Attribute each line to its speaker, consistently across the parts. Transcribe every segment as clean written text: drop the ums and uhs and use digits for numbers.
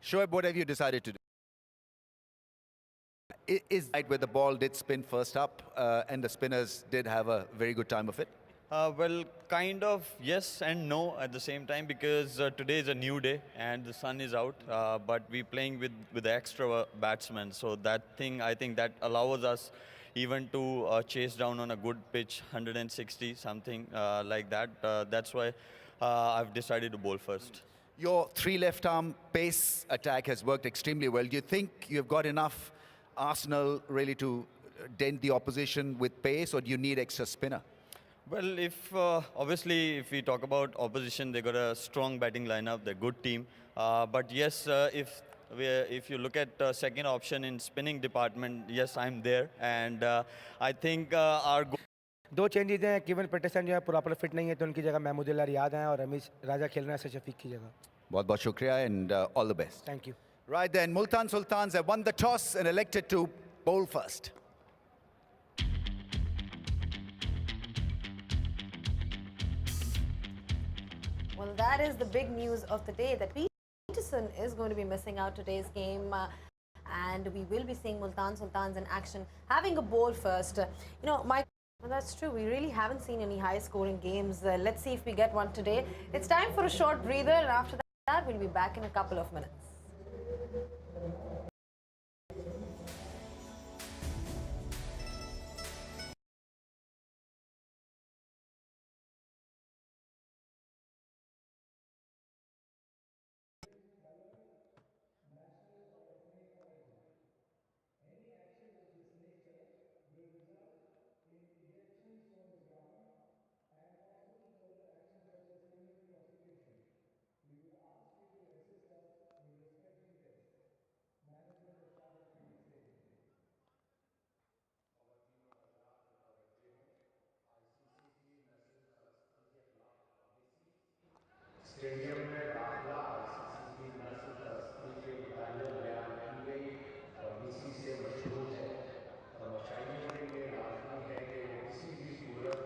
Speaker 1: Shoaib, what have you decided to do? Is right where the ball did spin first up and the spinners did have a very good time of it?
Speaker 2: Well, kind of yes and no at the same time, because today is a new day and the sun is out, but we're playing with extra batsmen. So that thing, I think that allows us even to chase down on a good pitch, 160, something like that. That's why I've decided to bowl first.
Speaker 1: Your three left arm pace attack has worked extremely well. Do you think you've got enough arsenal really to dent the opposition with pace, or do you need extra spinner?
Speaker 2: Well, if obviously if we talk about opposition, they got a strong batting lineup, they're a good team. But yes, if you look at second option in spinning department, yes, I'm there, and I think our
Speaker 3: दो changes हैं. केवल पटेसन जो है proper fit नहीं है, तो उनकी जगह महमूद अल्लाह रियाद हैं और रमीज राजा खेल रहे हैं शफीक की जगह.
Speaker 1: बहुत बहुत शुक्रिया and all the best.
Speaker 3: Thank you.
Speaker 1: Right then, Multan Sultans have won the toss and elected to bowl first.
Speaker 4: Well, that is the big news of the day, that Peterson is going to be missing out today's game. And we will be seeing Multan Sultans in action, having a bowl first. You know, Mike, well, that's true. We really haven't seen any high-scoring games. Let's see if we get one today. It's time for a short breather, and after that, we'll be back in a couple of minutes.
Speaker 5: Stadium में दाखिला ICC की नस्ल तरक्की के मुतालिक बयान की गई और बीसी से मशहूर है. तमाशाइयों के लिए लाजमी है कि वो किसी भी सूरत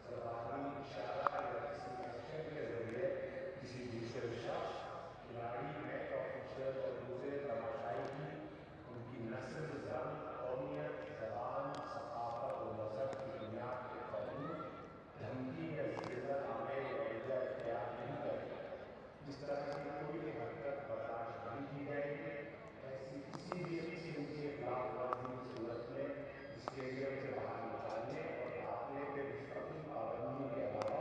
Speaker 5: ज़बानी इशारा या किसी एक्शन के जरिए किसी दूसरे शख्स, खिलाड़ी, मैच ऑफिसर और दूसरे तमाशाई की उनकी नस्ल, रंग, कौमियत, ज़बान, सकाफत और मजहब की बुनियाद के कानून, धमकी या जिल्लत आमेज रवैया इख्तियार नहीं करें. इस तरह की कोई हरकत बर्दाश्त नहीं की जाएगी. ऐसी किसी भी किस्म की खिलाफ वर्जी की सूरत में स्टेडियम से बाहर निकालने और दाखिले पे मुस्तकिल पाबंदी के अलावा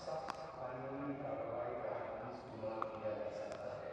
Speaker 5: सख्त कानूनी कार्रवाई का भी इस्तेमाल किया जा सकता है.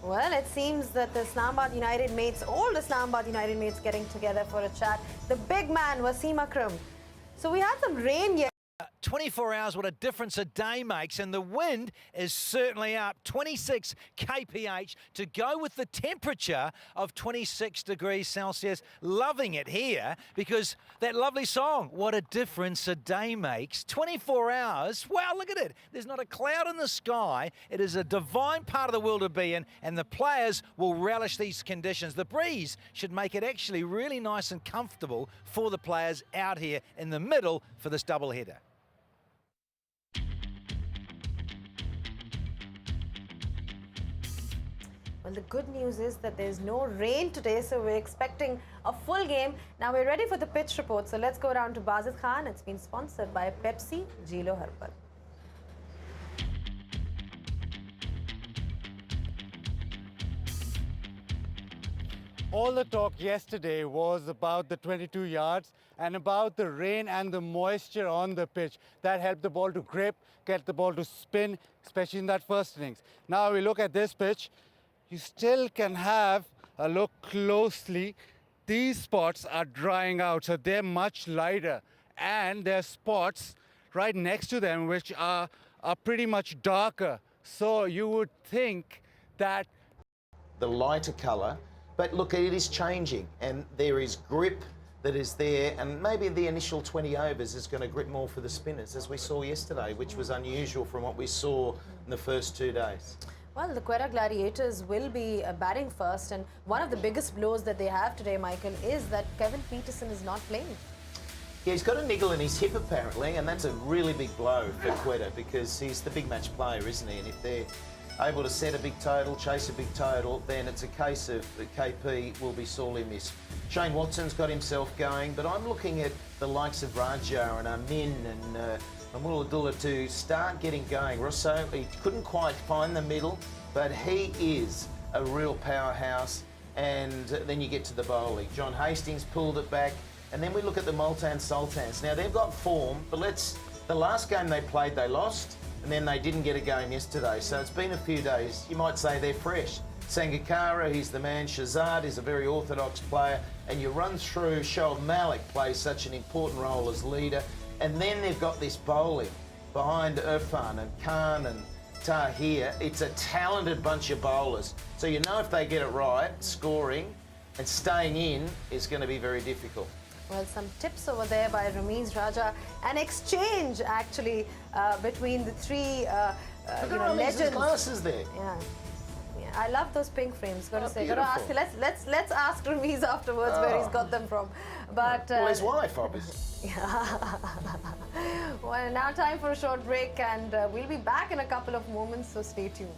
Speaker 4: Well, it seems that the Islamabad United mates, all the Islamabad United mates getting together for a chat. The big man, Wasim Akram. So we had some rain
Speaker 6: 24 hours, what a difference a day makes. And the wind is certainly up, 26 kph to go with the temperature of 26 degrees Celsius. Loving it here because that lovely song, What a Difference a Day Makes. 24 hours, wow, look at it. There's not a cloud in the sky. It is a divine part of the world to be in, and the players will relish these conditions. The breeze should make it actually really nice and comfortable for the players out here in the middle for this doubleheader.
Speaker 4: Well, the good news is that there's no rain today, so we're expecting a full game. Now we're ready for the pitch report, so let's go down to Bazid Khan. It's been sponsored by Pepsi, Jilo Herbal.
Speaker 7: All the talk yesterday was about the 22 yards and about the rain and the moisture on the pitch. That helped the ball to grip, get the ball to spin, especially in that first innings. Now we look at this pitch. You still can have a look closely. These spots are drying out, so they're much lighter. And there are spots right next to them which are pretty much darker. So you would think that
Speaker 8: the lighter colour, but look, it is changing and there is grip that is there, and maybe the initial 20 overs is going to grip more for the spinners, as we saw yesterday, which was unusual from what we saw in the first 2 days.
Speaker 4: Well, the Quetta Gladiators will be batting first, and one of the biggest blows that they have today, Michael, is that Kevin Peterson is not playing.
Speaker 8: Yeah, he's got a niggle in his hip apparently, and that's a really big blow for Quetta because he's the big match player, isn't he? And if they're able to set a big total, chase a big total, then it's a case of the KP will be sorely missed. Shane Watson's got himself going, but I'm looking at the likes of Raja and Amin and Amuladullah to start getting going. Rosso, he couldn't quite find the middle, but he is a real powerhouse. And then you get to the bowling. John Hastings pulled it back, and then we look at the Multan Sultans. Now they've got form, but the last game they played they lost, and then they didn't get a game yesterday. So it's been a few days. You might say they're fresh. Sangakkara, he's the man. Shazad is a very orthodox player, and you run through. Shoaib Malik plays such an important role as leader. And then they've got this bowling behind Irfan and Khan and Tahir. It's a talented bunch of bowlers. So you know if they get it right, scoring and staying in is going to be very difficult.
Speaker 4: Well, some tips over there by Ramiz Raja. An exchange, actually, between the three legends.
Speaker 8: Glasses there.
Speaker 4: Yeah. I love those pink frames. Got to say, got to ask. Let's ask Ramiz afterwards where he's got them from. But
Speaker 8: well, his wife, obviously.
Speaker 4: Yeah. Well, now time for a short break, and we'll be back in a couple of moments. So stay tuned.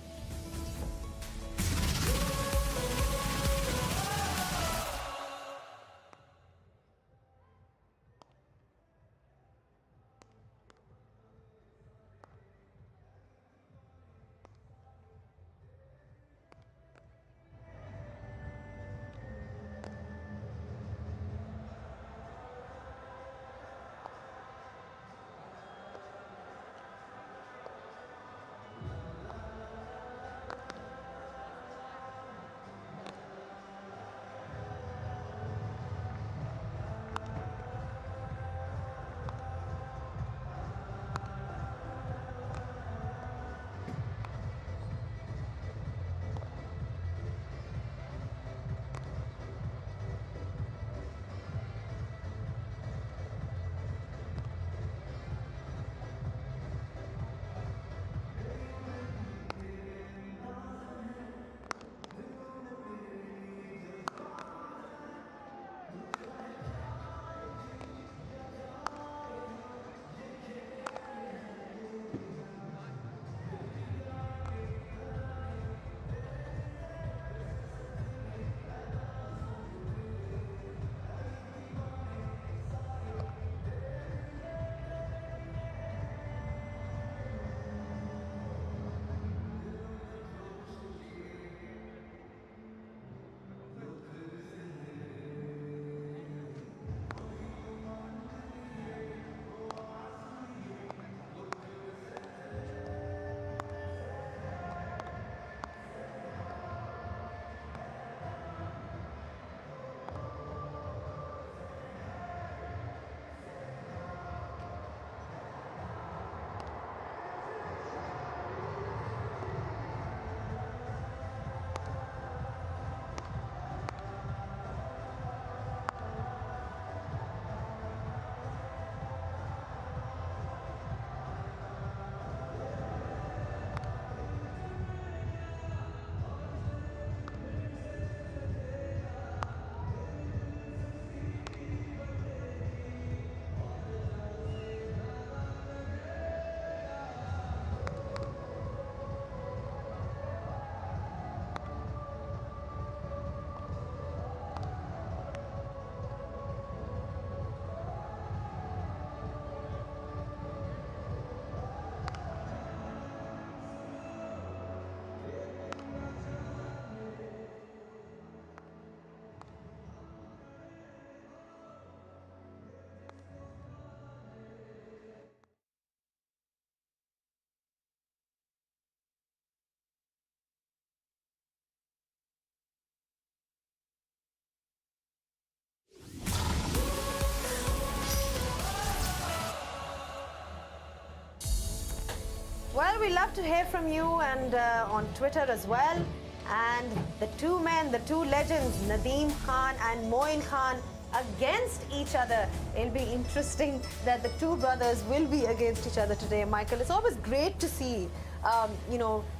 Speaker 4: Well, we love to hear from you and on Twitter as well. And the two men, the two legends, Nadeem Khan and Moin Khan, against each other. It'll be interesting that the two brothers will be against each other today, Michael. It's always great to see,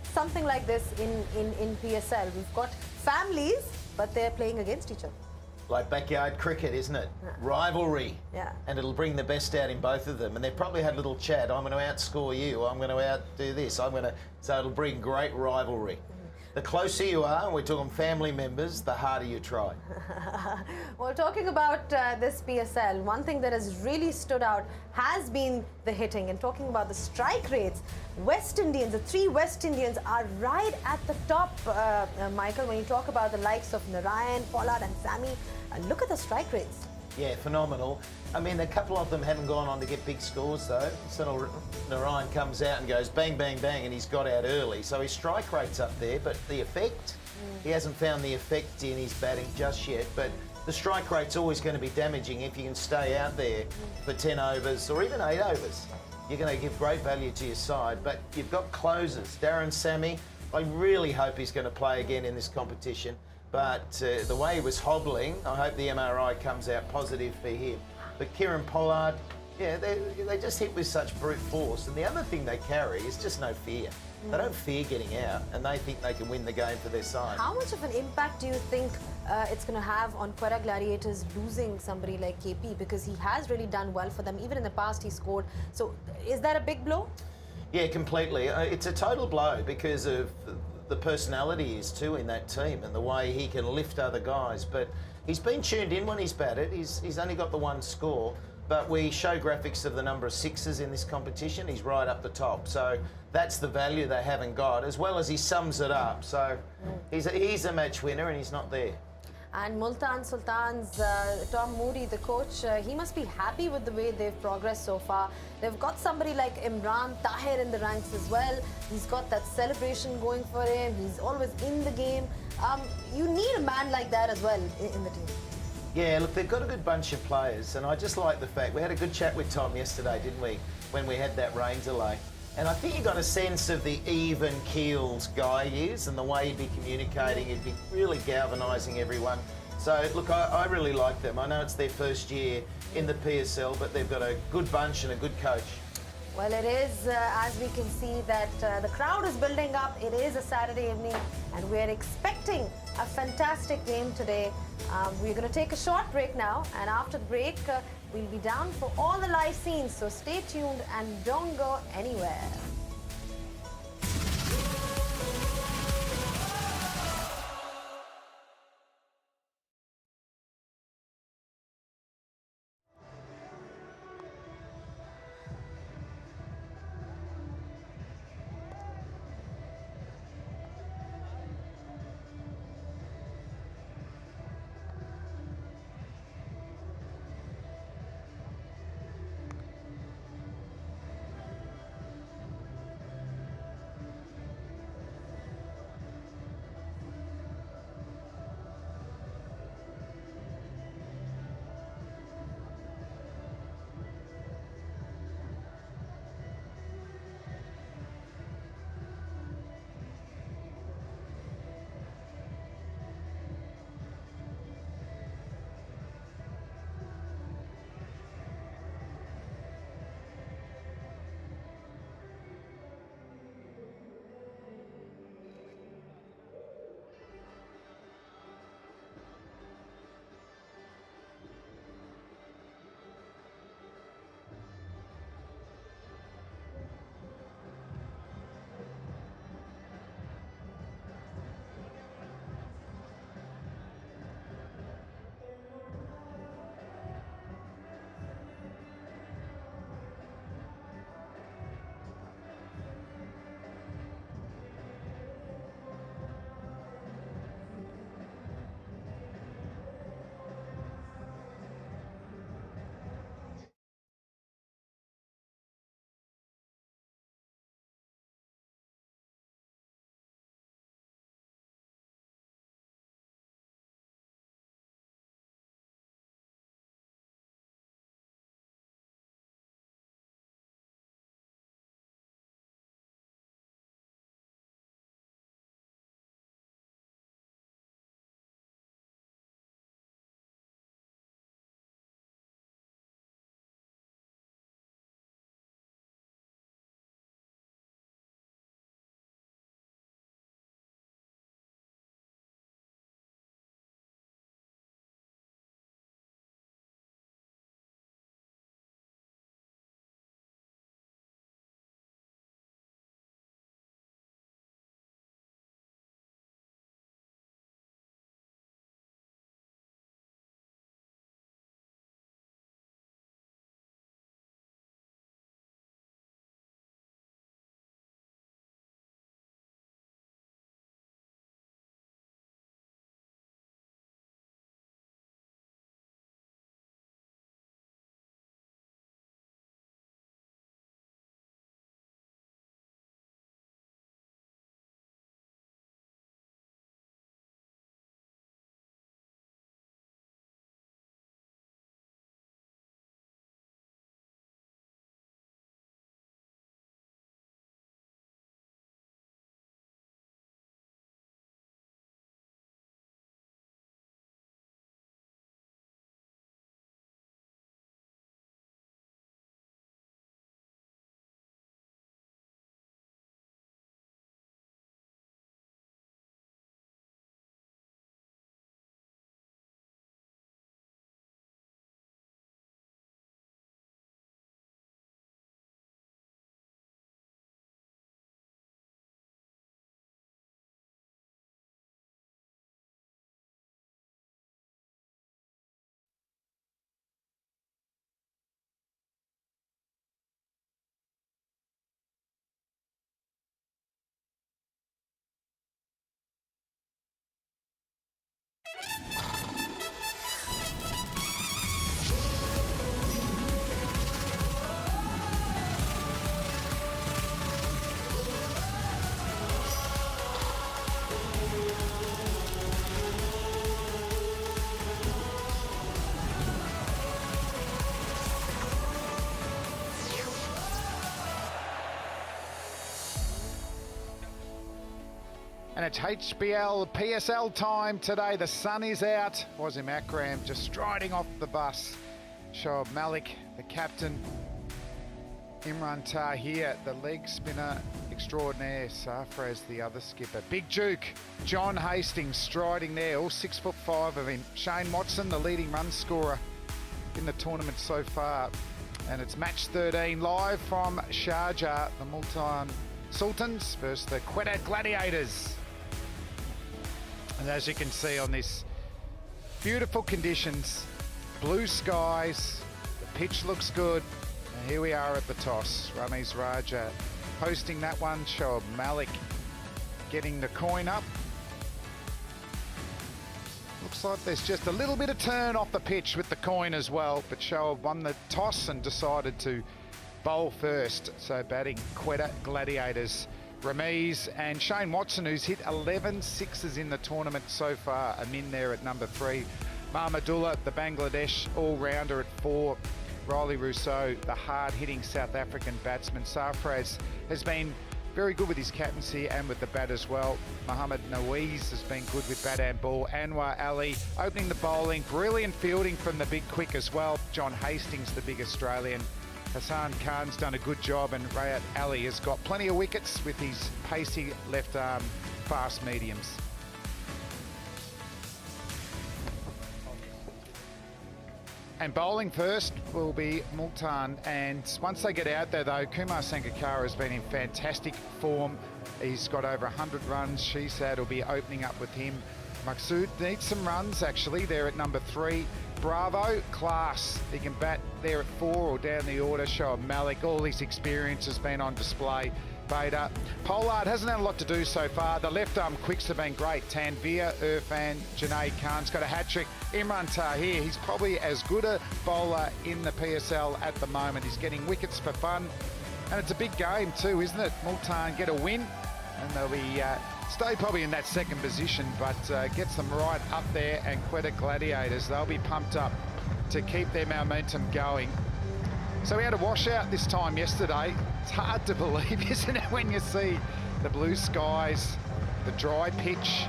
Speaker 4: something like this in PSL. We've got families, but they're playing against each other.
Speaker 8: Like backyard cricket, isn't it? Rivalry.
Speaker 4: Yeah.
Speaker 8: And it'll bring the best out in both of them. And they've probably had a little chat. I'm going to outscore you. I'm going to outdo this. So it'll bring great rivalry. The closer you are, and we're talking family members, the harder you try.
Speaker 4: Well, talking about this PSL, one thing that has really stood out has been the hitting. And talking about the strike rates, West Indians, the three West Indians are right at the top, Michael, when you talk about the likes of Narayan, Pollard and Sammy. Look at the strike rates.
Speaker 8: Yeah, phenomenal. I mean, a couple of them haven't gone on to get big scores, though. So Narayan comes out and goes bang, bang, bang, and he's got out early. So his strike rate's up there, but the effect, he hasn't found the effect in his batting just yet. But the strike rate's always going to be damaging if you can stay out there for 10 overs or even 8 overs. You're going to give great value to your side. But you've got closers. Darren Sammy, I really hope he's going to play again in this competition. But the way he was hobbling, I hope the MRI comes out positive for him. But Kieran Pollard, yeah, they just hit with such brute force. And the other thing they carry is just no fear. They don't fear getting out, and they think they can win the game for their side.
Speaker 4: How much of an impact do you think it's going to have on Quetta Gladiators losing somebody like KP? Because he has really done well for them. Even in the past, he scored. So is that a big blow?
Speaker 8: Yeah, completely. It's a total blow because of the personality he is too in that team and the way he can lift other guys. But he's been tuned in when he's batted. He's only got the one score, but we show graphics of the number of sixes in this competition. He's right up the top. So that's the value they haven't got, as well as he sums it up. So he's a match winner and he's not there.
Speaker 4: And Multan Sultan's Tom Moody, the coach, he must be happy with the way they've progressed so far. They've got somebody like Imran Tahir in the ranks as well. He's got that celebration going for him. He's always in the game. You need a man like that as well in the team.
Speaker 8: Yeah, look, they've got a good bunch of players, and I just like the fact we had a good chat with Tom yesterday, didn't we, when we had that rain delay. And I think you got a sense of the even-keeled guy he is and the way he'd be communicating. He'd be really galvanising everyone. So, look, I really like them. I know it's their first year in the PSL, but they've got a good bunch and a good coach.
Speaker 4: Well, it is, as we can see, that the crowd is building up. It is a Saturday evening, and we're expecting a fantastic game today. We're going to take a short break now, and after the break, we'll be down for all the live scenes. So stay tuned and don't go anywhere.
Speaker 9: And it's HBL PSL time today. The sun is out. Wasim Akram just striding off the bus. Shoaib Malik, the captain. Imran Tahir, the leg spinner extraordinaire. Sarfraz, the other skipper. Big Duke, John Hastings striding there, all 6'5" of him. Shane Watson, the leading run scorer in the tournament so far. And it's match 13 live from Sharjah. The Multan Sultans versus the Quetta Gladiators. And as you can see on this beautiful conditions, blue skies, the pitch looks good. And here we are at the toss. Ramiz Raja hosting that one. Shoaib Malik getting the coin up. Looks like there's just a little bit of turn off the pitch with the coin as well, but Shoaib won the toss and decided to bowl first. So batting Quetta Gladiators. Ramiz and Shane Watson, who's hit 11 sixes in the tournament so far. Amin there at number 3. Mahmudullah, the Bangladesh all-rounder at 4. Riley Rousseau, the hard-hitting South African batsman. Sarfraz has been very good with his captaincy and with the bat as well. Mohammed Nawaz has been good with bat and ball. Anwar Ali opening the bowling. Brilliant fielding from the big quick as well. John Hastings, the big Australian. Hassan Khan's done a good job, and Rayat Ali has got plenty of wickets with his pacey left arm fast mediums. And bowling first will be Multan, and once they get out there though, Kumar Sangakkara has been in fantastic form. He's got over 100 runs. Shehzad will be opening up with him. Maqsood needs some runs actually there at number 3. Bravo, class. He can bat there at 4 or down the order. Shoaib Malik, all his experience has been on display. Bader. Pollard hasn't had a lot to do so far. The left arm quicks have been great. Tanvir, Irfan, Junaid Khan's got a hat-trick. Imran Tahir, he's probably as good a bowler in the PSL at the moment. He's getting wickets for fun. And it's a big game too, isn't it? Multan get a win and they'll be stay probably in that second position, but gets them right up there. And Quetta Gladiators, they'll be pumped up to keep their momentum going. So we had a washout this time yesterday. It's hard to believe, isn't it, when you see the blue skies, the dry pitch.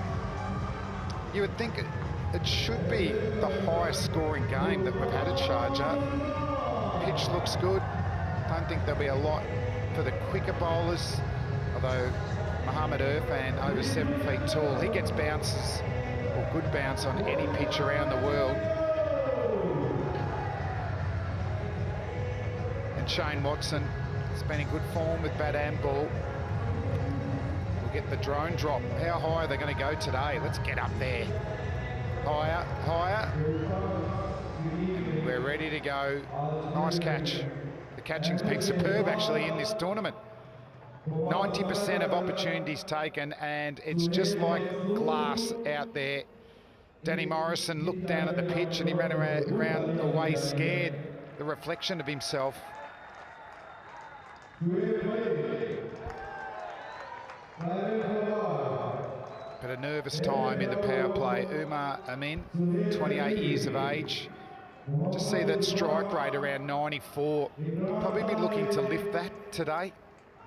Speaker 9: You would think it should be the highest scoring game that we've had at Sharjah. Pitch looks good. Don't think there'll be a lot for the quicker bowlers, although Mohammed Irfan, over 7 feet tall, he gets bounces, or good bounce on any pitch around the world. And Shane Watson has been in good form with bat and ball. We'll get the drone drop. How high are they going to go today? Let's get up there. Higher, higher. And we're ready to go. Nice catch. The catching's been superb actually in this tournament. 90% of opportunities taken, and it's just like glass out there. Danny Morrison looked down at the pitch and he ran around away scared, the reflection of himself. But a nervous time in the power play. Umar Amin, 28 years of age. Just see that strike rate around 94. He'll probably be looking to lift that today.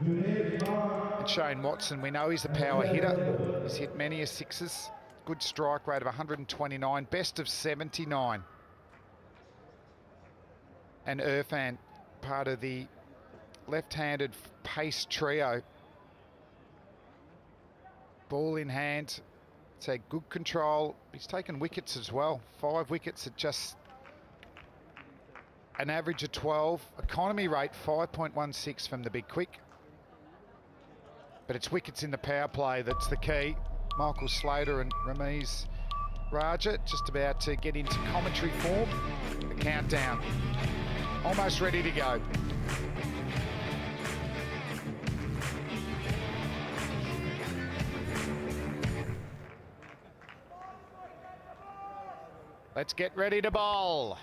Speaker 9: And Shane Watson, we know he's a power hitter. He's hit many a sixes. Good strike rate of 129, best of 79. And Irfan, part of the left-handed pace trio. Ball in hand. It's had good control. He's taken wickets as well. 5 wickets at just an average of 12. Economy rate 5.16 from the big quick. But it's wickets in the power play that's the key. Michael Slater and Ramiz Raja just about to get into commentary form. The countdown. Almost ready to go. Let's get ready to bowl.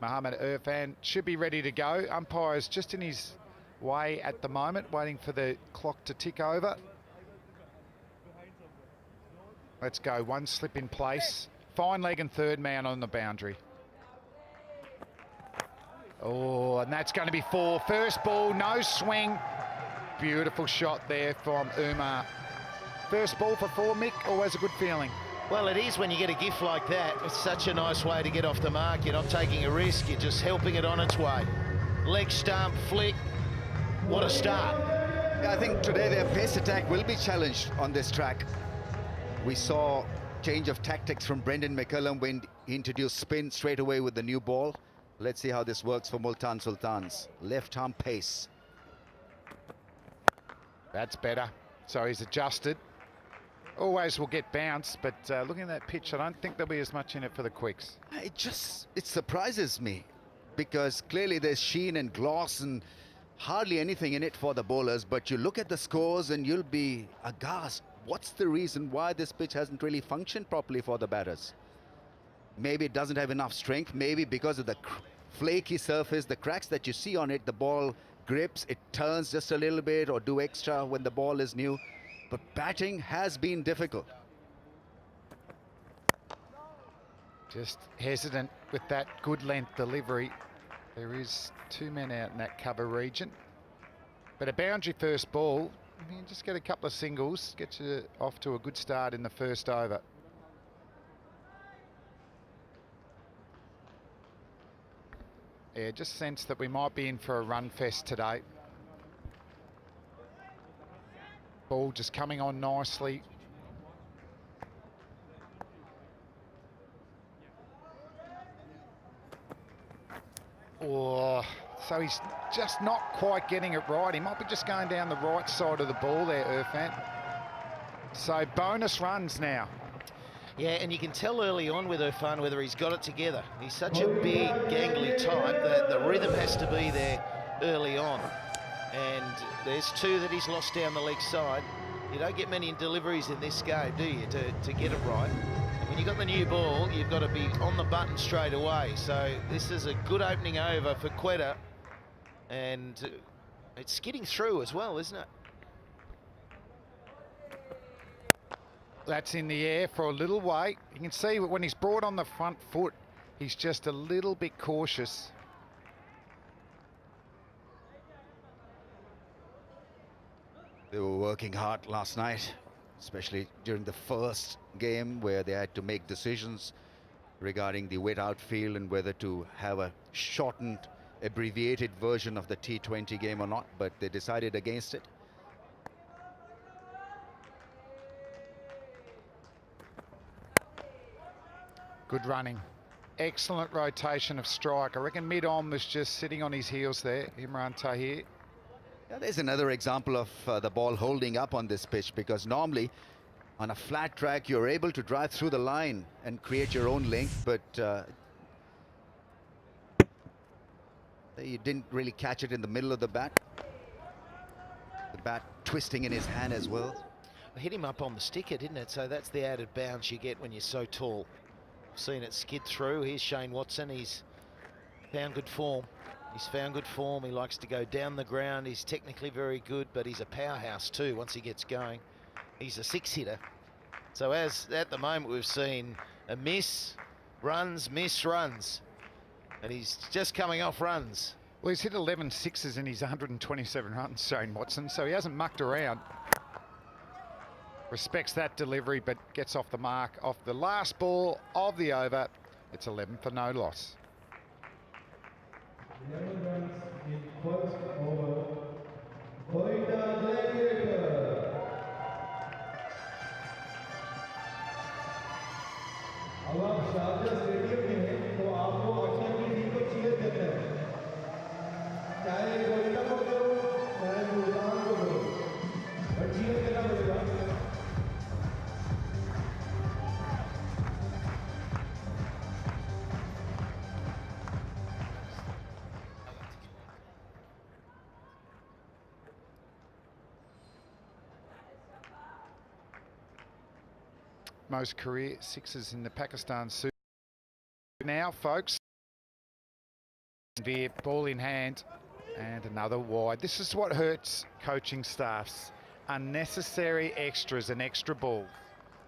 Speaker 9: Mohammed Irfan should be ready to go. Umpire's just in his way at the moment, waiting for the clock to tick over. Let's go, 1 slip in place. Fine leg and third man on the boundary. Oh, and that's going to be 4. First ball, no swing. beautiful shot there from Umar. First ball for four, Mick, always a good feeling.
Speaker 8: Well, it is when you get a gift like that. It's such a nice way to get off the mark. You're not taking a risk, you're just helping it on its way. Leg stump, flick, what a start.
Speaker 1: Yeah, I think today their pace attack will be challenged on this track. We saw change of tactics from Brendan McCullum when he introduced spin straight away with the new ball. Let's see how this works for Multan Sultans. Left arm pace.
Speaker 9: That's better. So he's adjusted. Always will get bounced, but looking at that pitch, I don't think there'll be as much in it for the quicks.
Speaker 1: It surprises me because clearly there's sheen and gloss and hardly anything in it for the bowlers, but you look at the scores and you'll be aghast. What's the reason why this pitch hasn't really functioned properly for the batters? Maybe it doesn't have enough strength, maybe because of the flaky surface, the cracks that you see on it, the ball grips, it turns just a little bit or do extra when the ball is new. But batting has been difficult.
Speaker 9: Just hesitant with that good length delivery. There is two men out in that cover region. But a boundary first ball, you can just get a couple of singles, get you off to a good start in the first over. Yeah, just sense that we might be in for a run fest today. Ball just coming on nicely. Oh, so he's just not quite getting it right. He might be just going down the right side of the ball there, Irfan. So bonus runs now.
Speaker 8: Yeah, and you can tell early on with Irfan whether he's got it together. He's such a big, gangly type that the rhythm has to be there early on. And there's two that he's lost down the leg side. You don't get many deliveries in this game, do you, to get it right? And when you've got the new ball, you've got to be on the button straight away. So this is a good opening over for Quetta. And it's skidding through as well, isn't it?
Speaker 9: That's in the air for a little way. You can see when he's brought on the front foot, he's just a little bit cautious.
Speaker 1: They were working hard last night, especially during the first game where they had to make decisions regarding the wet outfield and whether to have a shortened, abbreviated version of the T20 game or not, but they decided against it.
Speaker 9: Good running. Excellent rotation of strike. I reckon mid-on was just sitting on his heels there, Imran Tahir.
Speaker 1: Yeah, there's another example of the ball holding up on this pitch, because normally on a flat track you're able to drive through the line and create your own length, but you didn't really catch it in the middle of the bat. The bat twisting in his hand as well.
Speaker 8: Hit him up on the sticker, didn't it? So that's the added bounce you get when you're so tall. I've seen it skid through. Here's Shane Watson. He's found good form. He's found good form. He likes to go down the ground. He's technically very good, but he's a powerhouse too once he gets going. He's a six-hitter. So as at the moment we've seen a miss, runs, miss, runs. And he's just coming off runs.
Speaker 9: Well, he's hit 11 sixes in his 127 runs, Shane Watson, so he hasn't mucked around. Respects that delivery, but gets off the mark off the last ball of the over. It's 11 for no loss.
Speaker 5: 11 runs in first over. Koita Gladiator. अब आप Sharjah stadium में हैं तो आपको अपनी team को cheer करना है, चाहे कोयटा को करो चाहे मुल्तान को करो, पर चीयर करना पड़ेगा.
Speaker 9: Most career sixes in the Pakistan Super. Now, folks, Veer, ball in hand, and another wide. This is what hurts coaching staffs. Unnecessary extras, an extra ball.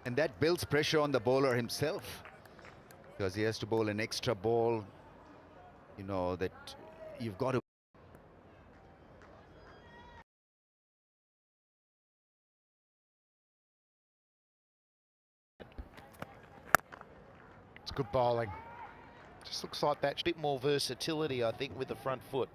Speaker 1: And that builds pressure on the bowler himself, because he has to bowl an extra ball, you know, that you've got to
Speaker 9: Good bowling. Just looks like that.
Speaker 8: A bit more versatility, I think, with the front foot.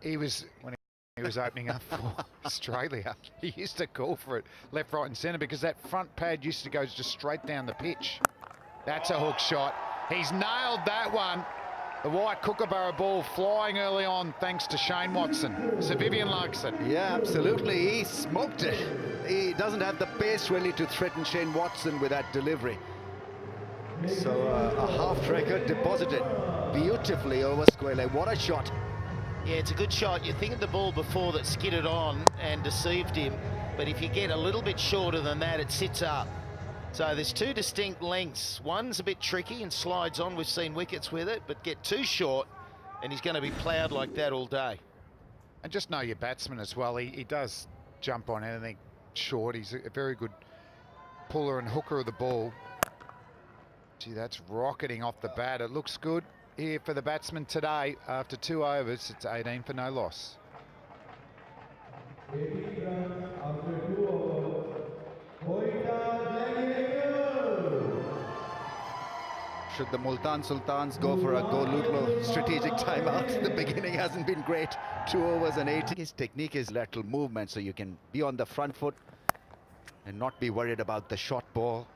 Speaker 9: When he was opening up for Australia, he used to call for it left, right and centre because that front pad used to go just straight down the pitch. That's a hook shot. He's nailed that one. The white Kookaburra ball flying early on thanks to Shane Watson. Sir Vivian likes it.
Speaker 1: Yeah, absolutely. He smoked it. He doesn't have the pace really to threaten Shane Watson with that delivery. So a half record deposited beautifully over square leg. What a shot.
Speaker 8: Yeah, it's a good shot. You think of the ball before that skidded on and deceived him, but if you get a little bit shorter than that, it sits up. So there's two distinct lengths. One's a bit tricky and slides on. We've seen wickets with it, but get too short and he's going to be ploughed like that all day.
Speaker 9: And just know your batsman as well. He does jump on anything short. He's a very good puller and hooker of the ball. Gee, that's rocketing off the bat. It looks good here for the batsman today. After 2 overs, it's 18 for no loss.
Speaker 5: 18 runs after 2 overs.
Speaker 1: Should the Multan Sultans go for a Go Lutlo strategic timeout? The beginning hasn't been great. 2 overs and 80. His technique is lateral movement, so you can be on the front foot and not be worried about the short ball.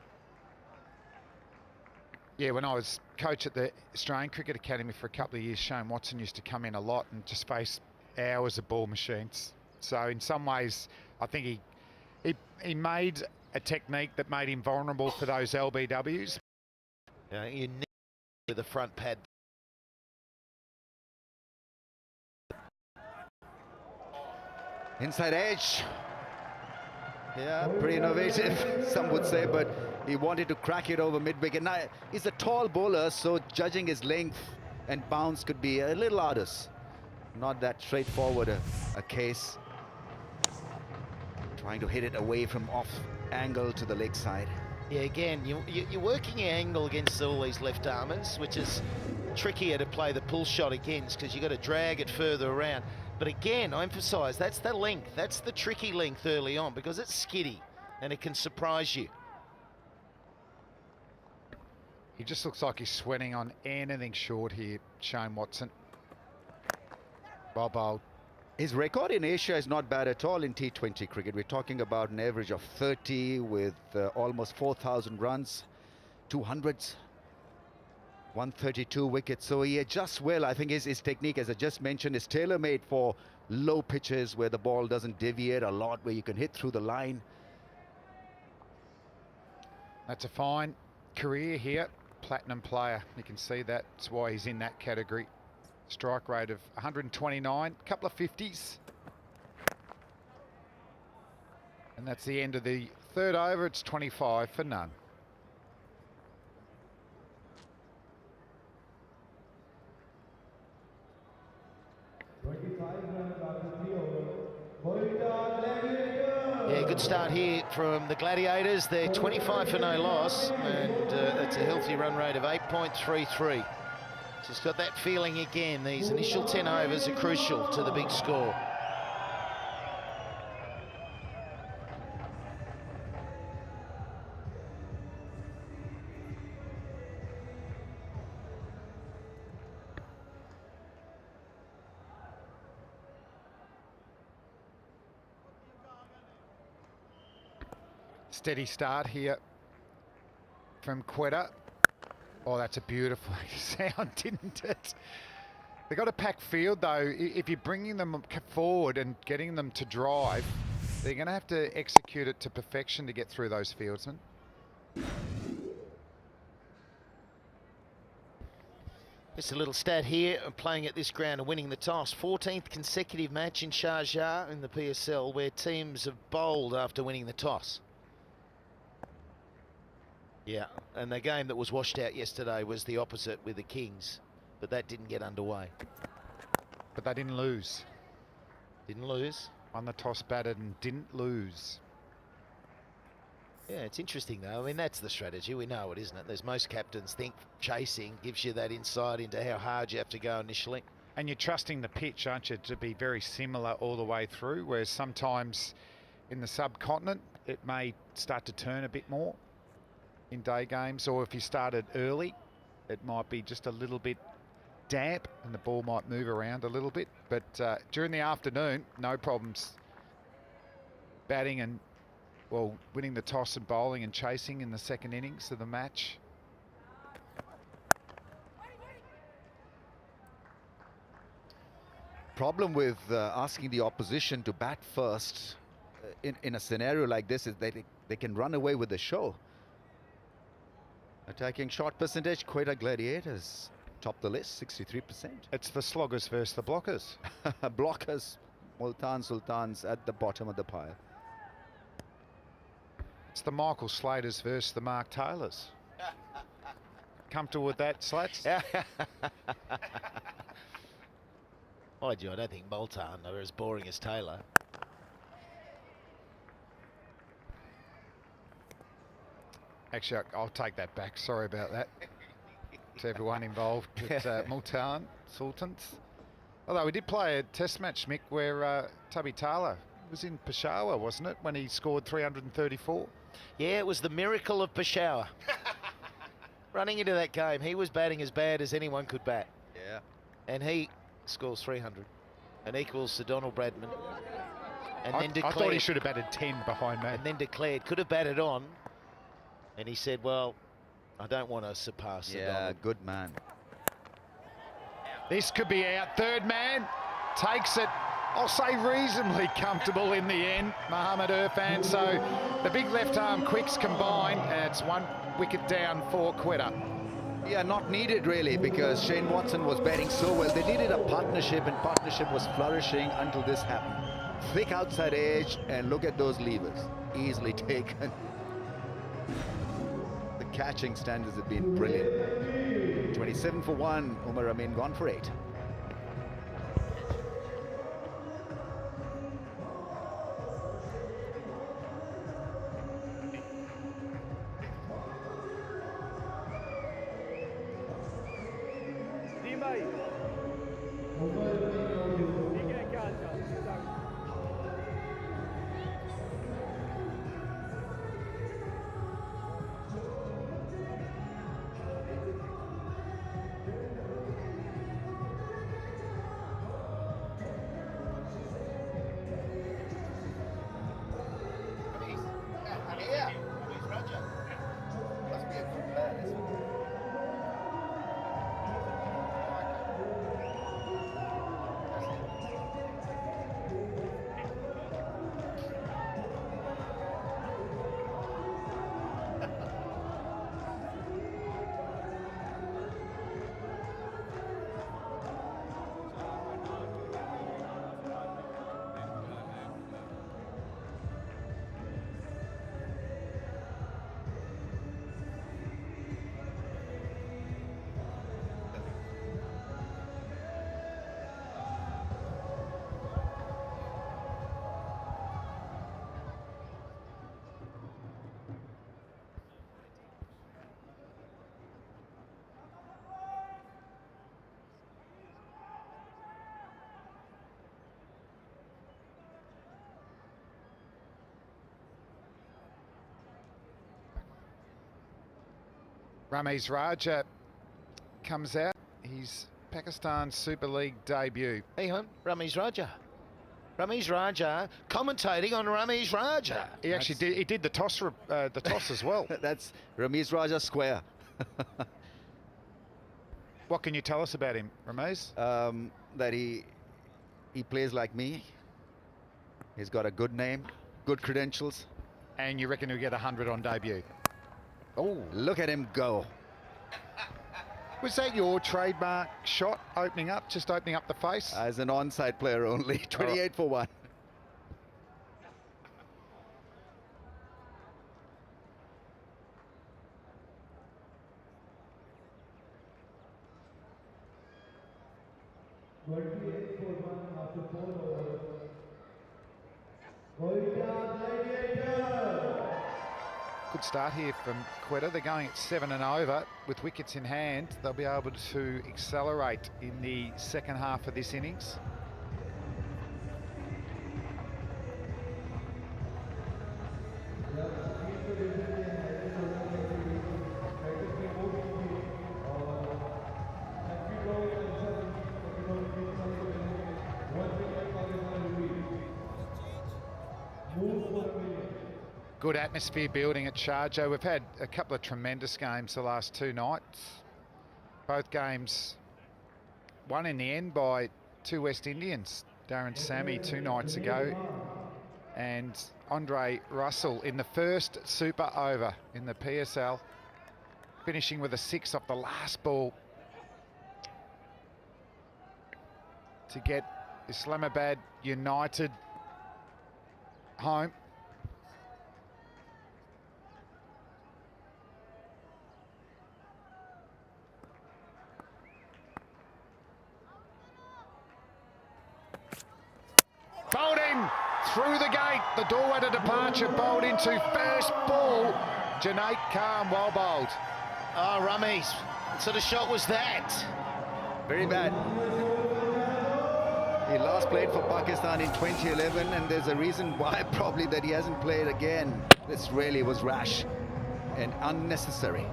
Speaker 9: Yeah, when I was coach at the Australian Cricket Academy for a couple of years, Shane Watson used to come in a lot and just face hours of ball machines. So in some ways, I think he made a technique that made him vulnerable for those LBWs.
Speaker 8: You need with the front pad.
Speaker 1: Inside edge. Yeah, pretty innovative, some would say, but he wanted to crack it over mid-wicket. Now, he's a tall bowler, so judging his length and bounce could be a little arduous. Not that straightforward a case. Trying to hit it away from off angle to the leg side.
Speaker 8: Yeah, again, you're working your angle against all these left-armers, which is trickier to play the pull shot against because you've got to drag it further around. But again, I emphasise, that's the length. That's the tricky length early on because it's skiddy and it can surprise you.
Speaker 9: He just looks like he's sweating on anything short here, Shane Watson. Well bowled.
Speaker 1: His record in Asia is not bad at all in T20 cricket. We're talking about an average of 30 with almost 4,000 runs, 200s, 132 wickets. So he adjusts well. I think his technique, as I just mentioned, is tailor-made for low pitches where the ball doesn't deviate a lot, where you can hit through the line.
Speaker 9: That's a fine career here. Platinum player. You can see that's why he's in that category. Strike rate of 129, couple of 50s. And that's the end of the third over. It's 25 for none.
Speaker 8: Yeah, good start here from the Gladiators. They're 25 for no loss, and it's a healthy run rate of 8.33. Just got that feeling again. These initial 10 overs are crucial to the big score.
Speaker 9: Steady start here from Quetta. Oh, that's a beautiful sound, didn't it? They've got a packed field, though. If you're bringing them forward and getting them to drive, they're going to have to execute it to perfection to get through those fieldsmen.
Speaker 8: Just a little stat here of playing at this ground and winning the toss. 14th consecutive match in Sharjah in the PSL where teams have bowled after winning the toss. Yeah, and the game that was washed out yesterday was the opposite with the Kings, but that didn't get underway.
Speaker 9: But they didn't lose.
Speaker 8: Didn't lose.
Speaker 9: Won the toss, batted and didn't lose.
Speaker 8: Yeah, it's interesting though. I mean, that's the strategy. We know it, isn't it? There's most captains think chasing gives you that insight into how hard you have to go initially.
Speaker 9: And you're trusting the pitch, aren't you, to be very similar all the way through, whereas sometimes in the subcontinent it may start to turn a bit more. in day games, or if you started early, it might be just a little bit damp and the ball might move around a little bit. But during the afternoon, no problems batting and, well, winning the toss and bowling and chasing in the second innings of the match.
Speaker 1: Problem with asking the opposition to bat first in a scenario like this is that they can run away with the show. Attacking shot percentage, Quetta Gladiators top the list, 63%.
Speaker 9: It's the sloggers versus the blockers.
Speaker 1: Blockers, Multan Sultans at the bottom of the pile.
Speaker 9: It's the Michael Slaters versus the Mark Taylors. Comfortable with that, Slats?
Speaker 10: Mind you, I don't think Multan are as boring as Taylor.
Speaker 9: Actually, I'll take that back. Sorry about that to everyone involved with Multan Sultans. Although we did play a test match, Mick, where Tubby Taylor was in Peshawar, wasn't it, when he scored 334?
Speaker 10: Yeah, it was the miracle of Peshawar. Running into that game, he was batting as bad as anyone could bat.
Speaker 1: Yeah.
Speaker 10: And he scores 300 and equals Sir Donald Bradman. And then
Speaker 9: I
Speaker 10: declared,
Speaker 9: thought he should have batted 10 behind me.
Speaker 10: and then declared, could have batted on. And he said, well, I don't want to surpass Sir
Speaker 1: Yeah,
Speaker 10: Donald.
Speaker 1: good man.
Speaker 9: This could be out. Third man takes it, I'll say reasonably comfortable in the end, Mohammed Irfan. So the big left arm quicks combined, and it's 1 wicket down for Quetta.
Speaker 1: Yeah, not needed really, because Shane Watson was batting so well. They needed a partnership, and partnership was flourishing until this happened. Thick outside edge, and look at those levers. Easily taken. The catching standards have been brilliant. 27 for 1, Umar Amin gone for 8.
Speaker 9: Ramesh Raja comes out. He's Pakistan's Super League debut.
Speaker 10: Hey, hon, Ramesh Raja. Ramesh Raja commentating on Ramesh Raja.
Speaker 9: He actually did. He did the toss as well.
Speaker 1: That's Ramesh Raja square.
Speaker 9: What can you tell us about him, Ramesh?
Speaker 1: That he plays like me. He's got a good name, good credentials.
Speaker 9: And you reckon he'll get 100 on debut?
Speaker 1: Oh, look at him go.
Speaker 9: Was that your trademark shot, opening up the face?
Speaker 1: As an onside player only, 28 for 1.
Speaker 9: Good start here from Quetta. They're going at 7 and over with wickets in hand. They'll be able to accelerate in the second half of this innings. good atmosphere building at Sharjah. We've had a couple of tremendous games the last 2 nights. Both games won in the end by 2 West Indians. Darren Sammy 2 nights ago, and Andre Russell in the first super over in the PSL, finishing with a 6 off the last ball to get Islamabad United home. Bowled in through the gate. The doorway to departure, bowled into first ball. Junaid Khan, well bowled.
Speaker 10: Oh, Rummies, what sort of shot was that?
Speaker 1: Very bad. He last played for Pakistan in 2011, and there's a reason why probably that he hasn't played again. This really was rash and unnecessary.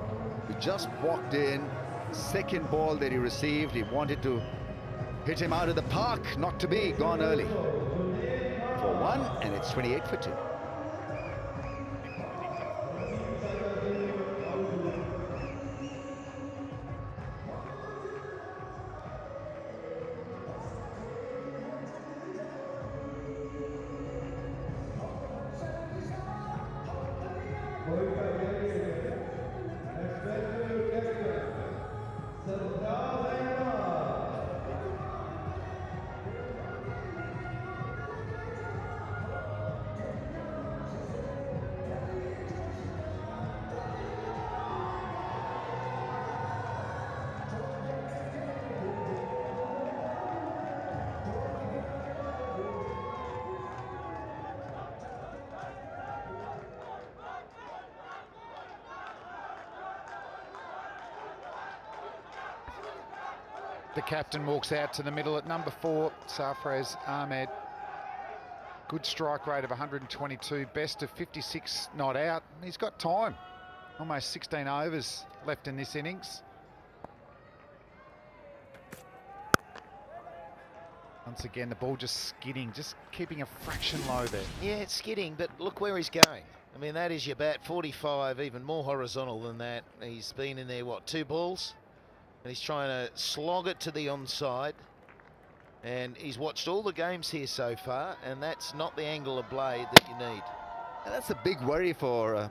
Speaker 1: He just walked in, second ball that he received, he wanted to hit him out of the park, not to be, gone early. For 1, and it's 28 for 2.
Speaker 9: The captain walks out to the middle at number 4, Sarfraz Ahmed. Good strike rate of 122, best of 56 not out. He's got time. Almost 16 overs left in this innings. Once again, the ball just skidding, just keeping a fraction low there.
Speaker 10: Yeah, it's skidding, but look where he's going. I mean, that is your bat, 45, even more horizontal than that. He's been in there, what, 2 balls? And he's trying to slog it to the onside. And he's watched all the games here so far, and that's not the angle of blade that you need.
Speaker 1: And that's a big worry for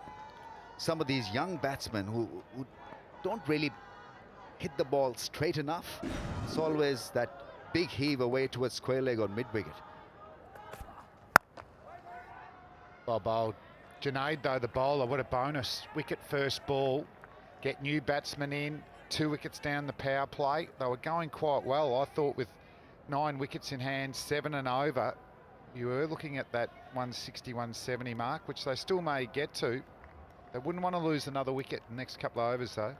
Speaker 1: some of these young batsmen who don't really hit the ball straight enough. It's always that big heave away towards square leg or mid-wicket.
Speaker 9: Well bowled. Junaid, though, the bowler, what a bonus. Wicket first ball, get new batsmen in, 2 wickets down the power play. They were going quite well. I thought with 9 wickets in hand, 7 and over, you were looking at that 160, 170 mark, which they still may get to. They wouldn't want to lose another wicket in the next couple of overs, though.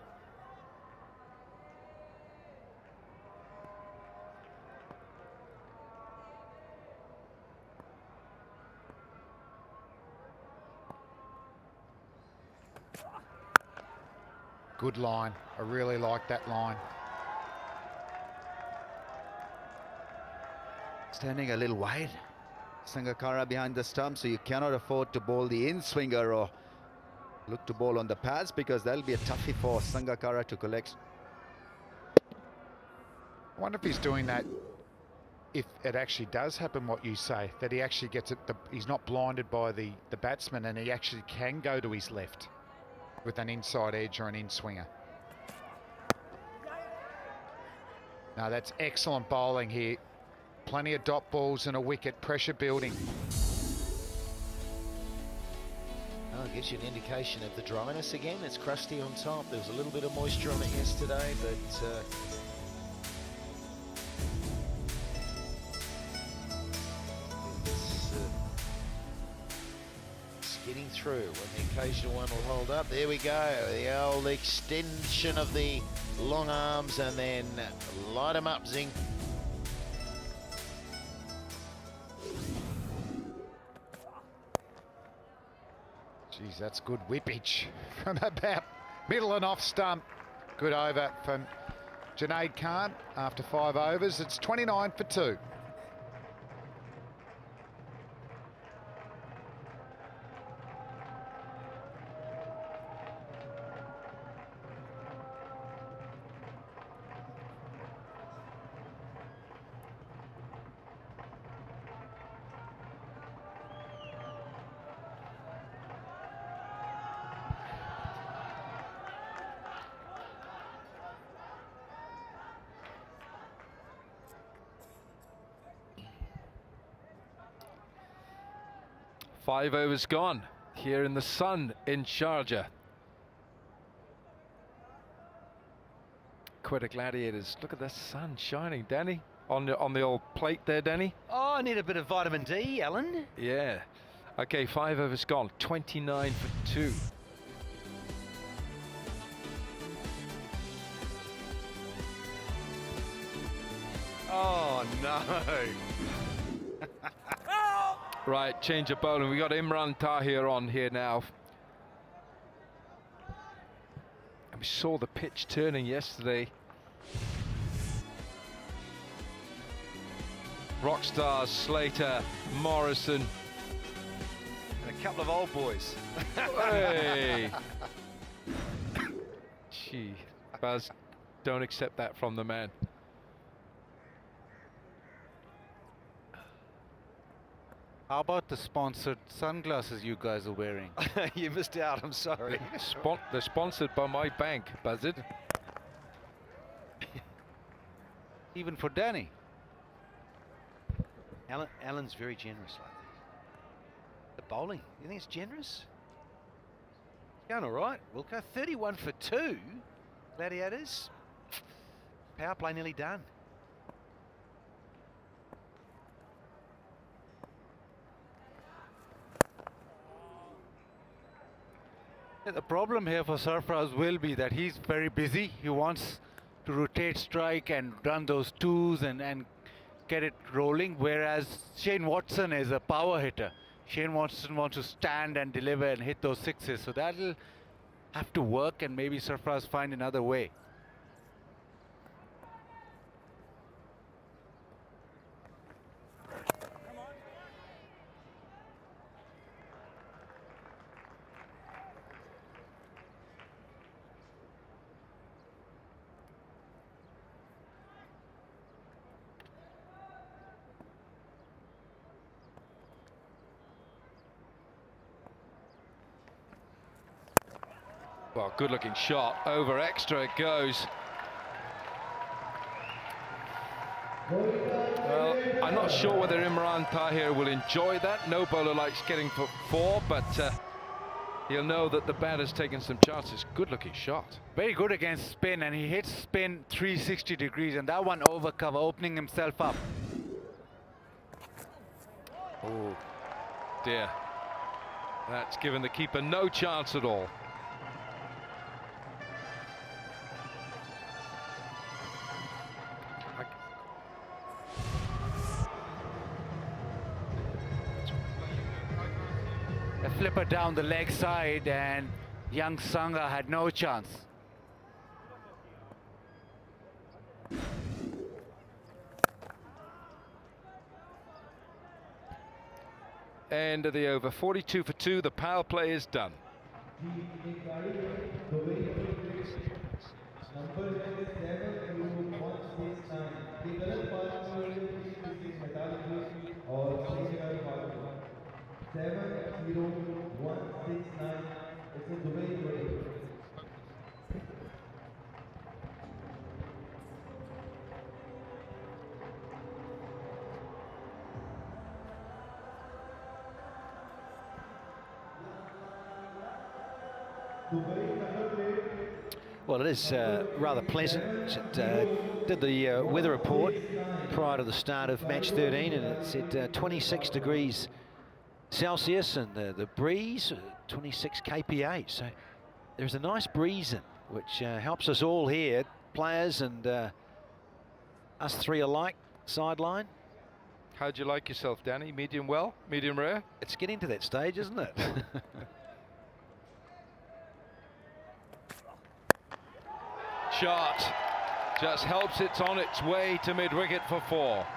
Speaker 9: Good line. I really like that line.
Speaker 1: Standing a little wide. Sangakkara behind the stump, so you cannot afford to bowl the in-swinger or look to bowl on the pads, because that'll be a toughie for Sangakkara to collect.
Speaker 9: I wonder if he's doing that, if it actually does happen what you say, that he actually gets it, he's not blinded by the batsman, and he actually can go to his left with an inside edge or an in-swinger. Now that's excellent bowling here. Plenty of dot balls and a wicket, pressure building.
Speaker 10: Oh, it gives you an indication of the dryness again. It's crusty on top. There was a little bit of moisture on it yesterday, but it's getting through when the occasional one will hold up. There we go, the old extension of the long arms, and then light them up, Zing.
Speaker 9: Geez, that's good whippage from about middle and off stump. Good over from Junaid Khan after 5 overs. It's 29 for 2.
Speaker 11: 5 overs gone here in the sun in Sharjah. Quetta Gladiators. Look at the sun shining, Danny, on the old plate there, Danny.
Speaker 6: Oh, I need a bit of vitamin D, Alan.
Speaker 11: Yeah. Okay, 5 overs gone. 29 for 2.
Speaker 6: Oh no.
Speaker 11: Right, change of bowling. We got Imran Tahir on here now. And we saw the pitch turning yesterday. Rockstars, Slater, Morrison.
Speaker 6: And a couple of old boys.
Speaker 11: Hey. Gee, Baz, don't accept that from the man.
Speaker 7: How about the sponsored sunglasses you guys are wearing?
Speaker 6: You missed out, I'm sorry.
Speaker 11: They're sponsored by my bank, Buzzard.
Speaker 7: Even for Danny.
Speaker 6: Alan's very generous like this. The bowling, you think it's generous? It's going all right. We'll go 31 for 2. Gladiators. Power play nearly done.
Speaker 7: The problem here for Sarfraz will be that he's very busy. He wants to rotate strike and run those twos and get it rolling, whereas Shane Watson is a power hitter. Shane Watson wants to stand and deliver and hit those sixes, so that'll have to work, and maybe Sarfraz find another way.
Speaker 11: Well, good looking shot. Over extra it goes. Well, I'm not sure whether Imran Tahir will enjoy that. No bowler likes getting for 4, but he'll know that the batter's taken some chances. Good looking shot.
Speaker 7: Very good against spin, and he hits spin 360 degrees, and that one over cover, opening himself up.
Speaker 11: Oh dear. That's given the keeper no chance at all.
Speaker 7: A flipper down the leg side, and young Sangha had no chance.
Speaker 11: End of the over. 42 for 2. The power play is done.
Speaker 6: Well, it is rather pleasant. It did the weather report prior to the start of match 13, and it's at 26 degrees Celsius, and the breeze 26 kph. So there's a nice breeze in, which helps us all here, players and us three alike, sideline.
Speaker 11: How'd you like yourself, Danny? Medium well? Medium rare?
Speaker 6: It's getting to that stage, isn't it?
Speaker 11: Shot just helps it on its way to mid-wicket for 4.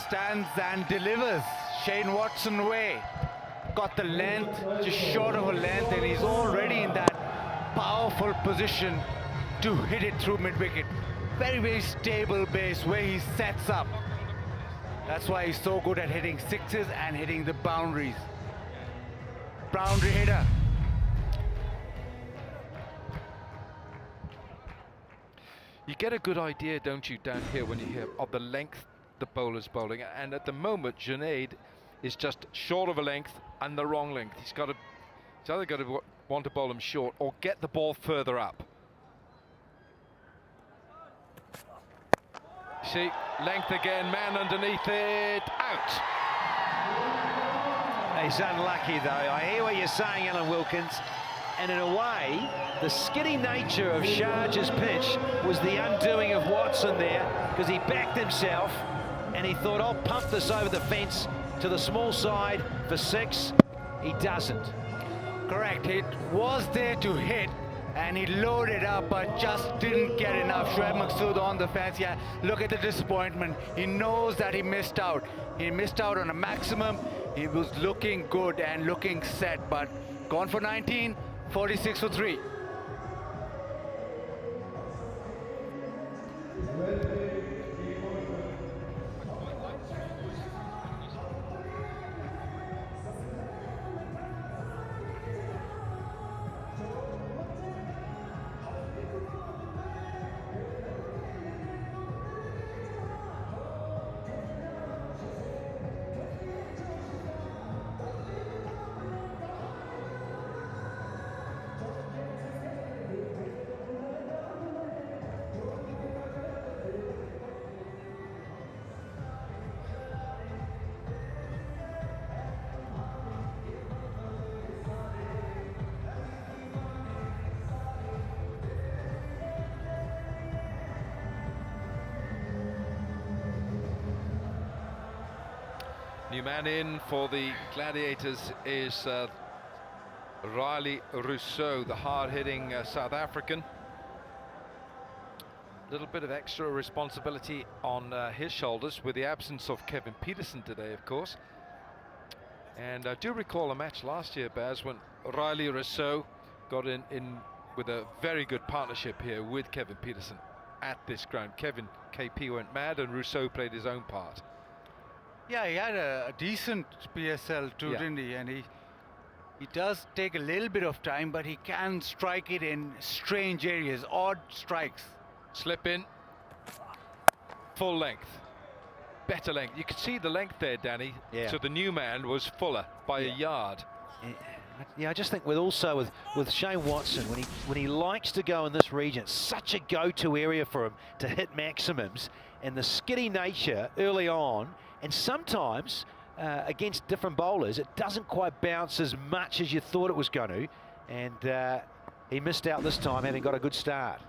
Speaker 7: Stands and delivers Shane Watson way. Got the length, just short of a length, and he's already in that powerful position to hit it through mid-wicket. Very, very stable base where he sets up. That's why he's so good at hitting sixes and hitting the boundaries. Boundary hitter.
Speaker 11: You get a good idea, don't you, down here when you hear of the length the bowler's bowling. And at the moment, Junaid is just short of a length and the wrong length. He's either got to want to bowl him short or get the ball further up. See, length again, man underneath it, out.
Speaker 6: He's unlucky though. I hear what you're saying, Alan Wilkins. And in a way, the skiddy nature of Sharjah's pitch was the undoing of Watson there, because he backed himself and he thought, I'll pump this over the fence to the small side for 6. He doesn't.
Speaker 7: Correct. It was there to hit, and he loaded up, but just didn't get enough. Shoaib Maqsood on the fence. Yeah, look at the disappointment. He knows that he missed out. He missed out on a maximum. He was looking good and looking set, but gone for 19, 46 for 3.
Speaker 11: New man in for the Gladiators is Riley Rousseau, the hard-hitting South African. A little bit of extra responsibility on his shoulders with the absence of Kevin Peterson today, of course. And I do recall a match last year, Baz, when Riley Rousseau got in with a very good partnership here with Kevin Peterson at this ground. Kevin KP went mad and Rousseau played his own part.
Speaker 7: Yeah, he had a decent PSL too, didn't he? And he does take a little bit of time, but he can strike it in strange areas, odd strikes.
Speaker 11: Slip in, full length, better length. You could see the length there, Danny.
Speaker 6: Yeah.
Speaker 11: So the new man was fuller by a yard.
Speaker 6: Yeah, I just think with Shane Watson, when he likes to go in this region, it's such a go-to area for him to hit maximums, and the skiddy nature early on, and sometimes against different bowlers, it doesn't quite bounce as much as you thought it was going to, and he missed out this time, having got a good start.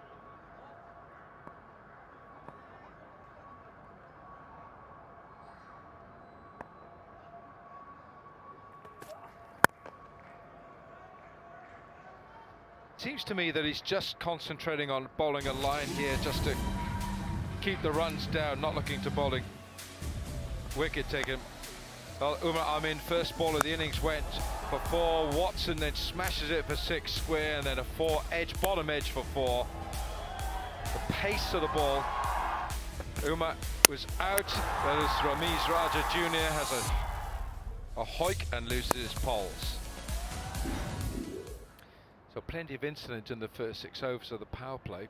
Speaker 11: Seems to me that he's just concentrating on bowling a line here just to keep the runs down, not looking to bowling. Wicket taken. Well, Umar Amin, first ball of the innings, went for 4. Watson then smashes it for 6 square, and then a 4 edge, bottom edge for 4. The pace of the ball. Umar was out. Whereas Ramiz Raja Jr. has a hoik and loses his poles. So plenty of incidents in the first 6 overs of the power play.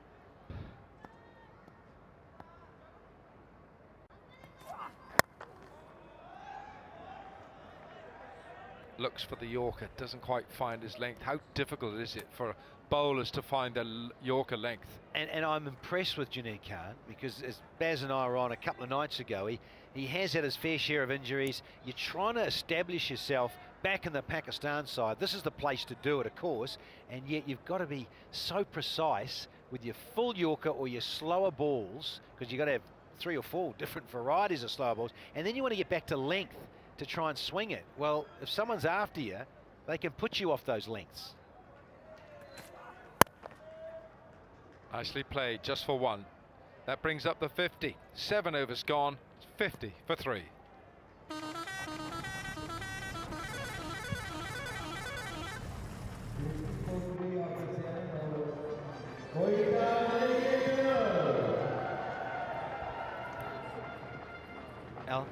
Speaker 11: Looks for the Yorker, doesn't quite find his length. How difficult is it for bowlers to find their Yorker length?
Speaker 6: And I'm impressed with Junaid Khan, because as Baz and I were on a couple of nights ago, he has had his fair share of injuries. You're trying to establish yourself back in the Pakistan side. This is the place to do it, of course, and yet you've got to be so precise with your full Yorker or your slower balls, because you've got to have 3 or 4 different varieties of slower balls, and then you want to get back to length to try and swing it. Well, if someone's after you, they can put you off those lengths.
Speaker 11: Nicely played, just for 1. That brings up the 50. 7 overs gone, 50 for 3.
Speaker 6: Al?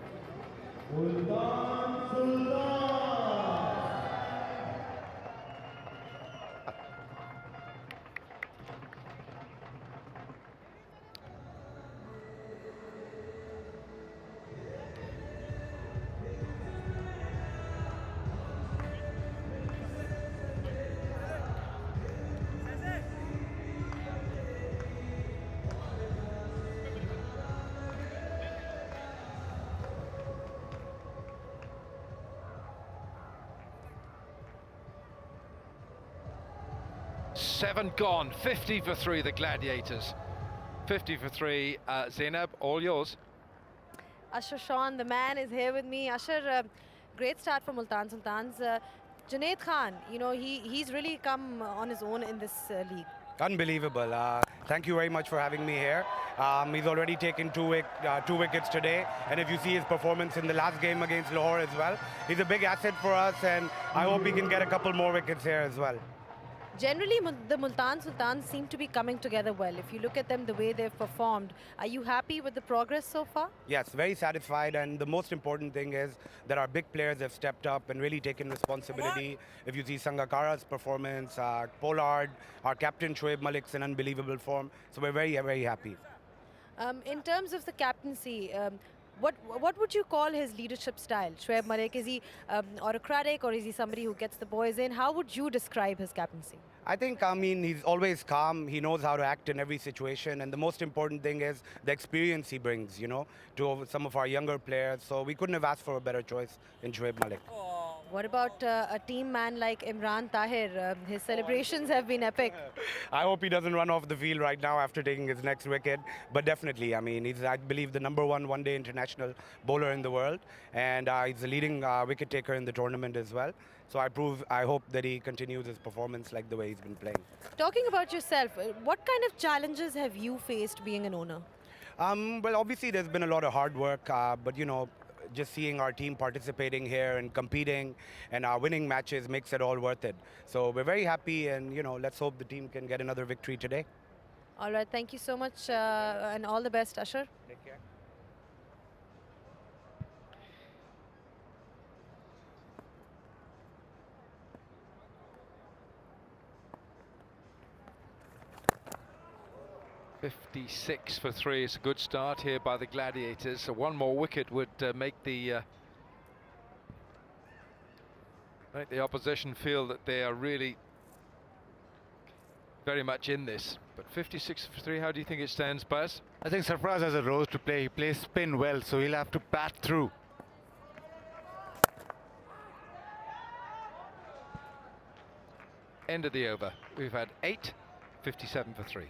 Speaker 11: 7 gone. 50 for 3, the Gladiators. 50 for 3. Zainab, all yours.
Speaker 4: Ashar Sean, the man, is here with me. Ashar, great start for Multan Sultans. Junaid Khan, you know, he's really come on his own in this league.
Speaker 3: Unbelievable. Thank you very much for having me here. He's already taken two wickets today, and if you see his performance in the last game against Lahore as well, he's a big asset for us, and I hope he can get a couple more wickets here as well.
Speaker 4: Generally, the Multan Sultans seem to be coming together well. If you look at them, the way they've performed, are you happy with the progress so far?
Speaker 3: Yes, very satisfied, and the most important thing is that our big players have stepped up and really taken responsibility. If you see Sangakkara's performance, Pollard, our captain Shoaib Malik's in unbelievable form, so we're very, very happy.
Speaker 4: In terms of the captaincy, what would you call his leadership style? Shoaib Malik, is he autocratic, or is he somebody who gets the boys in? How would you describe his captaincy?
Speaker 3: I think, he's always calm. He knows how to act in every situation. And the most important thing is the experience he brings, you know, to some of our younger players. So we couldn't have asked for a better choice in Shoaib Malik.
Speaker 4: What about a team man like Imran Tahir? His celebrations have been epic.
Speaker 3: I hope he doesn't run off the field right now after taking his next wicket. But definitely, he's, I believe, the #1 one-day international bowler in the world. And he's the leading wicket taker in the tournament as well. So I hope that he continues his performance like the way he's been playing.
Speaker 4: Talking about yourself, what kind of challenges have you faced being an owner?
Speaker 3: Well, obviously, there's been a lot of hard work, but, you know, just seeing our team participating here and competing and winning matches makes it all worth it. So we're very happy, and, you know, let's hope the team can get another victory today.
Speaker 4: All right, thank you so much, and all the best, Ashar.
Speaker 3: Take care.
Speaker 11: .56 for 3. It's a good start here by the Gladiators. So one more wicket would make the opposition feel that they are really very much in this. But 56 for 3, how do you think it stands, Baz?
Speaker 7: I think Sarfaraz has a role to play. He plays spin well, so he'll have to bat through.
Speaker 11: End of the over. We've had 8, 57 for 3.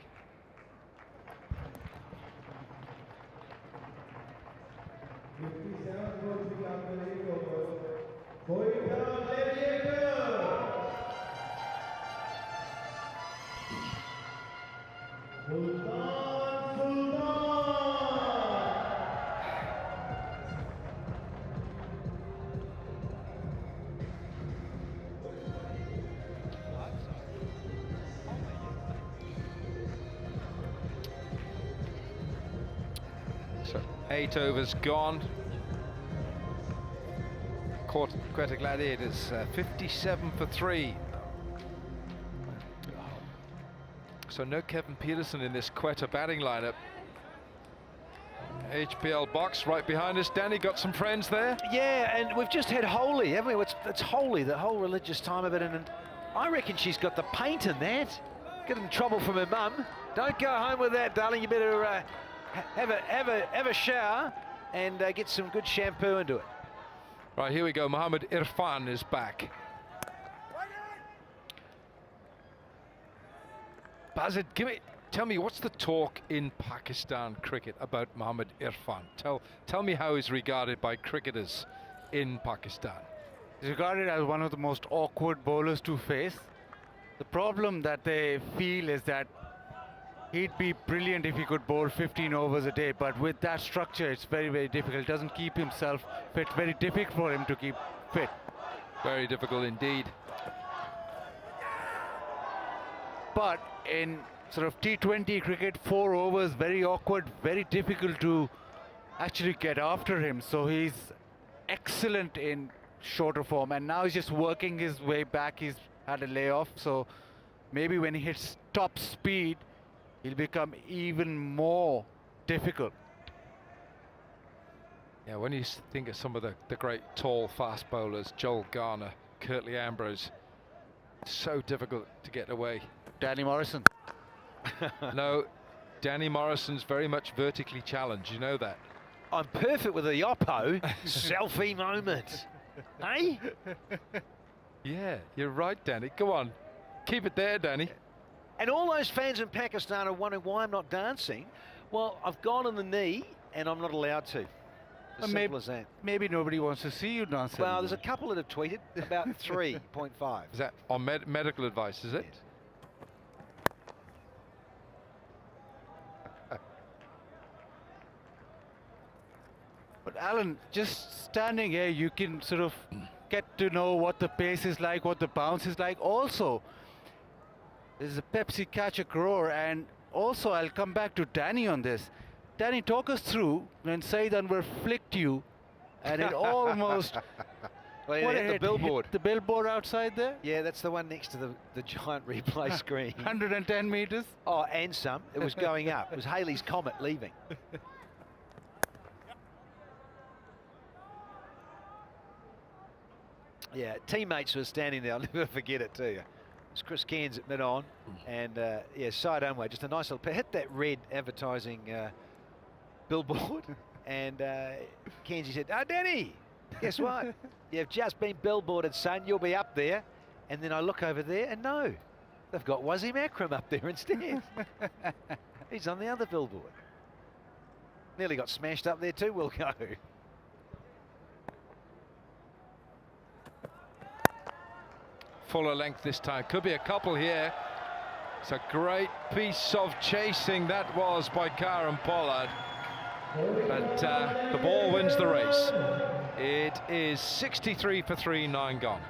Speaker 11: So 8 overs gone. Quetta Gladiators 57 for 3. So no Kevin Peterson in this Quetta batting lineup. HPL box right behind us. Danny, got some friends there?
Speaker 6: Yeah, and we've just had Holy, haven't we? It's Holy, the whole religious time of it, and I reckon she's got the paint in that. Get in trouble from her mum. Don't go home with that, darling. You better have a shower and get some good shampoo into it.
Speaker 11: Right, here we go. Mohammed Irfan is back. Bazid, tell me, what's the talk in Pakistan cricket about Mohammed Irfan? Tell me how he's regarded by cricketers in Pakistan.
Speaker 7: He's regarded as one of the most awkward bowlers to face. The problem that they feel is that he'd be brilliant if he could bowl 15 overs a day, but with that structure, it's very, very difficult. He doesn't keep himself fit. Very difficult for him to keep fit.
Speaker 11: Very difficult indeed.
Speaker 7: But in sort of T20 cricket, 4 overs, very awkward, very difficult to actually get after him. So he's excellent in shorter form, and now he's just working his way back. He's had a layoff, so maybe when he hits top speed, he'll become even more difficult.
Speaker 11: Yeah, when you think of some of the great tall fast bowlers, Joel Garner, Curtly Ambrose, so difficult to get away.
Speaker 7: Danny Morrison.
Speaker 11: No, Danny Morrison's very much vertically challenged, you know that.
Speaker 6: I'm perfect with the Oppo. Selfie moment. Hey?
Speaker 11: Yeah, you're right, Danny. Go on. Keep it there, Danny.
Speaker 12: And all those fans in Pakistan are wondering why I'm not dancing. Well, I've gone on the knee and I'm not allowed to. As simple as that.
Speaker 7: Maybe nobody wants to see you dance.
Speaker 12: Well, there's a couple that have tweeted, about 3.5.
Speaker 11: Is that on medical advice, is it?
Speaker 12: Yes.
Speaker 7: But Alan, just standing here, you can sort of get to know what the pace is like, what the bounce is like. Also, there's a Pepsi catch a roar, and also I'll come back to Danny on this. Danny, talk us through when Saeed Anwar flicked you, and it almost
Speaker 12: Well, it hit the billboard.
Speaker 7: The billboard outside there.
Speaker 12: Yeah, that's the one next to the giant replay screen.
Speaker 7: 110 meters.
Speaker 12: Oh, and some. It was going up. It was Halley's Comet leaving. Yeah, teammates were standing there. I'll never forget it too. It's Chris Cairns at mid-on, and yeah, Saeed Anwar, just a nice little hit that red advertising billboard, and Cairns said, "Oh, Danny, guess what? You've just been billboarded, son. You'll be up there." And then I look over there, and no, they've got Wasim Akram up there instead. He's on the other billboard. Nearly got smashed up there too. We'll go.
Speaker 11: Fuller length this time. Could be a couple here. It's a great piece of chasing that was by Karen Pollard. But the ball wins the race. It is 63 for 3, 9 gone.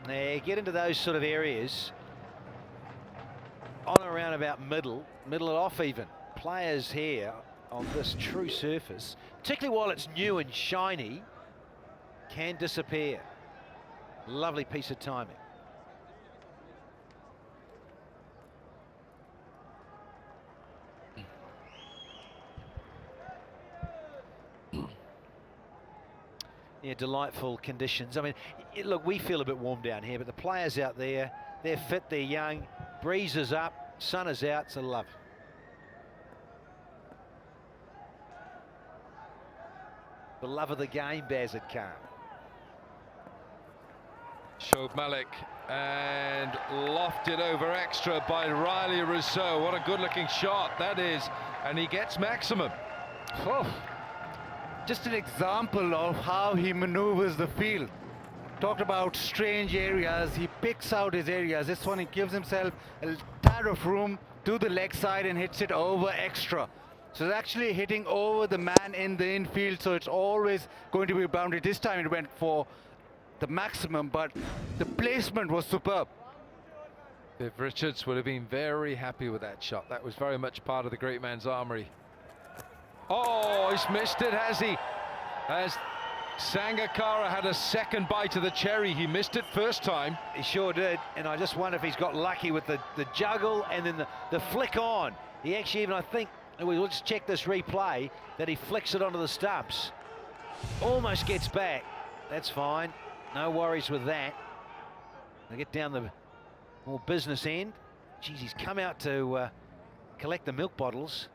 Speaker 12: Now, get into those sort of areas on around about middle and off even. Players here on this true surface, particularly while it's new and shiny, can disappear. Lovely piece of timing. Yeah, delightful conditions. I mean, look, we feel a bit warm down here, but the players out there, they're fit, they're young, breeze is up, sun is out, it's a love. The love of the game, Bazard Khan.
Speaker 11: Shoaib Malik and lofted over extra by Riley Rousseau. What a good looking shot that is, and he gets maximum.
Speaker 7: Oh, just an example of how he maneuvers the field. Talked about strange areas, he picks out his areas. This one, he gives himself a tad of room to the leg side and hits it over extra. So it's actually hitting over the man in the infield, so it's always going to be a boundary. This time it went for the maximum, but the placement was superb.
Speaker 11: Viv Richards would have been very happy with that shot. That was very much part of the great man's armory. Oh, he's missed it, has he? As Sangakkara had a second bite of the cherry, he missed it first time.
Speaker 12: He sure did, and I just wonder if he's got lucky with the juggle and then the flick on. He actually even, I think, we'll just check this replay, that he flicks it onto the stumps. Almost gets back. That's fine. No worries with that. They get down the more business end. Geez, he's come out to collect the milk bottles.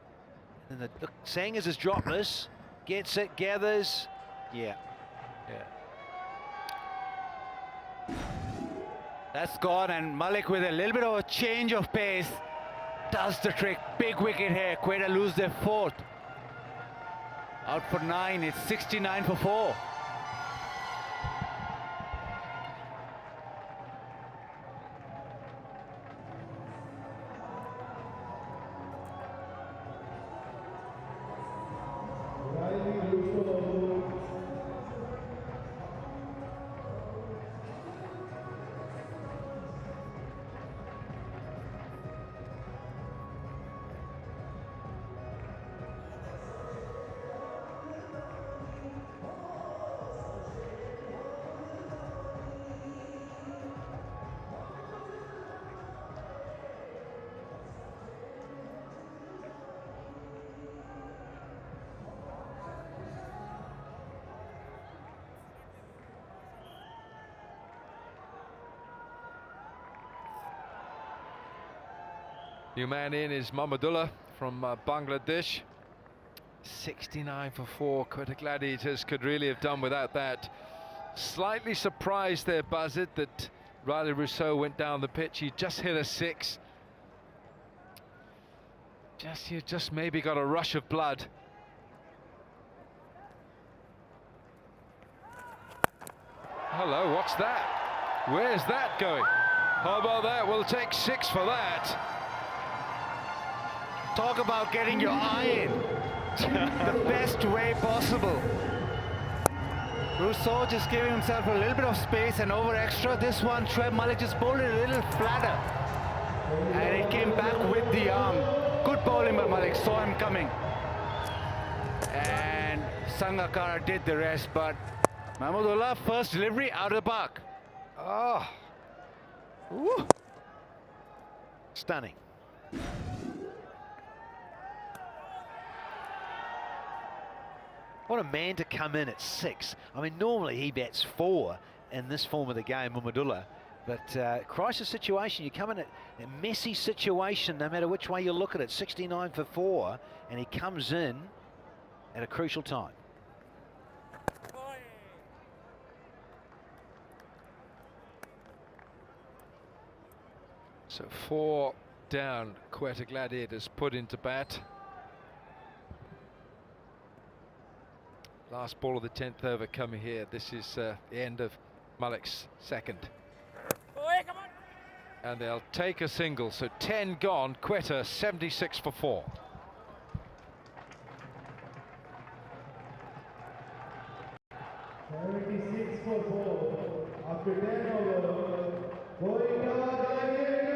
Speaker 12: And look, Sangers is dropless. Gets it, gathers. Yeah.
Speaker 7: That's gone, and Malik with a little bit of a change of pace does the trick. Big wicket here. Quetta lose their fourth. Out for 9. It's 69 for 4.
Speaker 11: New man in is Mahmudullah from Bangladesh. 69 for 4. Quetta Gladiators could really have done without that. Slightly surprised there, Buzzard, that Riley Rousseau went down the pitch. He just hit a 6. You just maybe got a rush of blood. Hello, what's that? Where's that going? How about that? We'll take 6 for that.
Speaker 7: Talk about getting your eye in the best way possible. Rousseau just giving himself a little bit of space and over extra. This one, Trev Malik just bowled it a little flatter. And it came back with the arm. Good bowling, but Malik saw him coming. And Sangakkara did the rest, but Mahmudullah, first delivery out of the park.
Speaker 12: Oh. Ooh. Stunning. What a man to come in at 6. I mean, normally he bats 4 in this form of the game, Mahmudullah. But crisis situation, you come in at a messy situation, no matter which way you look at it. 69 for 4, and he comes in at a crucial time.
Speaker 11: So 4 down, Quetta Gladiators put into bat. Last ball of the 10th over coming here. This is the end of Malik's second. And they'll take a single, so 10 gone. Quetta 76 for 4.
Speaker 5: After 10 overs, going down Gladiators.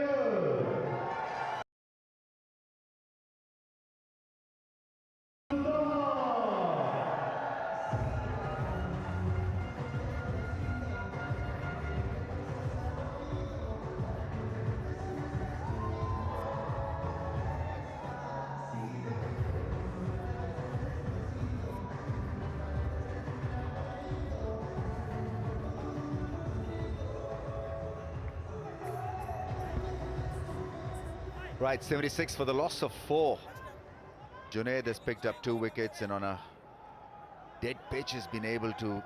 Speaker 1: Right, 76 for the loss of 4. Junaid has picked up 2 wickets, and on a dead pitch has been able to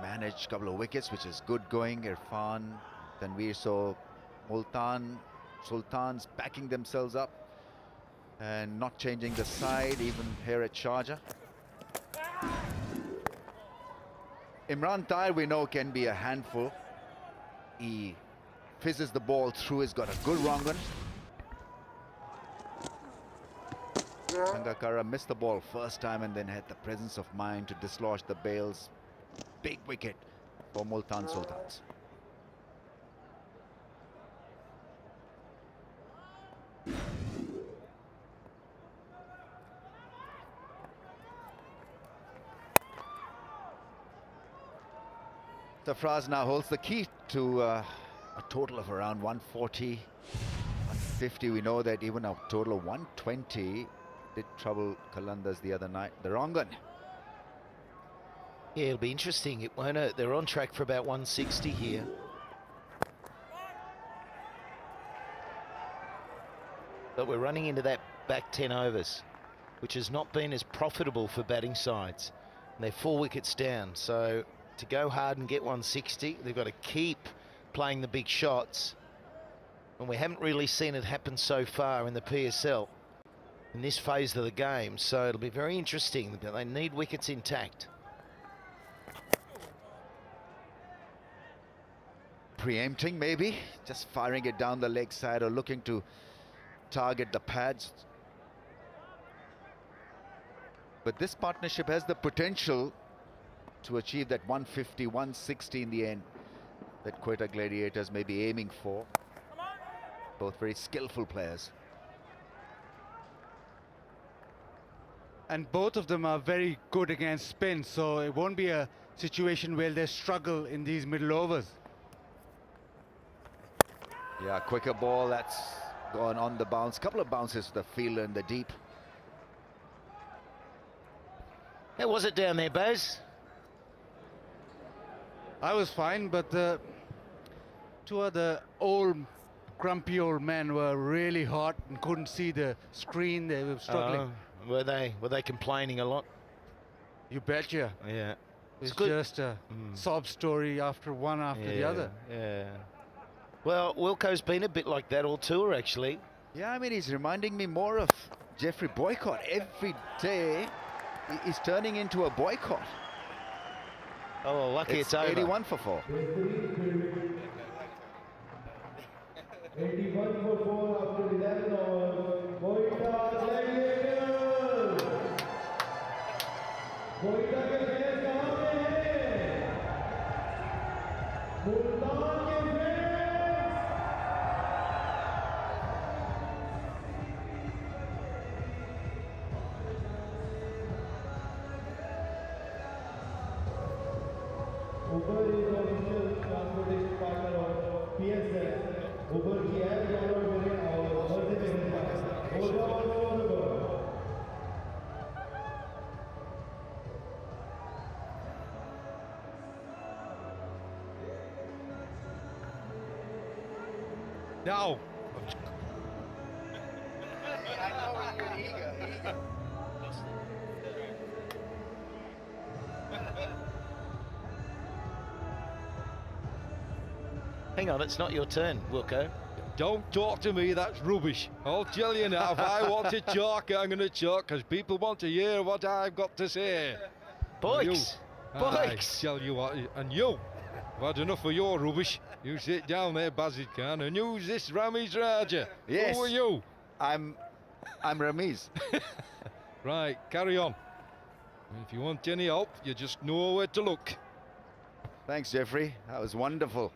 Speaker 1: manage a couple of wickets, which is good going. Irfan, Tanveer, so Sultan's backing themselves up and not changing the side, even here at Sharjah. Imran Tahir, we know, can be a handful. He fizzes the ball through, he's got a good wrong one. Sangakkara missed the ball first time and then had the presence of mind to dislodge the bails. Big wicket for Multan Sultans. Tafraz now holds the key to a total of around 140, 150. We know that even a total of 120 did trouble Qalandars the other night. The wrong one.
Speaker 10: Yeah, it'll be interesting. It won't. They're on track for about 160 here. But we're running into that back 10 overs, which has not been as profitable for batting sides. And they're 4 wickets down. So to go hard and get 160, they've got to keep playing the big shots. And we haven't really seen it happen so far in the PSL in this phase of the game. So it'll be very interesting. But they need wickets intact.
Speaker 1: Preempting maybe, just firing it down the leg side or looking to target the pads. But this partnership has the potential to achieve that 150, 160 in the end that Quetta Gladiators may be aiming for. Both very skillful players.
Speaker 7: And both of them are very good against spin, so it won't be a situation where they struggle in these middle overs.
Speaker 1: Yeah, quicker ball that's gone on the bounce. Couple of bounces to the fielder in the deep.
Speaker 10: How was it down there, Baz?
Speaker 7: I was fine, but the 2 other old, grumpy old men were really hot and couldn't see the screen. They were struggling.
Speaker 10: Were they complaining a lot?
Speaker 7: You betcha.
Speaker 10: Yeah.
Speaker 7: It's
Speaker 8: good.
Speaker 7: just a sob story after one after the other.
Speaker 10: Yeah. Well, Wilco's been a bit like that all tour, actually.
Speaker 1: Yeah, I mean, he's reminding me more of Jeffrey Boycott. Every day, he's turning into a boycott.
Speaker 10: Oh, well, lucky it's over.
Speaker 1: 81 for 4.
Speaker 5: 81 for 4 after 11 overs. Moita Gladiators. Moita के fans कहाँ पे हैं? मुल्तान के fans. Uber is official transportation partner of PSL. Uber की app download करें और मजे में जाएं। Uber.
Speaker 11: No.
Speaker 10: Hang on, it's not your turn, Wilco.
Speaker 11: Don't talk to me, that's rubbish. I'll tell you now, if I want to talk, I'm going to talk, because people want to hear what I've got to say.
Speaker 10: Boys!
Speaker 11: I tell you what, and you, I've had enough of your rubbish. You sit down there, Bazid Khan, and who's this Ramiz Raja?
Speaker 1: Yes.
Speaker 11: Who are you?
Speaker 1: I'm Ramiz.
Speaker 11: Right, carry on. If you want any help, you just know where to look.
Speaker 1: Thanks, Jeffrey. That was wonderful.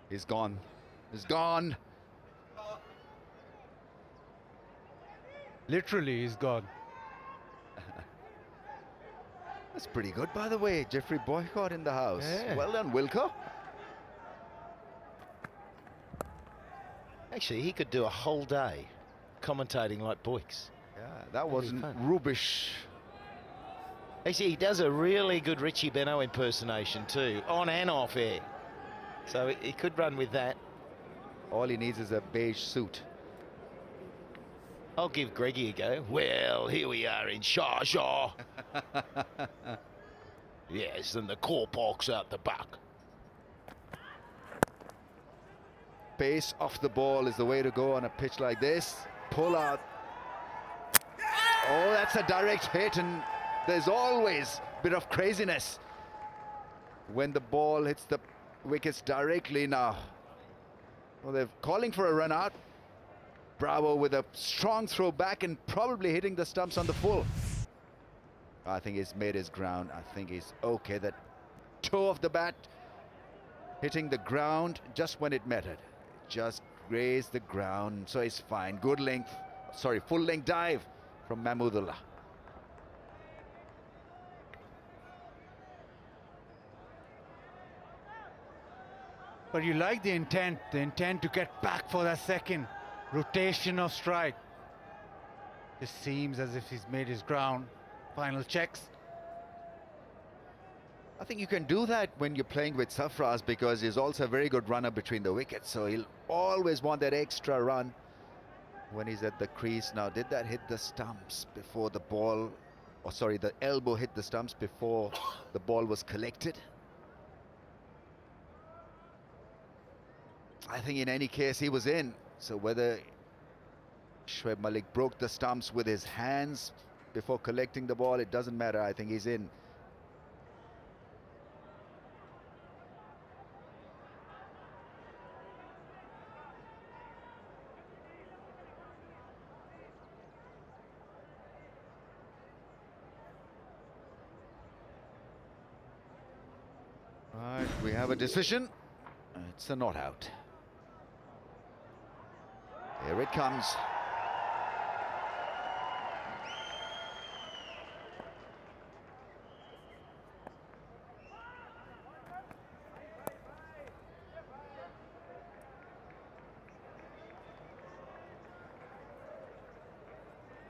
Speaker 1: He's gone. He's gone.
Speaker 7: Literally, he's gone.
Speaker 1: That's pretty good, by the way. Jeffrey Boycott in the house.
Speaker 10: Yeah.
Speaker 1: Well done, Wilco.
Speaker 10: Actually, he could do a whole day commentating like Boyks.
Speaker 1: Yeah, that wasn't
Speaker 10: fun.
Speaker 1: rubbish.
Speaker 10: Actually, he does a really good Richie Benaud impersonation too, on and off air. So he could run with that.
Speaker 1: All he needs is a beige suit.
Speaker 10: I'll give Greggy a go. Well, here we are in Sharjah. Yes, and the core park's out the back.
Speaker 1: Pace off the ball is the way to go on a pitch like this. Pull out. Oh, that's a direct hit, and there's always a bit of craziness when the ball hits the wickets directly now. Well, they're calling for a run out. Bravo with a strong throw back and probably hitting the stumps on the full. I think he's made his ground. I think he's okay. That toe of the bat hitting the ground just when it mattered. Just grazed the ground, so he's fine. Good length, sorry, full length dive from Mahmudullah.
Speaker 7: But you like the intent to get back for that second rotation of strike. It seems as if he's made his ground. Final checks.
Speaker 1: I think you can do that when you're playing with Sarfraz because he's also a very good runner between the wickets. So he'll always want that extra run when he's at the crease. Now, did that hit the stumps before the ball, or sorry, the elbow hit the stumps before the ball was collected? I think in any case he was in. So whether Shoaib Malik broke the stumps with his hands before collecting the ball, it doesn't matter. I think he's in. Right, we have a decision. It's a not out. Here it comes.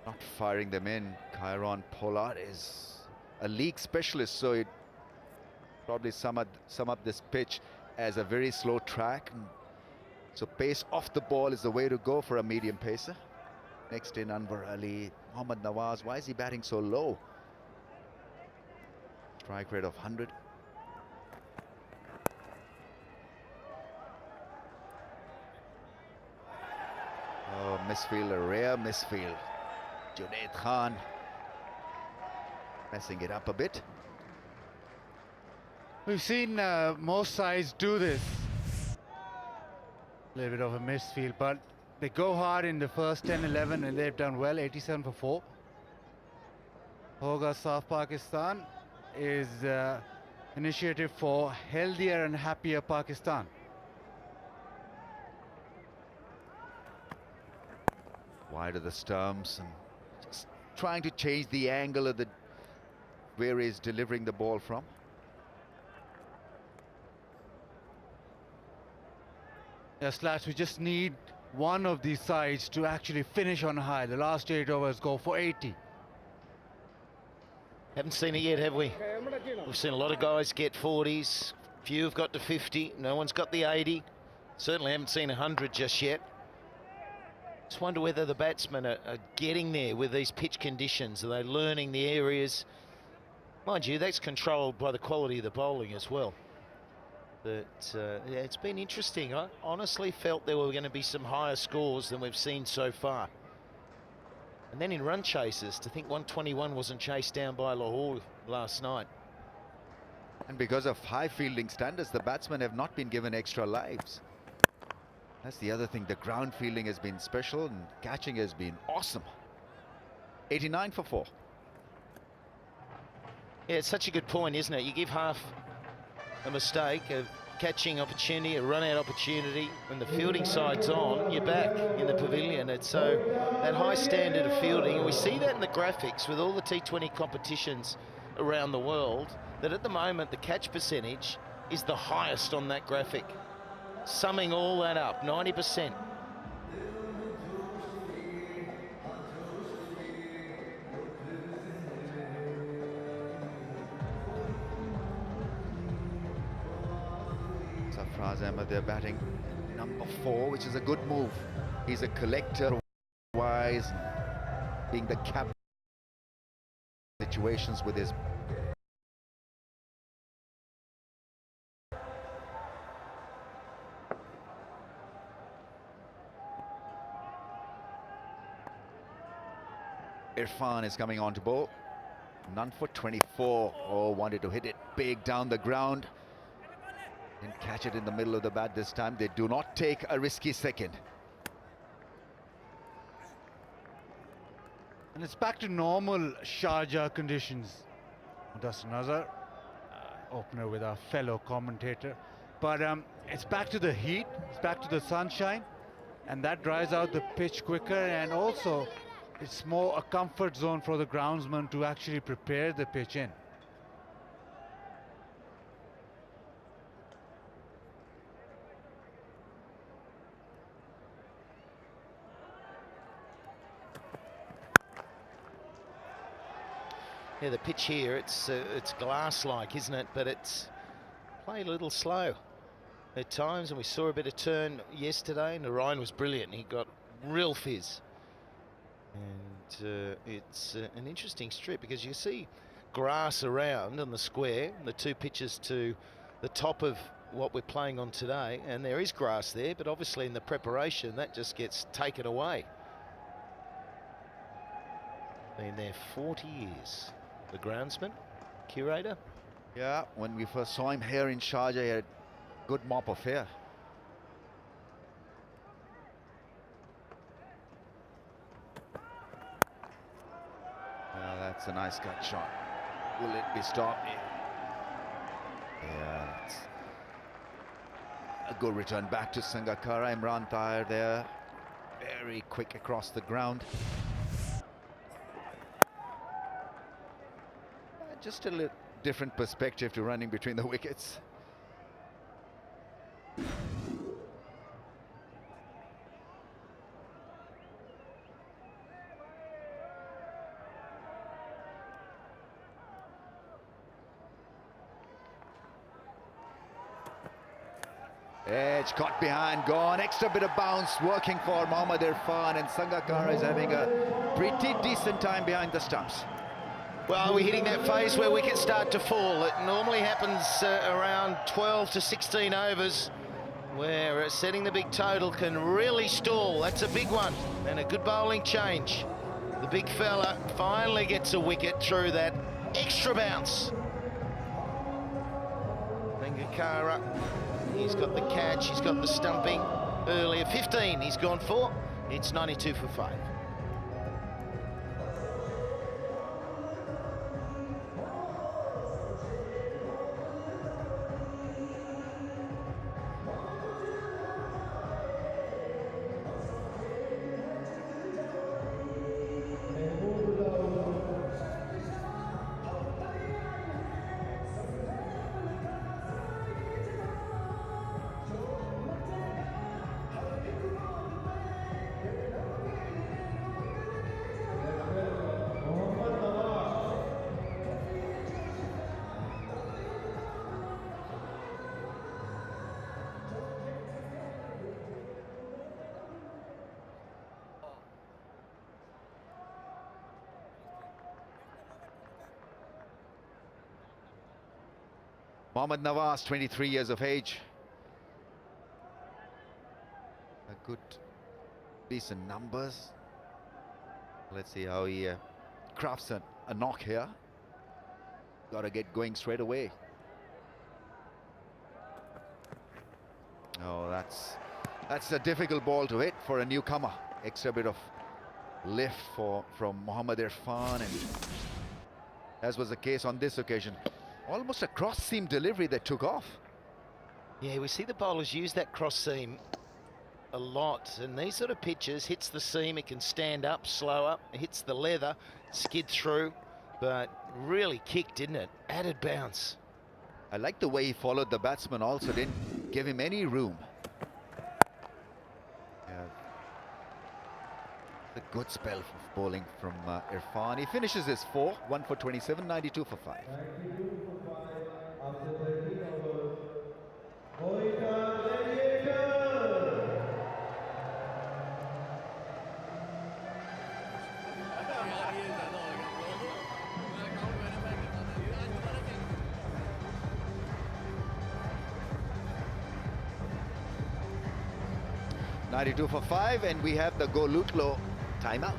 Speaker 1: Not firing them in. Kieron Pollard is a league specialist, so it probably sum up this pitch as a very slow track. So pace off the ball is the way to go for a medium pacer. Next in Anwar Ali, Mohammad Nawaz. Why is he batting so low? Strike rate of 100. Oh, misfield, a rare misfield. Junaid Khan messing it up a bit.
Speaker 7: We've seen most sides do this. A little bit of a misfield, but they go hard in the first 10, 11, and they've done well, 87 for 4. Hoga South Pakistan is initiative for healthier and happier Pakistan.
Speaker 1: Wide of the stumps and just trying to change the angle of the where he's delivering the ball from.
Speaker 7: Yes, lads, we just need one of these sides to actually finish on high. The last 8 overs go for 80.
Speaker 10: Haven't seen it yet, have we? We've seen a lot of guys get 40s. Few have got to 50. No one's got the 80. Certainly haven't seen 100 just yet. Just wonder whether the batsmen are getting there with these pitch conditions. Are they learning the areas? Mind you, that's controlled by the quality of the bowling as well. But yeah, it's been interesting. I honestly felt there were going to be some higher scores than we've seen so far. And then in run chases, to think 121 wasn't chased down by Lahore last night.
Speaker 1: And because of high fielding standards, the batsmen have not been given extra lives. That's the other thing. The ground fielding has been special and catching has been awesome. 89 for 4.
Speaker 10: Yeah, it's such a good point, isn't it? You give half a mistake, a catching opportunity, a run-out opportunity. When the fielding side's on, you're back in the pavilion. It's so that high standard of fielding, and we see that in the graphics with all the T20 competitions around the world, that at the moment the catch percentage is the highest on that graphic. Summing all that up, 90%.
Speaker 1: Sarfraz Ahmed, they're batting number 4, which is a good move. He's a collector wise, being the captain situations with his Irfan is coming on to bowl. None for 24. Oh, wanted to hit it big down the ground. Didn't catch it in the middle of the bat this time. They do not take a risky second.
Speaker 7: And it's back to normal Sharjah conditions. Mudassir Nazar, opener with our fellow commentator. But it's back to the heat, it's back to the sunshine, and that dries out the pitch quicker, and also it's more a comfort zone for the groundsman to actually prepare the pitch in.
Speaker 10: Yeah, the pitch here, it's glass-like, isn't it? But it's played a little slow at times, and we saw a bit of turn yesterday. Narayan was brilliant. He got real fizz. And it's an interesting strip because you see grass around on the square, the 2 pitches to the top of what we're playing on today, and there is grass there, but obviously in the preparation that just gets taken away. Been there 40 years. The groundsman, curator.
Speaker 1: Yeah, when we first saw him here in Sharjah, he had a good mop of hair. That's a nice cut shot. Will it be stopped? Yeah, that's a good return back to Sangakkara. Imran Tahir there, very quick across the ground. Just a little different perspective to running between the wickets. Edge caught behind, gone. Extra bit of bounce working for Mohammed Irfan, and Sangakkara is having a pretty decent time behind the stumps.
Speaker 10: Well, we're hitting that phase where wickets start to fall. It normally happens around 12 to 16 overs, where setting the big total can really stall. That's a big one, and a good bowling change. The big fella finally gets a wicket through that extra bounce. Sangakkara, he's got the catch, he's got the stumping earlier. 15 he's gone for. It's 92 for 5.
Speaker 1: Mohammed Nawaz, 23 years of age. A good, decent numbers. Let's see how he crafts a knock here. Got to get going straight away. Oh, that's a difficult ball to hit for a newcomer. Extra bit of lift from Mohammed Irfan, and as was the case on this occasion. Almost a cross-seam delivery that took off.
Speaker 10: Yeah, we see the bowlers use that cross-seam a lot, and these sort of pitches, hits the seam, it can stand up, slow up, it hits the leather, skid through, but really kicked, didn't it? Added bounce.
Speaker 1: I like the way he followed the batsman also, didn't give him any room. Yeah. A good spell of bowling from Irfan. He finishes his 4, 1 for 27, 92 for 5. 92 for 5, and we have the Golutlo timeout.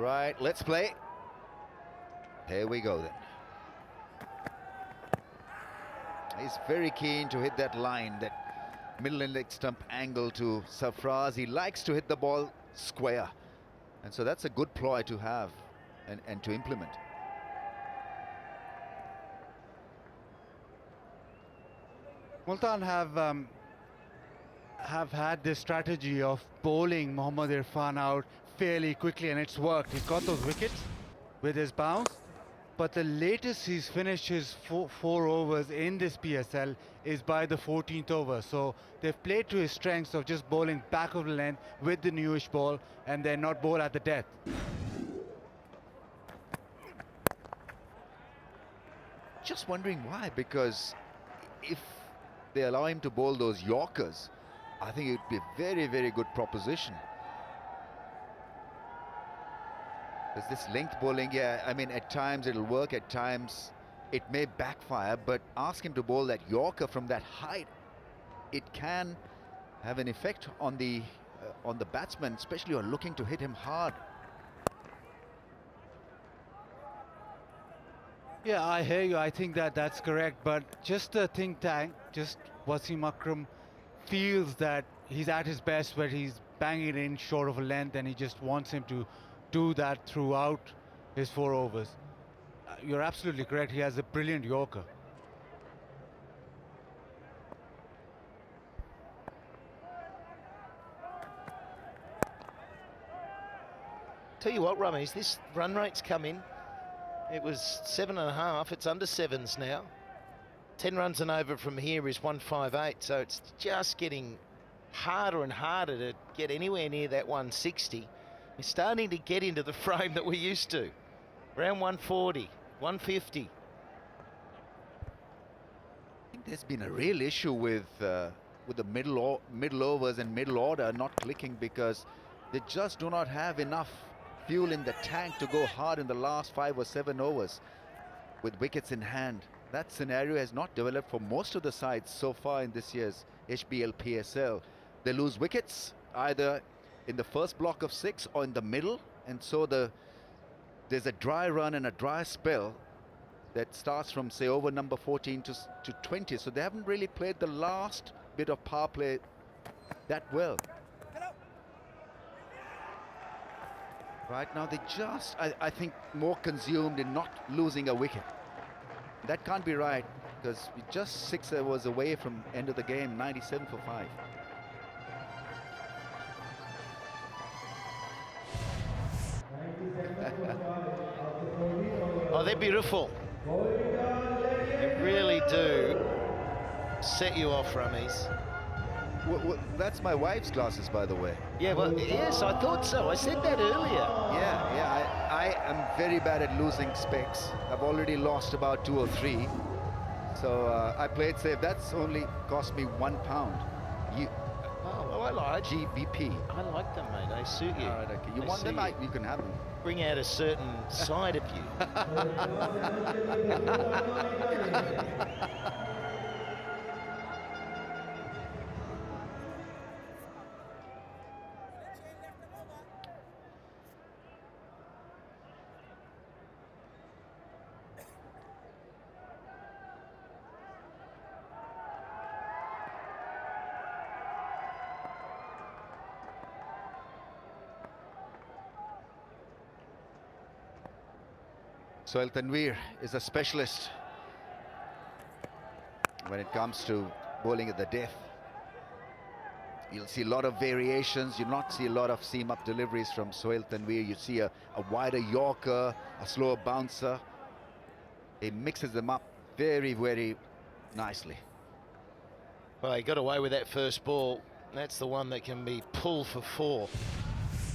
Speaker 1: Right, let's play. Here we go then. He's very keen to hit that line, that middle and leg stump angle to Sarfraz. He likes to hit the ball square. And so that's a good ploy to have and to implement.
Speaker 7: Multan have had this strategy of bowling Mohammed Irfan out fairly quickly, and it's worked. He's got those wickets with his bounce, but the latest he's finished his four overs in this PSL is by the 14th over. So they've played to his strengths of just bowling back of the length with the newish ball, and then not bowl at the death.
Speaker 1: Just wondering why, because if they allow him to bowl those Yorkers, I think it would be a very, very good proposition. Because this length bowling, yeah, I mean, at times it'll work, at times it may backfire, but ask him to bowl that Yorker from that height, it can have an effect on the batsman, especially who are looking to hit him hard.
Speaker 7: Yeah, I hear you. I think that's correct. But just the think tank, just Wasim Akram feels that he's at his best where he's banging it in short of a length, and he just wants him to do that throughout his four overs. You're absolutely correct. He has a brilliant Yorker.
Speaker 10: Tell you what, Ramesh, this run rate's come in. It was 7.5, it's under 7s now. 10 runs and over from here is 158, so it's just getting harder and harder to get anywhere near that 160. We're starting to get into the frame that we're used to. Around 140, 150.
Speaker 1: I think there's been a real issue with the middle overs and middle order not clicking, because they just do not have enough fuel in the tank to go hard in the last 5 or 7 overs with wickets in hand. That scenario has not developed for most of the sides so far in this year's HBL PSL. They lose wickets either in the first block of 6 or in the middle, and so there's a dry run and a dry spell that starts from, say, over number 14 to 20. So they haven't really played the last bit of power play that well. Right now, they just, I think, more consumed in not losing a wicket. That can't be right, because we just 6 overs away from end of the game, 97 for 5.
Speaker 10: Oh, they're beautiful. They really do set you off, Ramesh.
Speaker 1: Well, that's my wife's glasses, by the way.
Speaker 10: Yeah, well, yes, I thought so. I said that earlier.
Speaker 1: Yeah, I am very bad at losing specs. I've already lost about 2 or 3. So I played safe. That's only cost me £1.
Speaker 10: Oh, well, I like
Speaker 1: GBP.
Speaker 10: I like them, mate. They suit you.
Speaker 1: All right, okay. You
Speaker 10: They
Speaker 1: want them?
Speaker 10: suit you.
Speaker 1: You can have them.
Speaker 10: Bring out a certain side of you.
Speaker 1: Sohail Tanveer is a specialist when it comes to bowling at the death. You'll see a lot of variations. You'll not see a lot of seam-up deliveries from Sohail Tanveer. You see a wider Yorker, a slower bouncer. He mixes them up very, very nicely.
Speaker 10: Well, he got away with that first ball. That's the one that can be pulled for 4.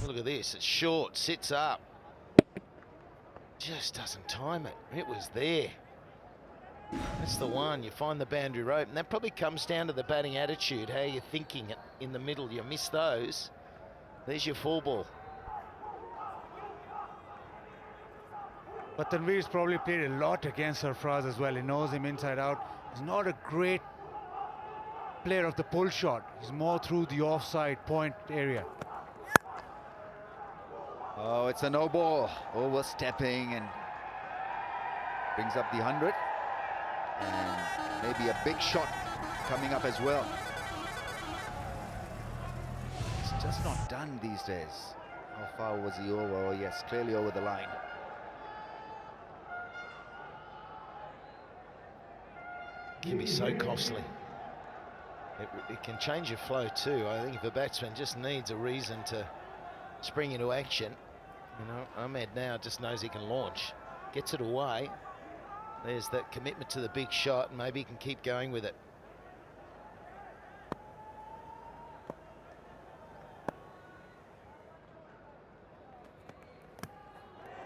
Speaker 10: Look at this. It's short, sits up. Just doesn't time it. It was there. That's the one. You find the boundary rope, and that probably comes down to the batting attitude, how you're thinking in the middle. You miss those. There's your 4 ball.
Speaker 7: But Tanveer's probably played a lot against Sarfraz as well. He knows him inside out. He's not a great player of the pull shot. He's more through the offside point area.
Speaker 1: Oh, it's a no ball. Overstepping and brings up the 100. And maybe a big shot coming up as well. It's just not done these days. How far was he over? Oh yes, clearly over the line.
Speaker 10: Can be so costly. It can change your flow too. I think if a batsman just needs a reason to spring into action, you know, Ahmed now just knows he can launch, gets it away. There's that commitment to the big shot, and maybe he can keep going with it.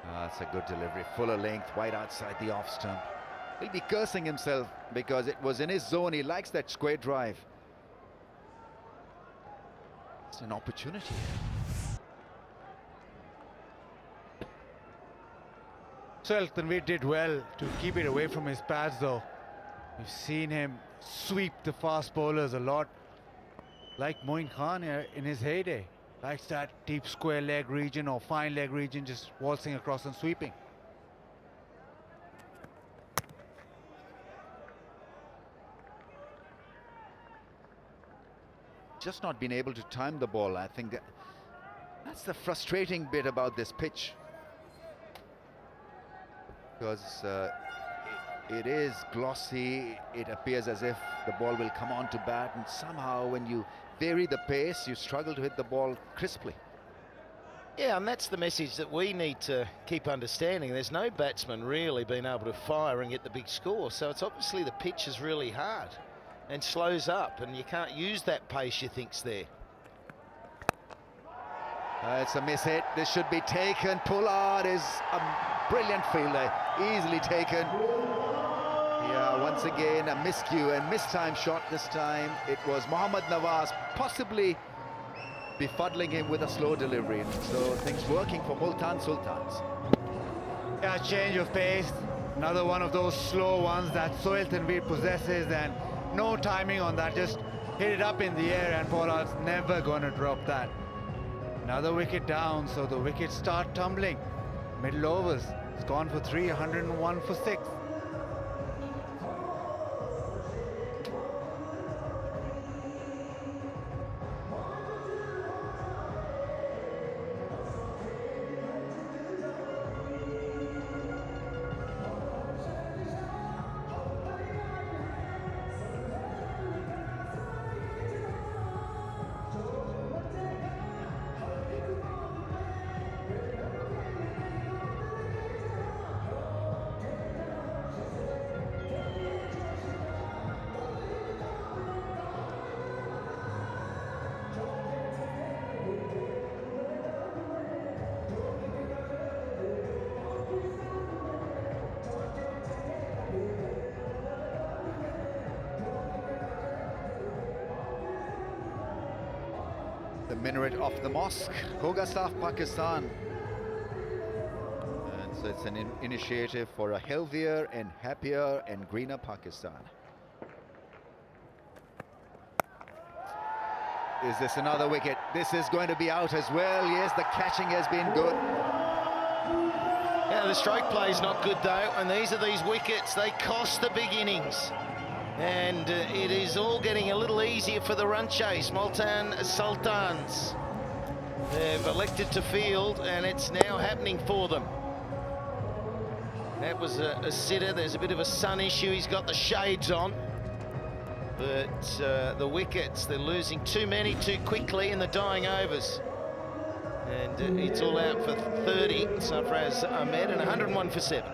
Speaker 1: That's a good delivery, fuller length, wide outside the off stump. He'll be cursing himself because it was in his zone. He likes that square drive. It's an opportunity.
Speaker 7: So Tanveer did well to keep it away from his pads though. We've seen him sweep the fast bowlers a lot, like Moin Khan here in his heyday. Likes that deep square leg region or fine leg region, just waltzing across and sweeping.
Speaker 1: Just not been able to time the ball. I think that's the frustrating bit about this pitch. Because it is glossy, it appears as if the ball will come on to bat, and somehow when you vary the pace, you struggle to hit the ball crisply.
Speaker 10: Yeah, and that's the message that we need to keep understanding. There's no batsman really being able to fire and get the big score, so it's obviously the pitch is really hard and slows up, and you can't use that pace you think's there.
Speaker 1: It's a miss hit. This should be taken. Pollard is a brilliant fielder, easily taken. Yeah, once again a miscue and mistimed shot this time. It was Mohammed Nawaz possibly befuddling him with a slow delivery. So things working for Multan Sultans.
Speaker 7: Yeah, change of pace. Another one of those slow ones that Sohail Tanveer possesses, and no timing on that. Just hit it up in the air, and Pollard's never going to drop that. Another wicket down, so the wickets start tumbling. Middle overs. It's gone for 3, 101 for 6.
Speaker 1: The minaret of the mosque, Hogastaf, Pakistan. And so it's an initiative for a healthier and happier and greener Pakistan. Is this another wicket? This is going to be out as well. Yes, the catching has been good.
Speaker 10: Yeah, the stroke play is not good though, and these wickets, they cost the big innings. And it is all getting a little easier for the run chase. Multan Sultans, they've elected to field, and it's now happening for them. That was a sitter. There's a bit of a sun issue. He's got the shades on. But the wickets, they're losing too many too quickly in the dying overs. And it's all out for 30, Sarfraz Ahmed, and 101 for 7.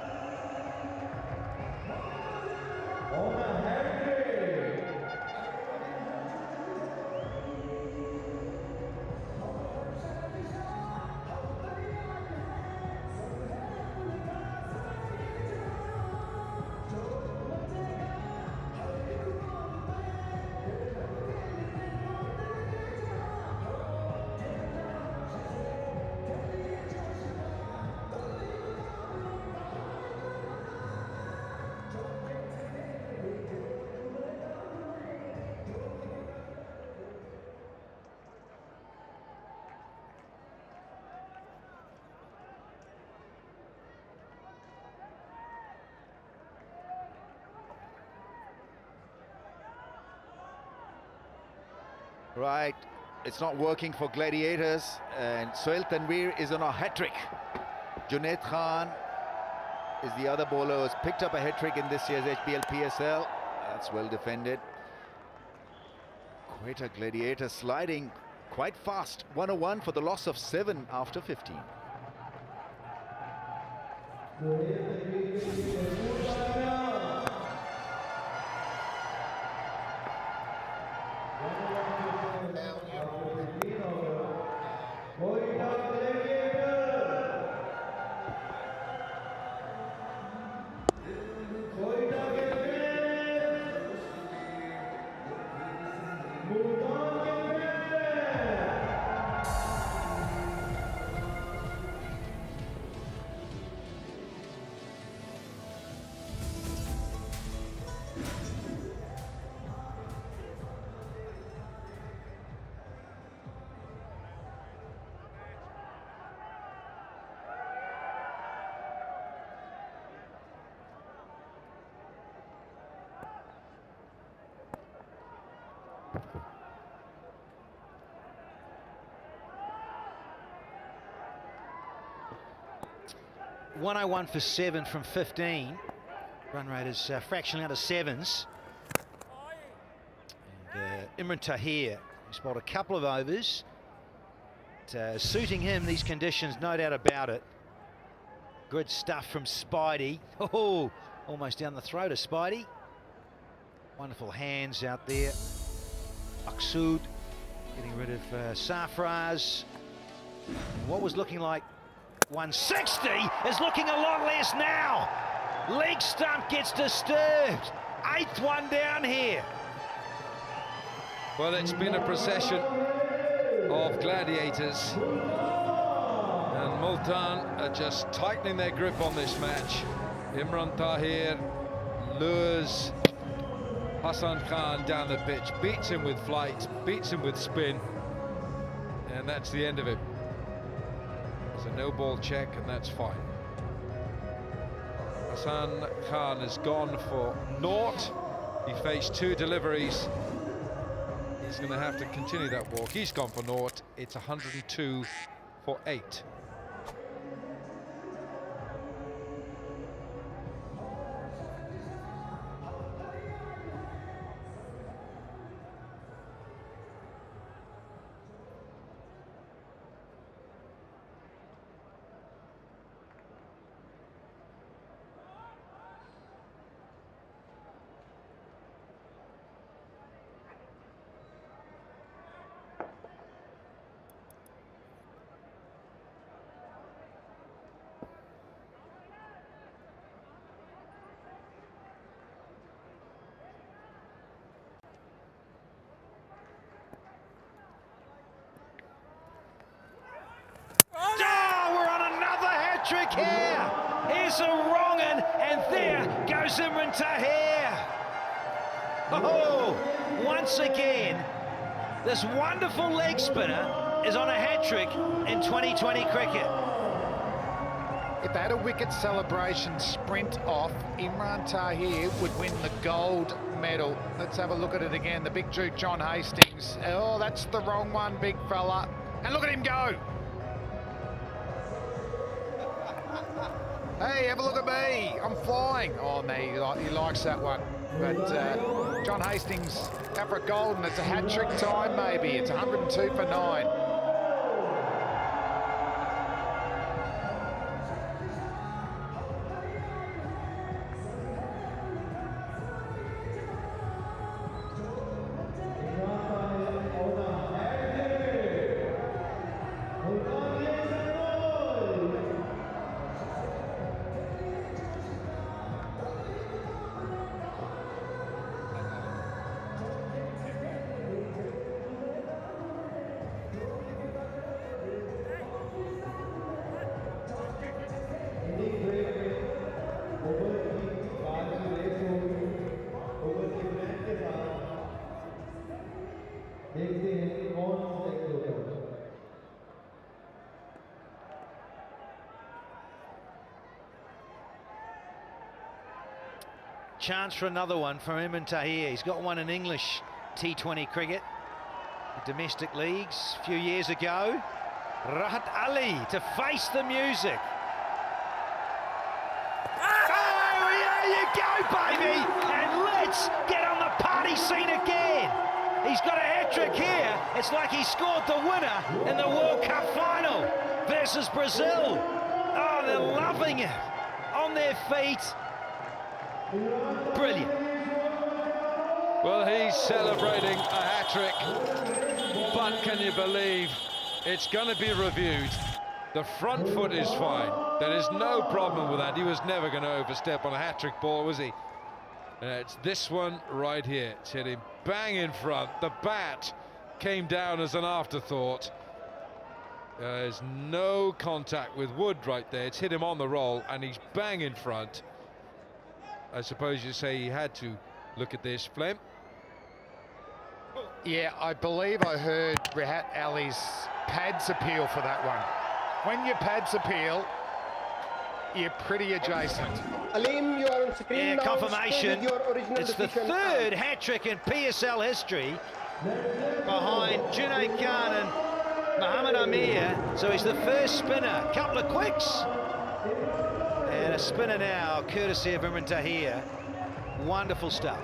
Speaker 1: Right, it's not working for Gladiators, and Sohail Tanveer is on a hat-trick. Junaid Khan is the other bowler who has picked up a hat-trick in this year's HBL PSL. That's well defended. Quetta Gladiators sliding quite fast. 101 for the loss of 7 after 15.
Speaker 6: .101 for 7 from 15. Run rate is fractionally under 7s. And Imran Tahir, he's bowled a couple of overs. Suiting him, these conditions, no doubt about it. Good stuff from Spidey. Oh, almost down the throat of Spidey. Wonderful hands out there. Maksud getting rid of Sarfraz. What was looking like 160 is looking a lot less now. Leg stump gets disturbed. 8th one down here.
Speaker 11: Well, it's been a procession of Gladiators, and Multan are just tightening their grip on this match. Imran Tahir lures Hassan Khan down the pitch, beats him with flight, beats him with spin, and that's the end of it. It's a no ball check, and that's fine. Hassan Khan has gone for naught. He faced 2 deliveries. He's going to have to continue that walk. He's gone for naught. It's 102 for 8.
Speaker 6: Trick here. Here's a wrong and there goes Imran Tahir. Oh, once again, this wonderful leg spinner is on a hat-trick in 2020 cricket.
Speaker 9: If they had a wicket celebration sprint off, Imran Tahir would win the gold medal. Let's have a look at it again. The big Duke, John Hastings. Oh, that's the wrong one, big fella. And look at him go. Hey, have a look at me. I'm flying. Oh, no, he likes that one. But John Hastings out for a gold, and it's a hat-trick time, maybe. It's 102 for 9.
Speaker 6: Chance for another one from Imran Tahir. He's got one in English T20 cricket. domestic leagues a few years ago. Rahat Ali to face the music. Oh, there you go, baby! And let's get on the party scene again. He's got a hat-trick here. It's like he scored the winner in the World Cup final versus Brazil. Oh, they're loving it. On their feet. Brilliant.
Speaker 11: Well, he's celebrating a hat-trick, but can you believe it's going to be reviewed? The front foot is fine. There is no problem with that. He was never going to overstep on a hat-trick ball, was he? It's this one right here. It's hit him bang in front. The bat came down as an afterthought. There's no contact with wood right there. It's hit him on the roll, and he's bang in front. I suppose you say he had to look at this, Flem.
Speaker 9: Yeah, I believe I heard Rahat Ali's pads appeal for that one. When your pads appeal, you're pretty adjacent.
Speaker 13: Aleem, you are on screen
Speaker 6: Yeah,
Speaker 13: now.
Speaker 6: confirmation.
Speaker 13: Stay with your original
Speaker 6: It's the
Speaker 13: decision.
Speaker 6: third hat-trick in PSL history behind Junaid Khan and Mohammed Amir. So he's the first spinner. Couple of quicks. And a spinner now, courtesy of Imran Tahir. Wonderful stuff.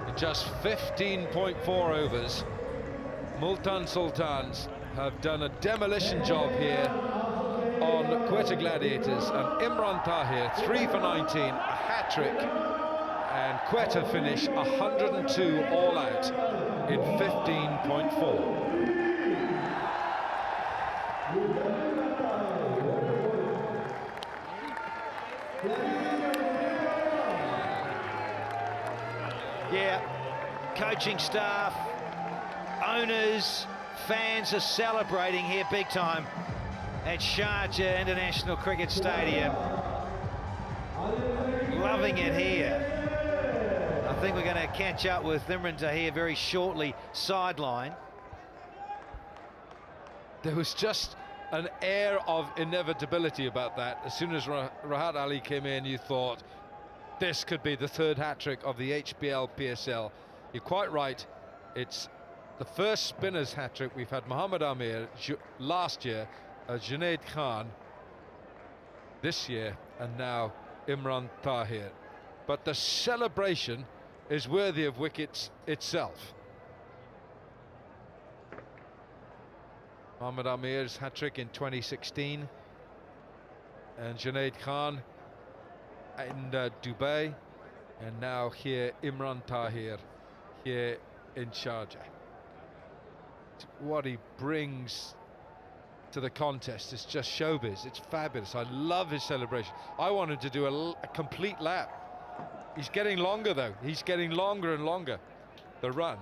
Speaker 11: In just 15.4 overs, Multan Sultans have done a demolition job here on Quetta Gladiators, and Imran Tahir 3 for 19, a hat-trick, and Quetta finish 102 all out in 15.4.
Speaker 6: Yeah, coaching staff, owners, fans are celebrating here big time at Sharjah International Cricket Stadium. Loving it here. I think we're going to catch up with Imran Tahir very shortly, sideline.
Speaker 11: There was just an air of inevitability about that. As soon as Rahat Ali came in, you thought, this could be the third hat-trick of the HBL PSL. You're quite right. It's the first spinner's hat-trick. We've had Mohammed Amir last year, Junaid Khan this year, and now Imran Tahir. But the celebration is worthy of wickets itself. Mohammed Amir's hat-trick in 2016, and Junaid Khan in Dubai, and now here Imran Tahir here in Sharjah. What he brings to the contest is just showbiz. It's fabulous. I love his celebration. I want him to do a complete lap. He's getting longer though. He's getting longer and longer, the run.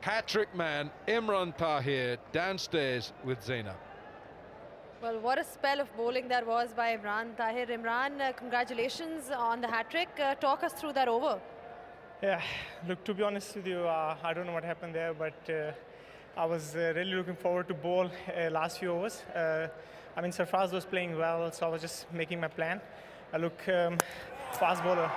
Speaker 11: Hat-trick man Imran Tahir downstairs with Zainab.
Speaker 4: Well, what a spell of bowling that was by Imran Tahir. Imran, congratulations on the hat-trick. Talk us through that over.
Speaker 14: Yeah, look, to be honest with you, I don't know what happened there, but I was really looking forward to bowl last few overs. I mean, Sarfraz was playing well, so I was just making my plan. Fast bowler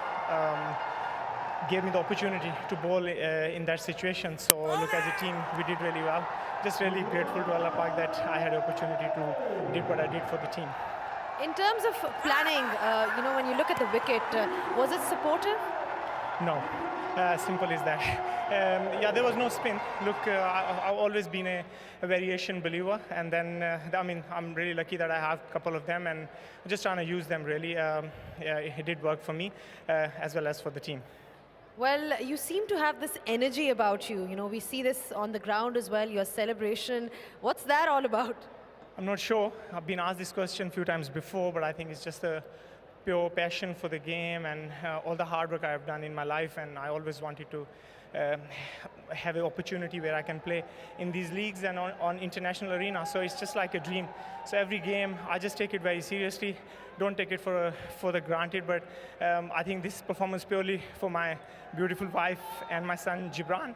Speaker 14: gave me the opportunity to bowl in that situation. So look, as a team, we did really well. Just really grateful to Allah Pak that I had the opportunity to do what I did for the team.
Speaker 4: In terms of planning, you know, when you look at the wicket, was it supportive?
Speaker 14: No, simple as that. Yeah, there was no spin. Look, I've always been a variation believer, and then I mean, I'm really lucky that I have a couple of them, and I'm just trying to use them really. Yeah, it did work for me as well as for the team.
Speaker 4: Well, you seem to have this energy about you. You know, we see this on the ground as well, your celebration. What's that all about?
Speaker 14: I'm not sure. I've been asked this question a few times before, but I think it's just a pure passion for the game and all the hard work I've done in my life, and I always wanted to have an opportunity where I can play in these leagues and on international arena. So it's just like a dream. So every game, I just take it very seriously. Don't take it for the granted, but I think this performance purely for my beautiful wife and my son Gibran.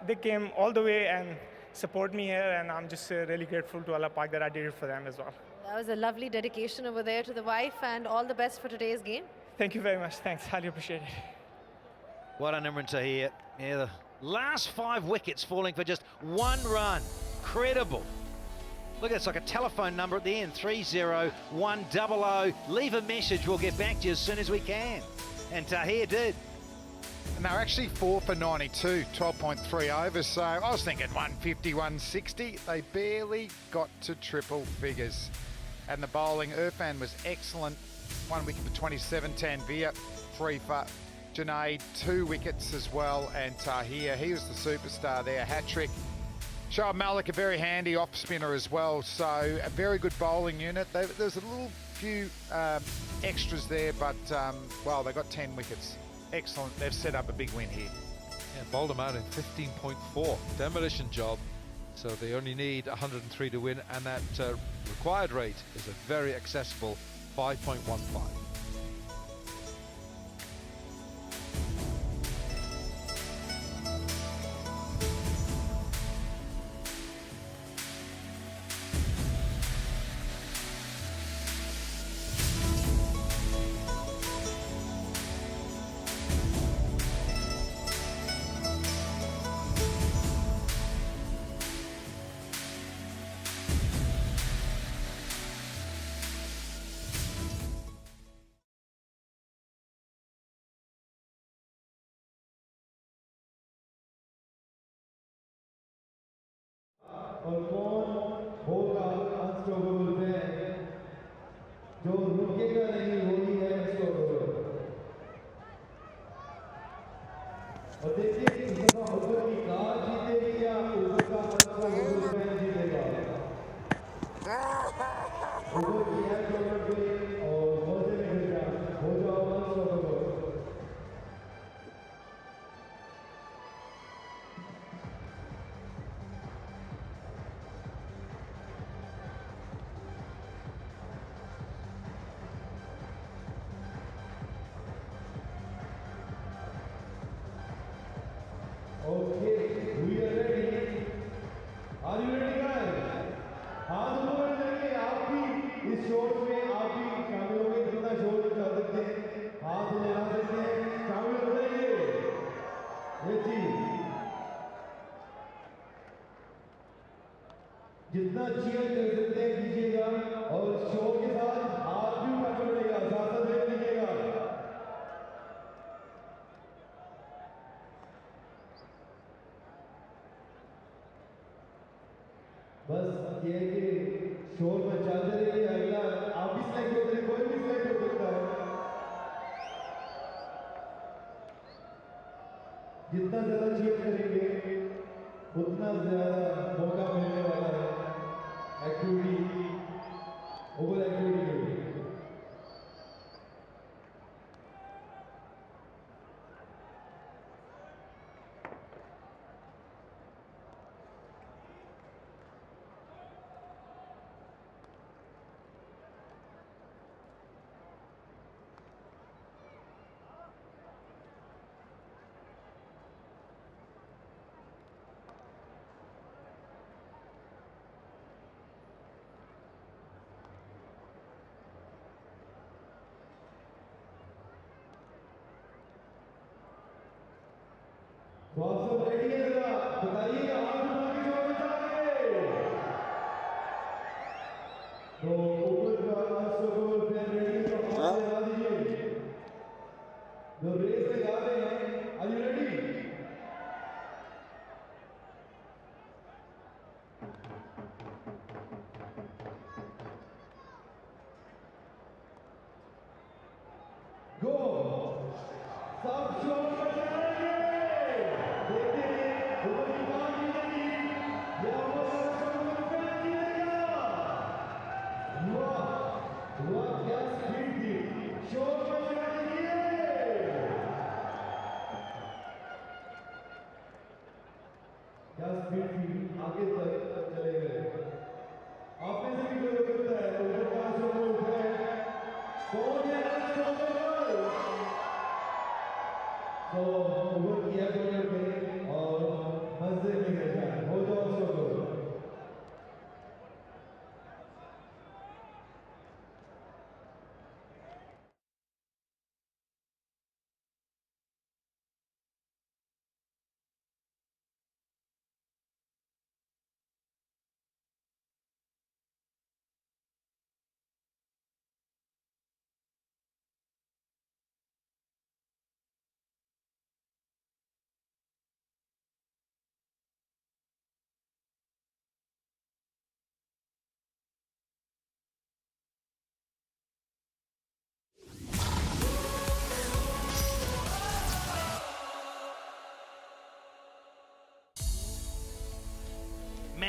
Speaker 14: They came all the way and support me here, and I'm just really grateful to Allah Pak that I did it for them as well.
Speaker 4: That was a lovely dedication over there to the wife, and all the best for today's game.
Speaker 14: Thank you very much. Thanks. Highly appreciate it.
Speaker 6: Well done, Imran Tahir. Yeah, the last 5 wickets falling for just 1 run. Credible. Look, it's like a telephone number at the end, 301000. Leave a message, we'll get back to you as soon as we can. And Tahir did.
Speaker 9: And they're actually 4 for 92, 12.3 overs. So I was thinking 150, 160. They barely got to triple figures. And the bowling, Irfan was excellent. 1 wicket for 27, Tanvir, 3 for Junaid, 2 wickets as well. And Tahir, he was the superstar there, hat-trick. Shoaib Malik, a very handy off spinner as well. So a very good bowling unit. There's a little few extras there, but well, they got 10 wickets. Excellent. They've set up a big win here.
Speaker 11: Yeah, bowled them out in 15.4. Demolition job. So they only need 103 to win, and that required rate is a very accessible 5.15.
Speaker 5: और कौन होगा unstoppable fan जो रुकेगा नहीं वही है unstoppable. और देखिए इस दफा ऊपर की कार जीतेगी या ऊपर का अनस्टॉपेबल फैन जीतेगा। ऊपर की है टॉपर पे और मजे में हो जाओ unstoppable. Okay, we are ready. Are you ready, guys? हाथ ऊपर करिए, आप भी इस शोर में आप भी शामिल होंगे, जितना शोर में कर सकते हैं, हाथ लगा सकते हैं, शामिल हो जाइए। ये जी, जितना चीयर कर सकते हैं कीजिएगा और शोर के साथ हाथ भी उठाना पड़ेगा, साथ साथ रेड कीजिएगा। बस ये है कि शोर मचाते रहिए, अगला आप भी सिलेक्ट होते हैं, कोई भी सिलेक्ट हो सकता है। जितना ज़्यादा चीयर करेंगे उतना ज़्यादा मौका मिलने वाला है एक्टिविटी, ओवर एक्टिविटी के लिए। तो आप सब रेडी हैं, जरा बताइएगा, हाथ उठा के जोर में चलाइए। तो ऊपर का अनस्टॉपेबल फैन रेडी है तो हाथ लगा दीजिए। जो रेस में जा रहे हैं, आर यू रेडी? गो, सब शोर मचाएंगे। देखते हैं ऊपर की कार जीतेगी या ऊपर का अनस्टॉपेबल फैन जीतेगा। वाह, वाह क्या स्पीड थी, शोर मचा दीजिए। क्या स्पीड थी, आगे तक चले गए। आप में से भी कोई हो सकता है ऊपर का अनस्टॉपेबल फैन, कौन है अनस्टॉपेबल? तो ऊपर किया पे और मजे में हो जाओ सब।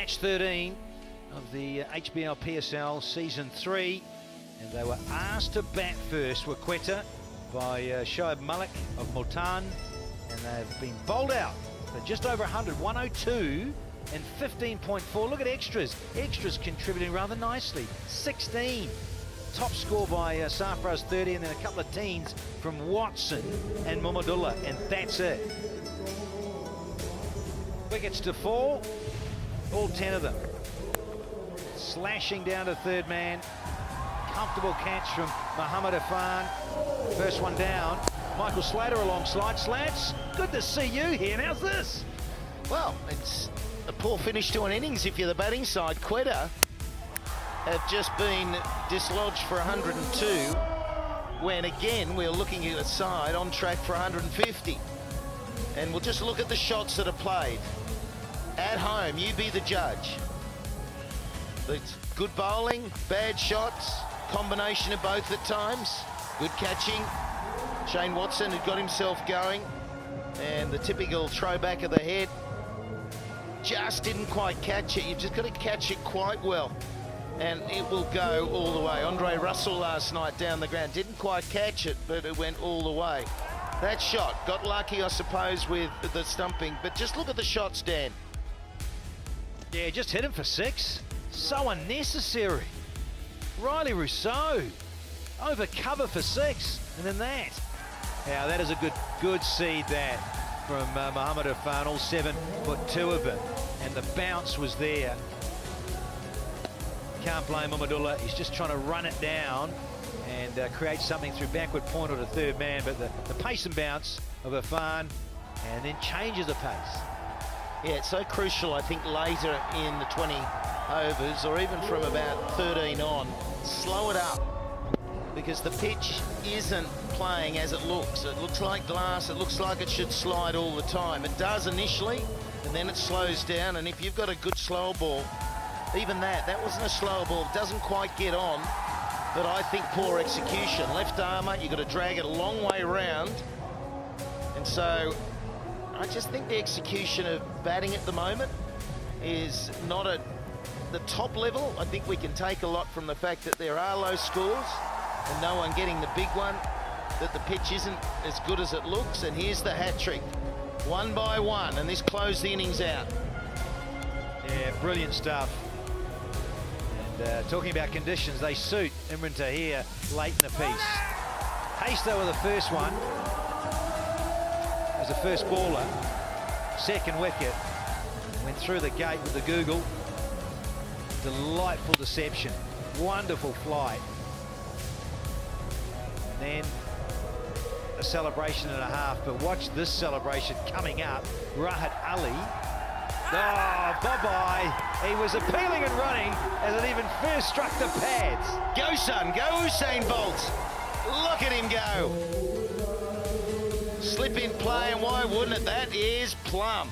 Speaker 6: match 13 of the HBL PSL Season 3, and they were asked to bat first, were Quetta, by Shoaib Malik of Multan, and they've been bowled out for just over 100, 102 and 15.4. Look at extras. Extras contributing rather nicely, 16. Top score by Safraz, 30, and then a couple of teens from Watson and Mohammadullah, and that's it. Wickets to fall, all 10 of them. Slashing down to third man. Comfortable catch from Mohammed Irfan. First one down. Michael Slater alongside. Slats, good to see you here. How's this?
Speaker 10: Well, it's a poor finish to an innings if you're the batting side. Quetta have just been dislodged for 102, when again we're looking at a side on track for 150. And we'll just look at the shots that are played. At home, you be the judge. It's good bowling, bad shots, combination of both at times. Good catching. Shane Watson had got himself going, and the typical throwback of the head. Just didn't quite catch it. You've just got to catch it quite well, and it will go all the way. Andre Russell last night down the ground didn't quite catch it, but it went all the way. That shot got lucky, I suppose, with the stumping, but just look at the shots, Dan.
Speaker 6: Yeah, just hit him for 6. So unnecessary. Riley Rousseau over cover for 6, and then that. Yeah, that is a good seed that from Mohammed Irfan, all 7 foot 2 of him, and the bounce was there. Can't blame Mohammadullah. He's just trying to run it down and create something through backward point or the third man, but the pace and bounce of Irfan, and then changes the pace.
Speaker 10: Yeah, it's so crucial, I think, later in the 20 overs, or even from about 13 on, slow it up, because the pitch isn't playing as it looks. It looks like glass. It looks like it should slide all the time. It does initially, and then it slows down, and if you've got a good slow ball, even that wasn't a slow ball. It doesn't quite get on, but I think poor execution. Left armour, you've got to drag it a long way round, and so I just think the execution of batting at the moment is not at the top level. I think we can take a lot from the fact that there are low scores and no one getting the big one, that the pitch isn't as good as it looks, and here's the hat-trick. 1 by 1, and this closed the innings out.
Speaker 6: Yeah, brilliant stuff. And talking about conditions, they suit Imran Tahir late in the piece. Hasto with the first one as the first baller. Second wicket, went through the gate with the Google. Delightful deception, wonderful flight. And then a celebration and a half, but watch this celebration coming up. Rahat Ali. Oh, bye-bye. He was appealing and running as it even first struck the pads.
Speaker 10: Go, son, go Usain Bolt. Look at him go. Slip in play, and why wouldn't it? That is plumb.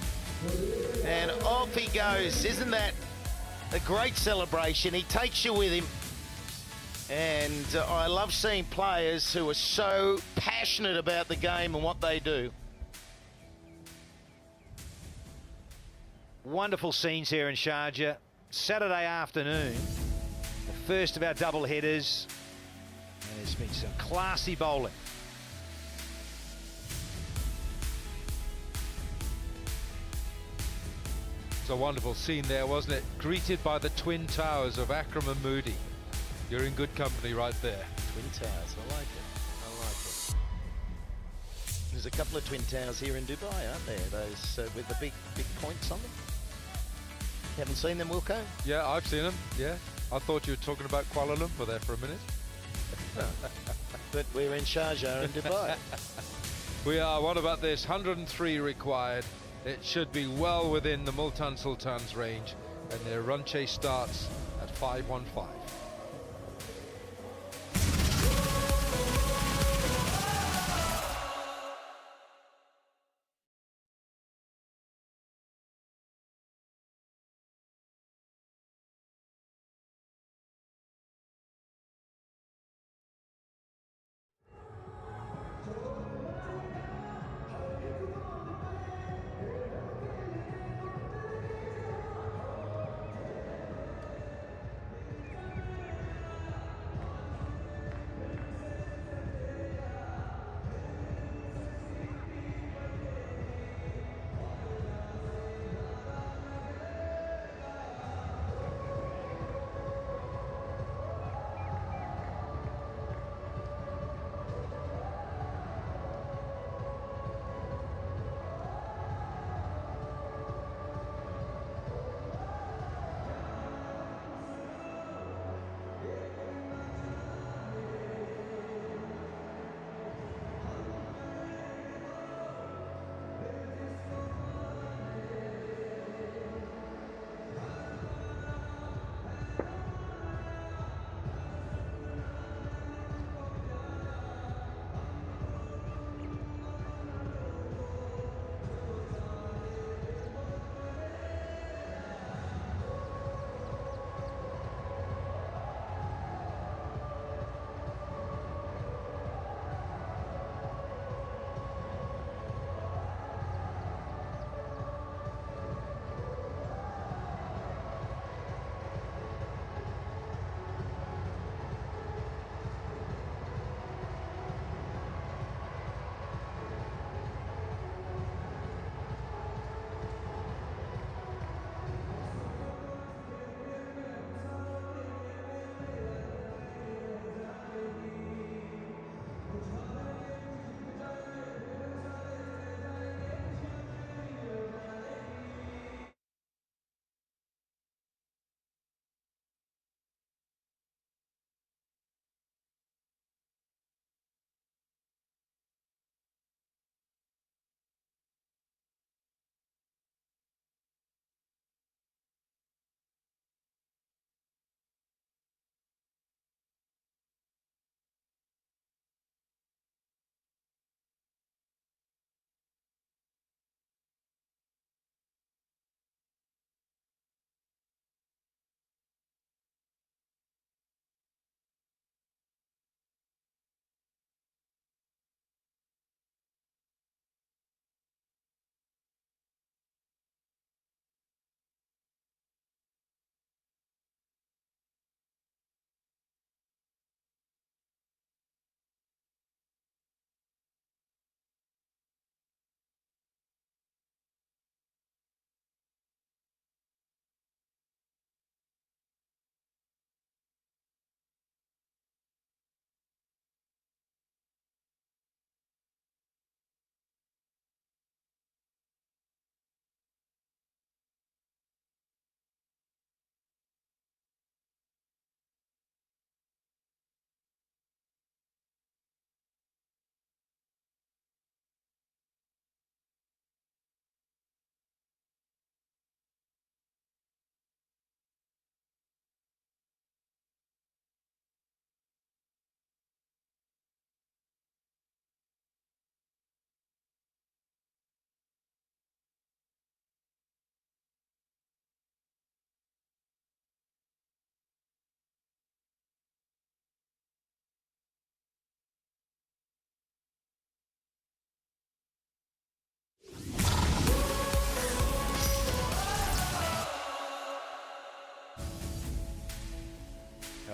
Speaker 10: And off he goes. Isn't that a great celebration? He takes you with him. And I love seeing players who are so passionate about the game and what they do.
Speaker 6: Wonderful scenes here in Sharjah. Saturday afternoon, the first of our double headers. And there's been some classy bowling.
Speaker 11: It's a wonderful scene there, wasn't it? Greeted by the twin towers of Akram and Moody. You're in good company right there.
Speaker 10: Twin towers, I like it. I like it. There's a couple of twin towers here in Dubai, aren't there? Those with the big points on them. You haven't seen them, Wilco?
Speaker 11: Yeah, I've seen them, yeah. I thought you were talking about Kuala Lumpur there for a minute.
Speaker 10: But we're in Sharjah in Dubai.
Speaker 11: We are. What about this? 103 required. It should be well within the Multan Sultan's range, and their run chase starts at 515.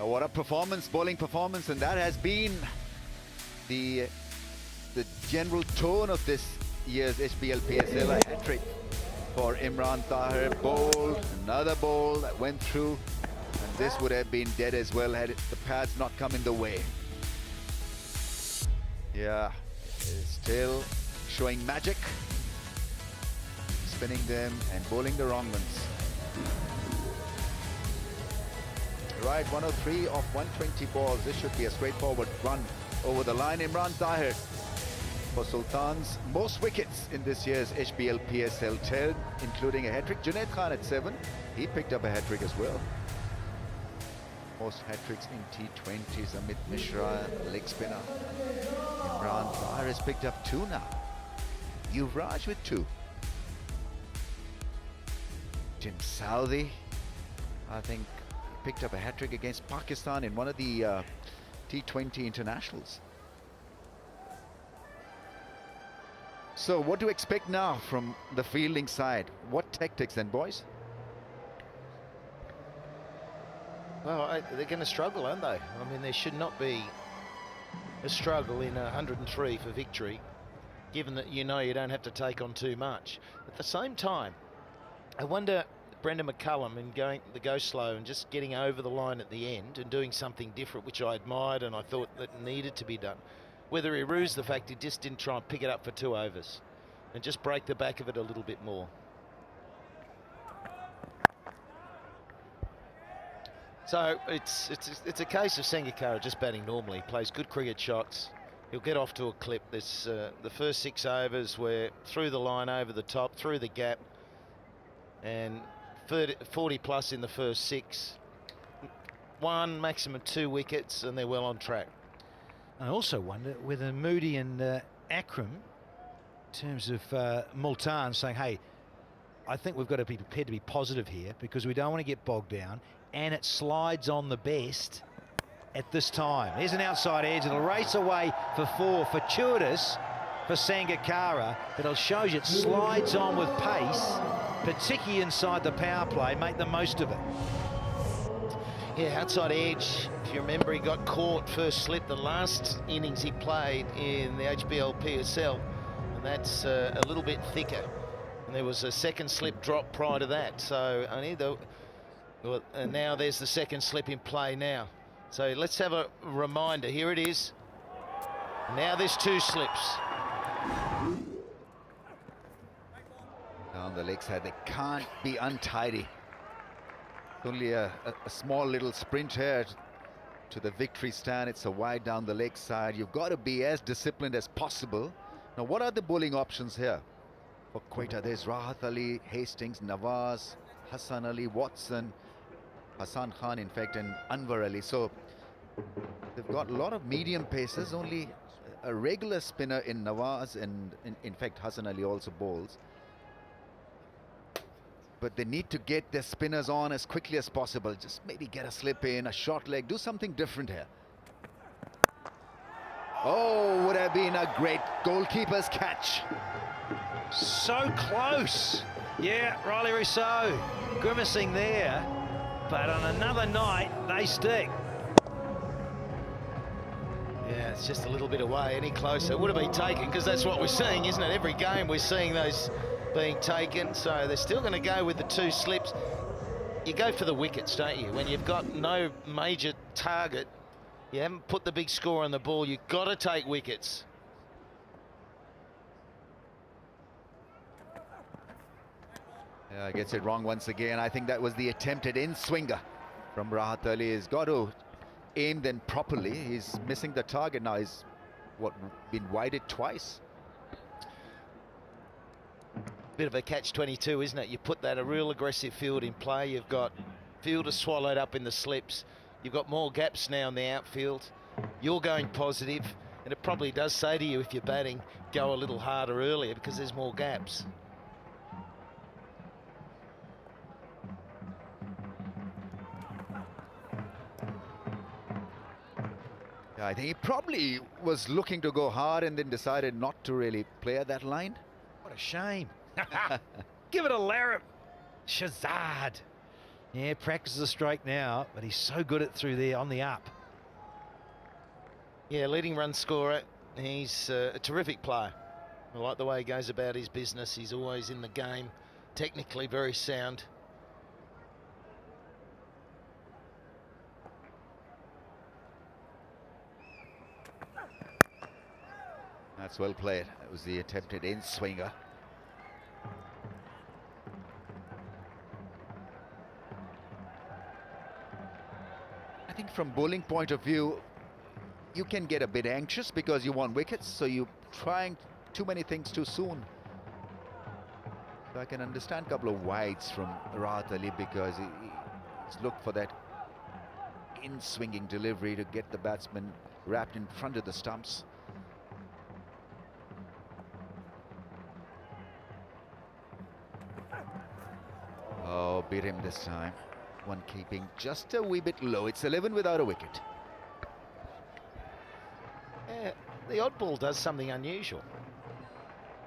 Speaker 1: what a performance, bowling performance, and that has been the general tone of this year's HBL PSL. A hat-trick for Imran Tahir. Bowled, another ball that went through, and this would have been dead as well had the pads not come in the way. Yeah, still showing magic, spinning them and bowling the wrong ones. Right, 103 of 120 balls. This should be a straightforward run over the line. Imran Tahir for Sultans. Most wickets in this year's HBL PSL 10, including a hat-trick. Junaid Khan at 7. He picked up a hat-trick as well. Most hat-tricks in T20s. Amit Mishra, leg spinner. Imran Tahir has picked up 2 now. Yuvraj with 2. Jim Southey, I think, picked up a hat-trick against Pakistan in one of the T20 internationals. So what to expect now from the fielding side? What tactics then, boys?
Speaker 10: Well, they're going to struggle, aren't they? I mean, there should not be a struggle in 103 for victory, given that you know you don't have to take on too much. At the same time, I wonder, Brendan McCullum, and going the go slow and just getting over the line at the end and doing something different, which I admired and I thought that needed to be done. Whether he rused the fact he just didn't try and pick it up for 2 overs and just break the back of it a little bit more. So it's a case of Sangakkara just batting normally, plays good cricket shots. He'll get off to a clip. There's the first 6 overs where through the line, over the top, through the gap, and 40 plus in the first 6. 1, maximum 2 wickets, and they're well on track.
Speaker 12: I also wonder whether Moody and Akram, in terms of Multan, saying, hey, I think we've got to be prepared to be positive here because we don't want to get bogged down, and it slides on the best at this time. Here's an outside edge. It'll race away for 4, fortuitous for Sangakkara, but it shows it slides on with pace, particularly inside the power play. Make the most of it.
Speaker 10: Yeah, outside edge. If you remember, he got caught first slip the last innings he played in the HBL PSL, and that's a little bit thicker. And there was a second slip drop prior to that. So and now there's the second slip in play now. So let's have a reminder. Here it is. Now there's 2 slips.
Speaker 1: Down the leg side, they can't be untidy. Only a small little sprint here to the victory stand. It's a wide down the leg side. You've got to be as disciplined as possible. Now, what are the bowling options here for Quetta? There's Rahat Ali, Hastings, Nawaz, Hassan Ali, Watson, Hassan Khan, in fact, and Anwar Ali. So they've got a lot of medium paces, only a regular spinner in Nawaz, and in fact, Hassan Ali also bowls. But they need to get their spinners on as quickly as possible. Just maybe get a slip in, a short leg, do something different here. Oh, would have been a great goalkeeper's catch.
Speaker 12: So close. Yeah, Riley Rousseau grimacing there. But on another night, they stick.
Speaker 10: Yeah, it's just a little bit away. Any closer, it would have been taken, because that's what we're seeing, isn't it? Every game we're seeing those being taken. So they're still going to go with the 2 slips. You go for the wickets, don't you? When you've got no major target, you haven't put the big score on the ball, you've got to take wickets.
Speaker 1: Yeah, gets it wrong once again. I think that was the attempted in-swinger from Rahat Ali. He's got to aim then properly. He's missing the target now. He's been wided twice.
Speaker 10: Bit of a catch-22, isn't it? You put that a real aggressive field in play. You've got fielders swallowed up in the slips. You've got more gaps now in the outfield. You're going positive, and it probably does say to you, if you're batting, go a little harder earlier because there's more gaps.
Speaker 1: Yeah, I think he probably was looking to go hard and then decided not to really play at that line.
Speaker 12: What a shame. Give it a larrup, Shazad. Yeah, practices a stroke now, but he's so good at through there on the up.
Speaker 10: Yeah, leading run scorer. He's a terrific player. I like the way he goes about his business. He's always in the game, technically very sound.
Speaker 1: That's well played. That was the attempted in-swinger. I think from bowling point of view, you can get a bit anxious because you want wickets, so you're trying too many things too soon. So I can understand a couple of wides from Rahat Ali because he's looked for that in-swinging delivery to get the batsman wrapped in front of the stumps. Oh, beat him this time. One keeping just a wee bit low. It's 11 without a wicket.
Speaker 10: Yeah, the odd ball does something unusual.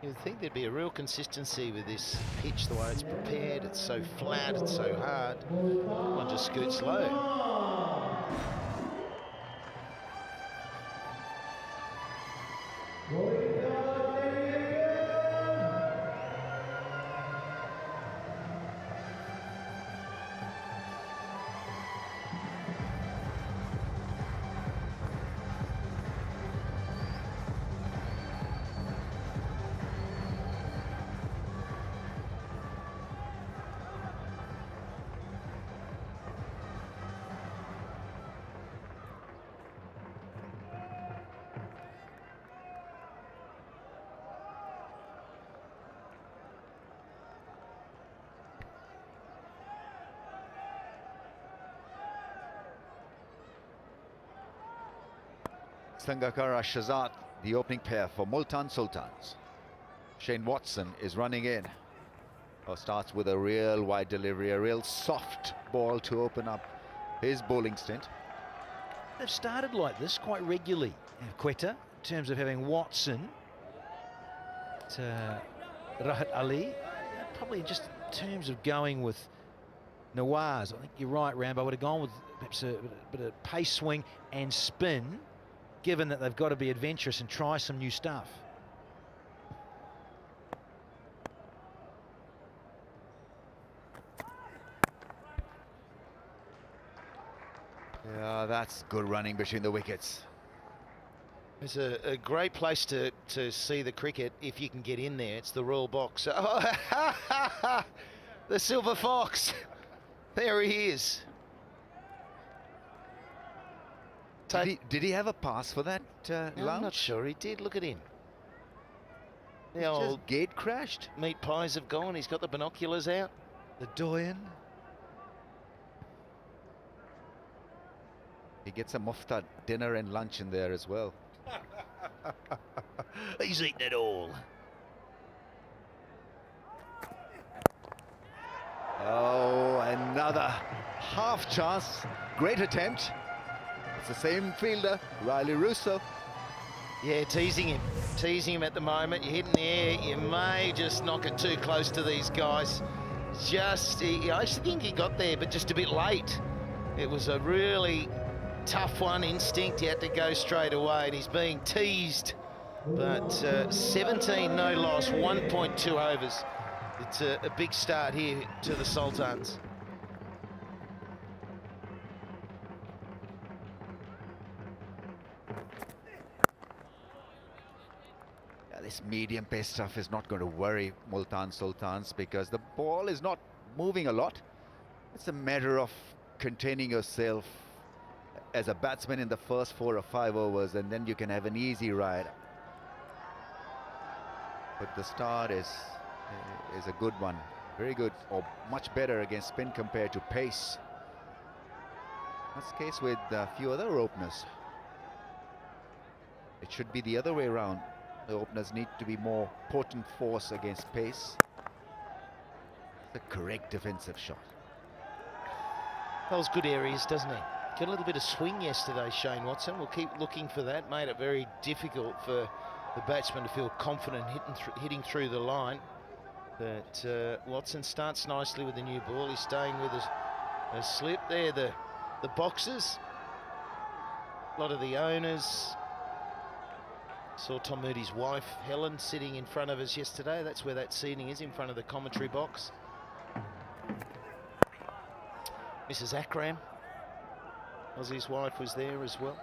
Speaker 10: You'd think there'd be a real consistency with this pitch, the way it's prepared. It's so flat, it's so hard. One just scoots low.
Speaker 1: Sangakkara Shahzad, the opening pair for Multan Sultans. Shane Watson is running in. Starts with a real wide delivery, a real soft ball to open up his bowling stint.
Speaker 12: They've started like this quite regularly, Quetta, in terms of having Watson to Rahat Ali. Probably just in terms of going with Nawaz. I think you're right, Rambo. I would have gone with perhaps a bit of pace swing and spin, given that they've got to be adventurous and try some new stuff.
Speaker 1: Yeah, that's good running between the wickets.
Speaker 10: It's a great place to see the cricket if you can get in there. It's the Royal Box. Oh, the Silver Fox. There he is.
Speaker 1: Did he have a pass for that
Speaker 10: I'm
Speaker 1: lunge?
Speaker 10: not sure he did. Look at him. The
Speaker 1: Just
Speaker 10: old
Speaker 1: gate crashed.
Speaker 10: meat pies have gone. He's got the binoculars out.
Speaker 12: The doyen.
Speaker 1: He gets a mufta dinner and lunch in there as well.
Speaker 12: He's eaten it all.
Speaker 1: Oh, another half chance. Great attempt. It's the same fielder, Riley Russo.
Speaker 10: Yeah, teasing him at the moment. You hit in the air, you may just knock it too close to these guys. I actually think he got there, but just a bit late. It was a really tough one, instinct. He had to go straight away, and he's being teased. But 17 no loss, 1.2 overs. It's a big start here to the Sultans.
Speaker 1: This medium pace stuff is not going to worry Multan Sultans because the ball is not moving a lot. It's a matter of containing yourself as a batsman in the first 4 or 5 overs, and then you can have an easy ride. But the start is a good one. Very good, or much better against spin compared to pace. That's the case with a few other openers. It should be the other way around. The openers need to be more potent force against pace. The correct defensive shot.
Speaker 10: Those good areas, doesn't he? Got a little bit of swing yesterday, Shane Watson. We'll keep looking for that. Made it very difficult for the batsman to feel confident hitting through the line. But Watson starts nicely with the new ball. He's staying with us a slip there, the boxes. A lot of the owners. Saw Tom Moody's wife, Helen, sitting in front of us yesterday. That's where that seating is, in front of the commentary box. Mrs. Akram, Aussie's wife, was there as well.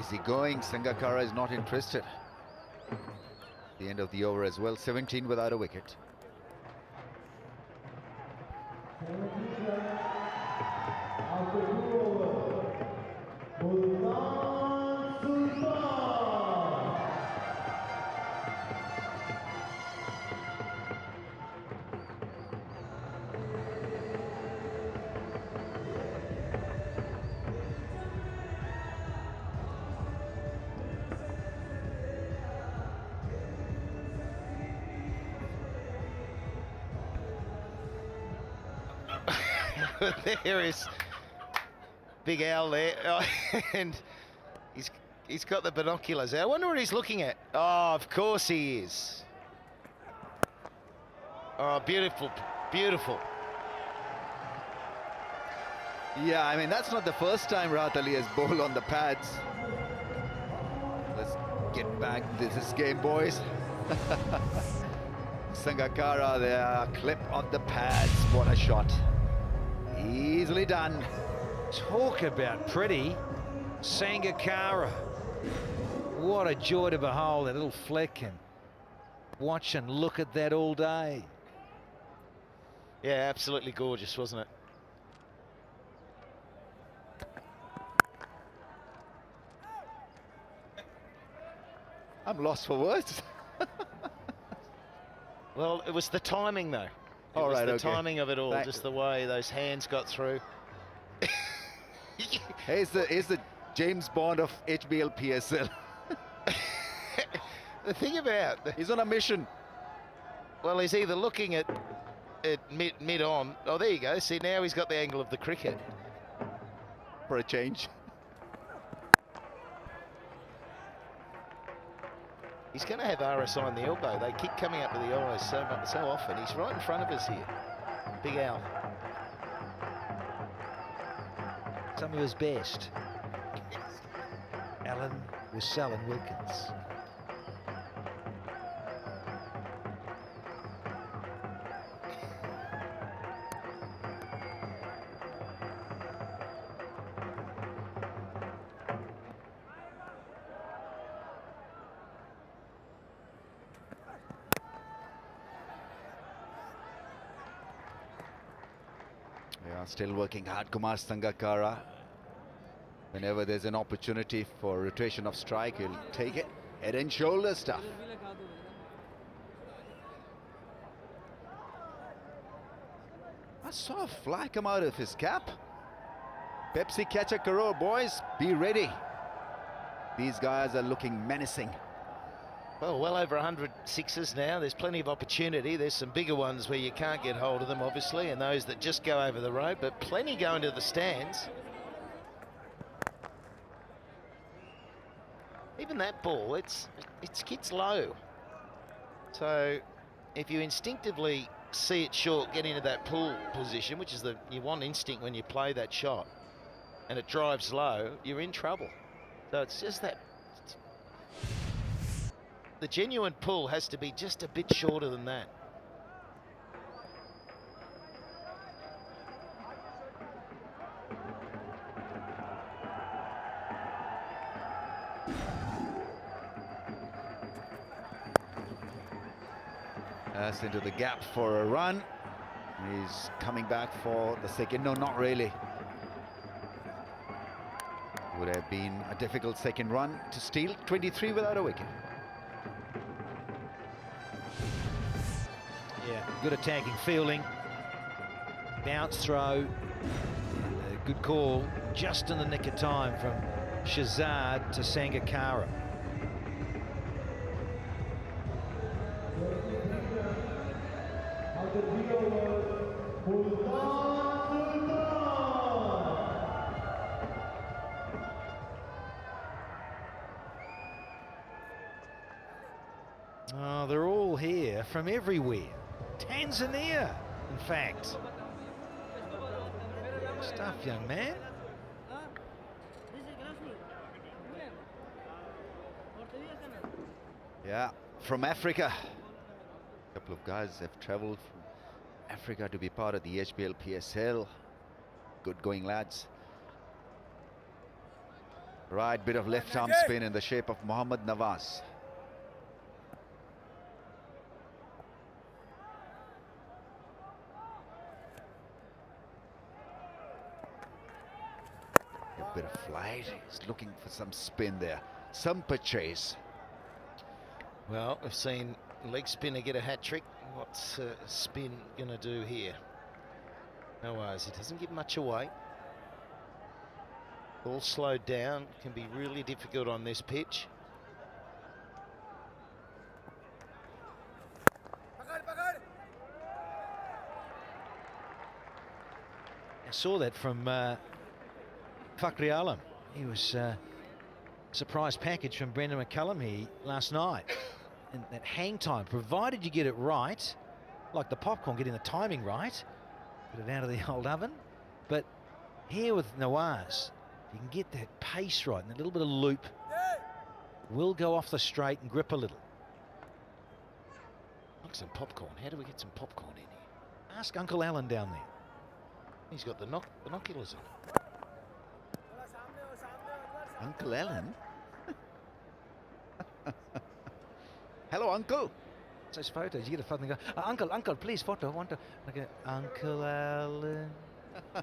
Speaker 1: Is he going? Sangakkara is not interested. The end of the over as well, 17 without a wicket.
Speaker 10: There is Big Al there, and he's got the binoculars out. I wonder what he's looking at. Oh, of course he is. Oh, beautiful, beautiful.
Speaker 1: Yeah, I mean, that's not the first time Rahat Ali has bowled on the pads. Let's get back. This is game, boys. Sangakkara there, clip on the pads. What a shot. Easily done.
Speaker 6: Talk about pretty. Sangakkara. What a joy to behold, that little flick, and watch and look at that all day.
Speaker 10: Yeah, absolutely gorgeous, wasn't it?
Speaker 1: I'm lost for words.
Speaker 10: Well, it was the timing, though. It
Speaker 1: All
Speaker 10: was
Speaker 1: right,
Speaker 10: the
Speaker 1: okay.
Speaker 10: timing of it all, just the way those hands got through.
Speaker 1: Here's the James Bond of HBL PSL.
Speaker 10: The thing about...
Speaker 1: He's on a mission.
Speaker 10: Well, he's either looking at mid-on. Oh, there you go. See, now he's got the angle of the cricket.
Speaker 1: For a change.
Speaker 10: He's going to have RSI on the elbow. They keep coming up with the eyes so often. He's right in front of us here. Big Al.
Speaker 6: Some of his best. Alan Russell and Wilkins.
Speaker 1: They are still working hard, Kumar Sangakkara. Whenever there's an opportunity for rotation of strike, he'll take it. Head and shoulder stuff. I saw a fly come out of his cap. Pepsi catch a crore, boys. Be ready. These guys are looking menacing.
Speaker 10: Well over 100 sixes now. There's plenty of opportunity. There's some bigger ones where you can't get hold of them, obviously, and those that just go over the road, but plenty going to the stands. Even that ball, it's skids low. So if you instinctively see it short, get into that pull position, which is you want instinct when you play that shot, and it drives low, you're in trouble. So it's just that. The genuine pull has to be just a bit shorter than that.
Speaker 1: That's into the gap for a run. He's coming back for the second. No, not really. Would have been a difficult second run to steal. 23 without a wicket.
Speaker 6: Yeah, good attacking fielding. Bounce throw.
Speaker 12: Good call, just in the nick of time from Shazad to Sangakkara. Oh, they're all here from everywhere. Tanzania, in fact. Good stuff, young man.
Speaker 1: Yeah, from Africa. A couple of guys have traveled from Africa to be part of the HBL PSL. Good going, lads. Right, bit of left arm spin in the shape of Mohammed Nawaz. A bit of flight. He's looking for some spin there. Some purchase.
Speaker 10: Well, we've seen leg spinner get a hat trick. What's spin going to do here? No worries, he doesn't give much away. All slowed down, can be really difficult on this pitch.
Speaker 12: I saw that from Fakhri Alam. He was surprise package from Brendan McCullum here last night. And that hang time, provided you get it right, like the popcorn, getting the timing right, get it out of the old oven. But here with Nawaz, you can get that pace right and a little bit of loop. Will go off the straight and grip a little.
Speaker 10: Look, some popcorn. How do we get some popcorn in here?
Speaker 12: Ask Uncle Alan down there.
Speaker 10: He's got the binoculars on.
Speaker 1: Uncle Alan? Hello, Uncle.
Speaker 12: It's those photos. You get a photo and go, Uncle, please, photo. Want to? Okay, Uncle Alan,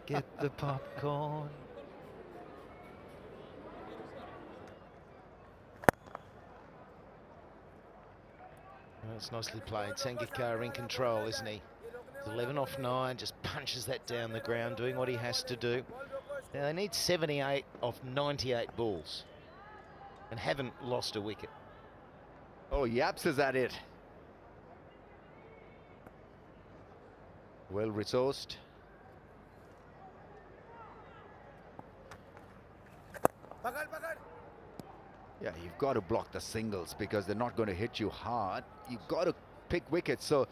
Speaker 12: get the popcorn.
Speaker 10: Well, it's nicely played. Sangakkara in control, isn't he? He's 11 off 9, just punches that down the ground, doing what he has to do. Now, they need 78 off 98 balls and haven't lost a wicket.
Speaker 1: Oh, Yaps is at it. Well resourced. Yeah, you've got to block the singles because they're not going to hit you hard. You've got to pick wickets. So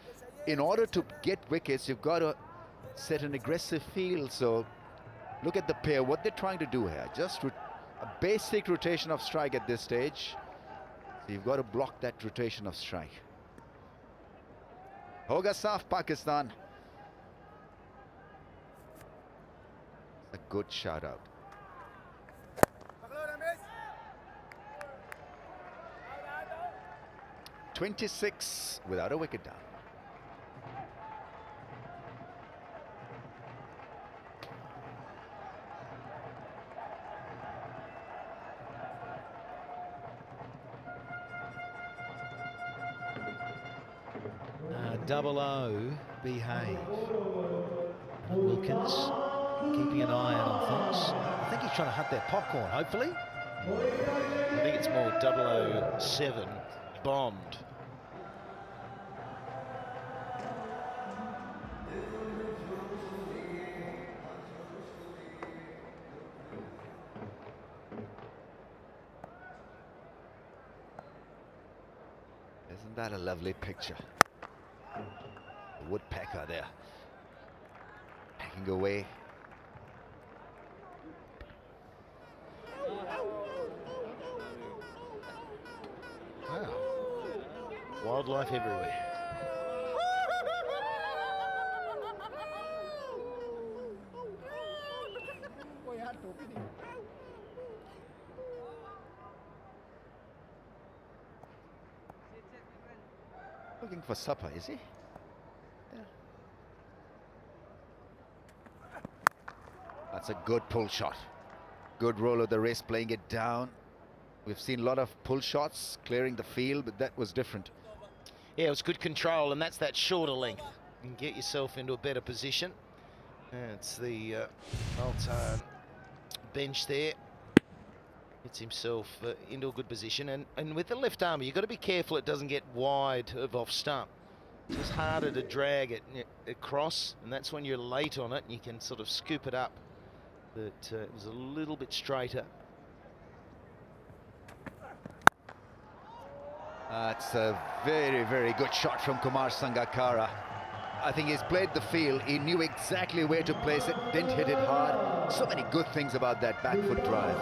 Speaker 1: in order to get wickets, you've got to set an aggressive field. So look at the pair, what they're trying to do here. Just a basic rotation of strike at this stage. So you've got to block that rotation of strike. Hoga Saf, Pakistan. A good shout out. .26 without a wicket down.
Speaker 12: Double O, behave. Wilkins keeping an eye out on things. I think he's trying to hunt that popcorn, hopefully.
Speaker 10: I think it's more 007 bombed.
Speaker 1: Isn't that a lovely picture? The woodpecker there, pecking away.
Speaker 10: Wow. Wildlife everywhere.
Speaker 1: Looking for supper, is he? Yeah. That's a good pull shot. Good roll of the wrist, playing it down. We've seen a lot of pull shots clearing the field, but that was different.
Speaker 10: Yeah, it was good control, and that's that shorter length. You can get yourself into a better position. It's the Multan bench there. Gets himself into a good position, and with the left arm, you've got to be careful it doesn't get wide of off stump. It's just harder to drag it across, and that's when you're late on it and you can sort of scoop it up. But it was a little bit straighter.
Speaker 1: That's a very, very good shot from Kumar Sangakkara. I think he's played the field. He knew exactly where to place it, didn't hit it hard. So many good things about that back foot drive.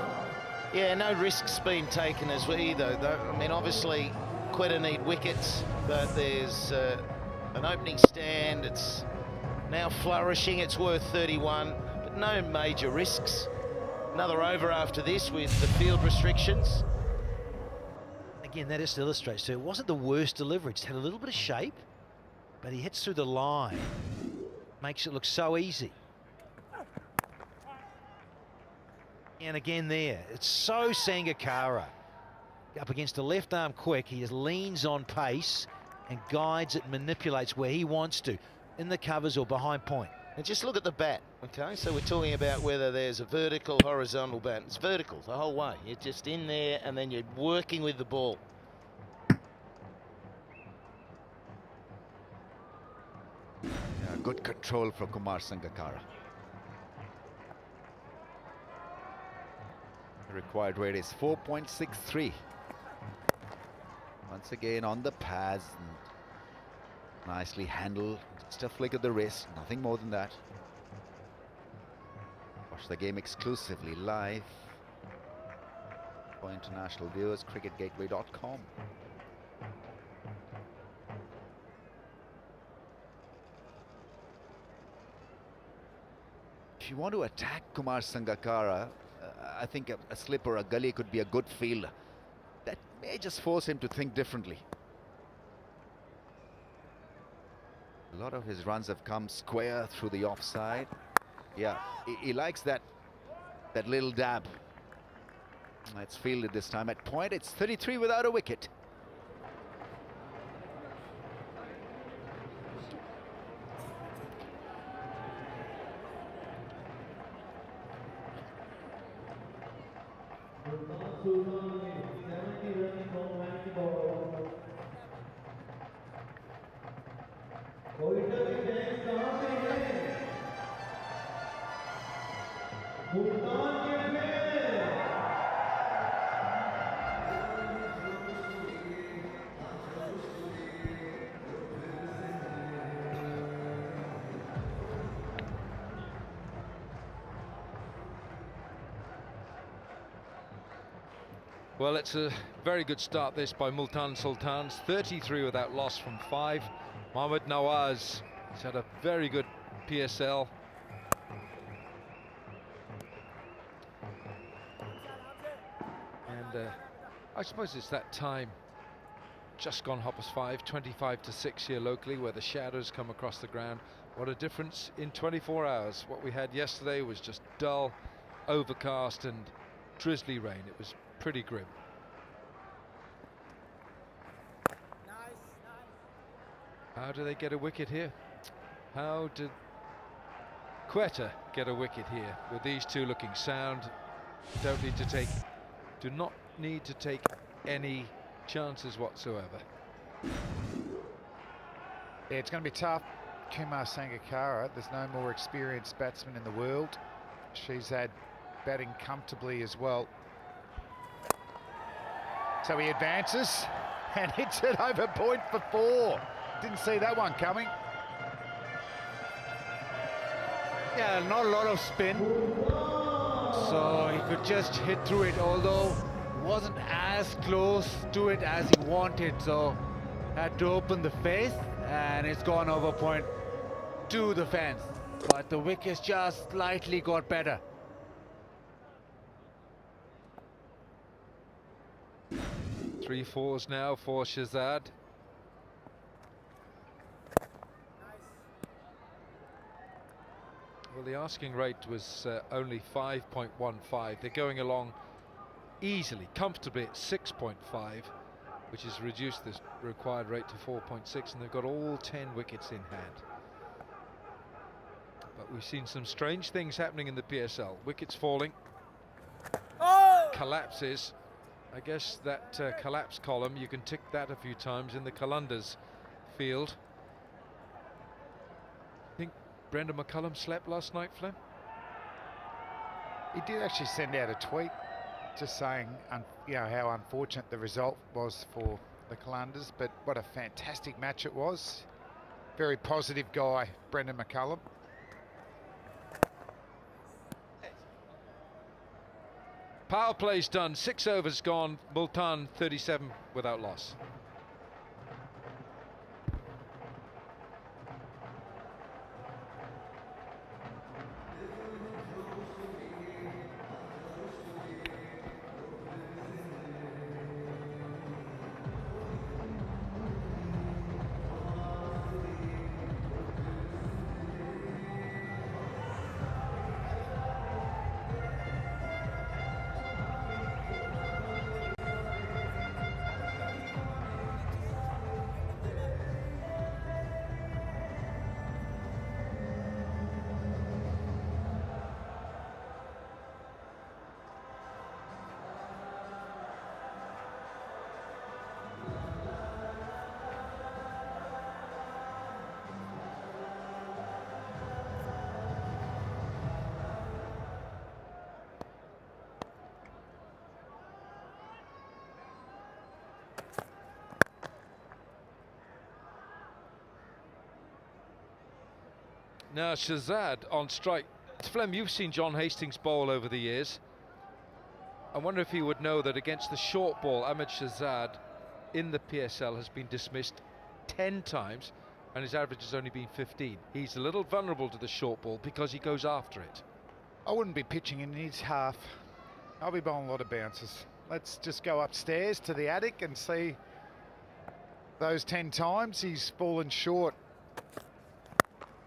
Speaker 10: Yeah, no risks being taken as well either. I mean, obviously, Quetta need wickets, but there's an opening stand. It's now flourishing. It's worth 31, but no major risks. Another over after this with the field restrictions.
Speaker 6: Again, that just illustrates too, it wasn't the worst delivery. It's had a little bit of shape, but he hits through the line. Makes it look so easy. And again there, it's so Sangakkara. Up against the left arm quick, he just leans on pace and guides it, manipulates where he wants to, in the covers or behind point.
Speaker 10: And just look at the bat, okay? So we're talking about whether there's a vertical, horizontal bat. It's vertical the whole way. You're just in there and then you're working with the ball.
Speaker 1: Yeah, good control from Kumar Sangakkara. The required rate is 4.63. Once again on the pads, and nicely handled. Just a flick of the wrist, nothing more than that. Watch the game exclusively live for international viewers, cricketgateway.com. If you want to attack Kumar Sangakkara, I think a slip or a gully could be a good fielder. That may just force him to think differently. A lot of his runs have come square through the offside. Yeah, he likes that little dab. It's fielded this time at point. It's 33 without a wicket.
Speaker 11: Well, it's a very good start this by Multan Sultans. 33 without loss from 5. Mohammed Nawaz, he's had a very good PSL. And I suppose it's that time, just gone Hoppers 5, 25 to 6 here locally, where the shadows come across the ground. What a difference in 24 hours. What we had yesterday was just dull, overcast and drizzly rain. It was pretty grim. How do they get a wicket here? How did Quetta get a wicket here? With these two looking sound, do not need to take any chances whatsoever.
Speaker 9: Yeah, it's going to be tough. Kumar Sangakkara, there's no more experienced batsman in the world. She's had batting comfortably as well. So he advances and hits it over point for 4. Didn't see that one coming.
Speaker 7: Yeah, not a lot of spin. So he could just hit through it, although wasn't as close to it as he wanted. So had to open the face and it's gone over point to the fence. But the wickets just slightly got better.
Speaker 11: 3 4s now for Shahzad. Well, the asking rate was only 5.15. They're going along easily, comfortably at 6.5, which has reduced this required rate to 4.6, and they've got all 10 wickets in hand. But we've seen some strange things happening in the PSL. Wickets falling. Collapses. I guess that collapse column, you can tick that a few times in the Calunders field. Think Brendan McCullum slept last night, Flem?
Speaker 9: He did actually send out a tweet just saying, you know, how unfortunate the result was for the Calunders, but what a fantastic match it was. Very positive guy, Brendan McCullum.
Speaker 11: Power play's done, 6 overs gone, Multan 37 without loss. Now Shazad on strike. Flem, you've seen John Hastings bowl over the years. I wonder if he would know that against the short ball, Ahmed Shazad in the PSL has been dismissed 10 times and his average has only been 15. He's a little vulnerable to the short ball because he goes after it.
Speaker 9: I wouldn't be pitching in his half. I'll be bowling a lot of bounces. Let's just go upstairs to the attic and see those 10 times he's fallen short.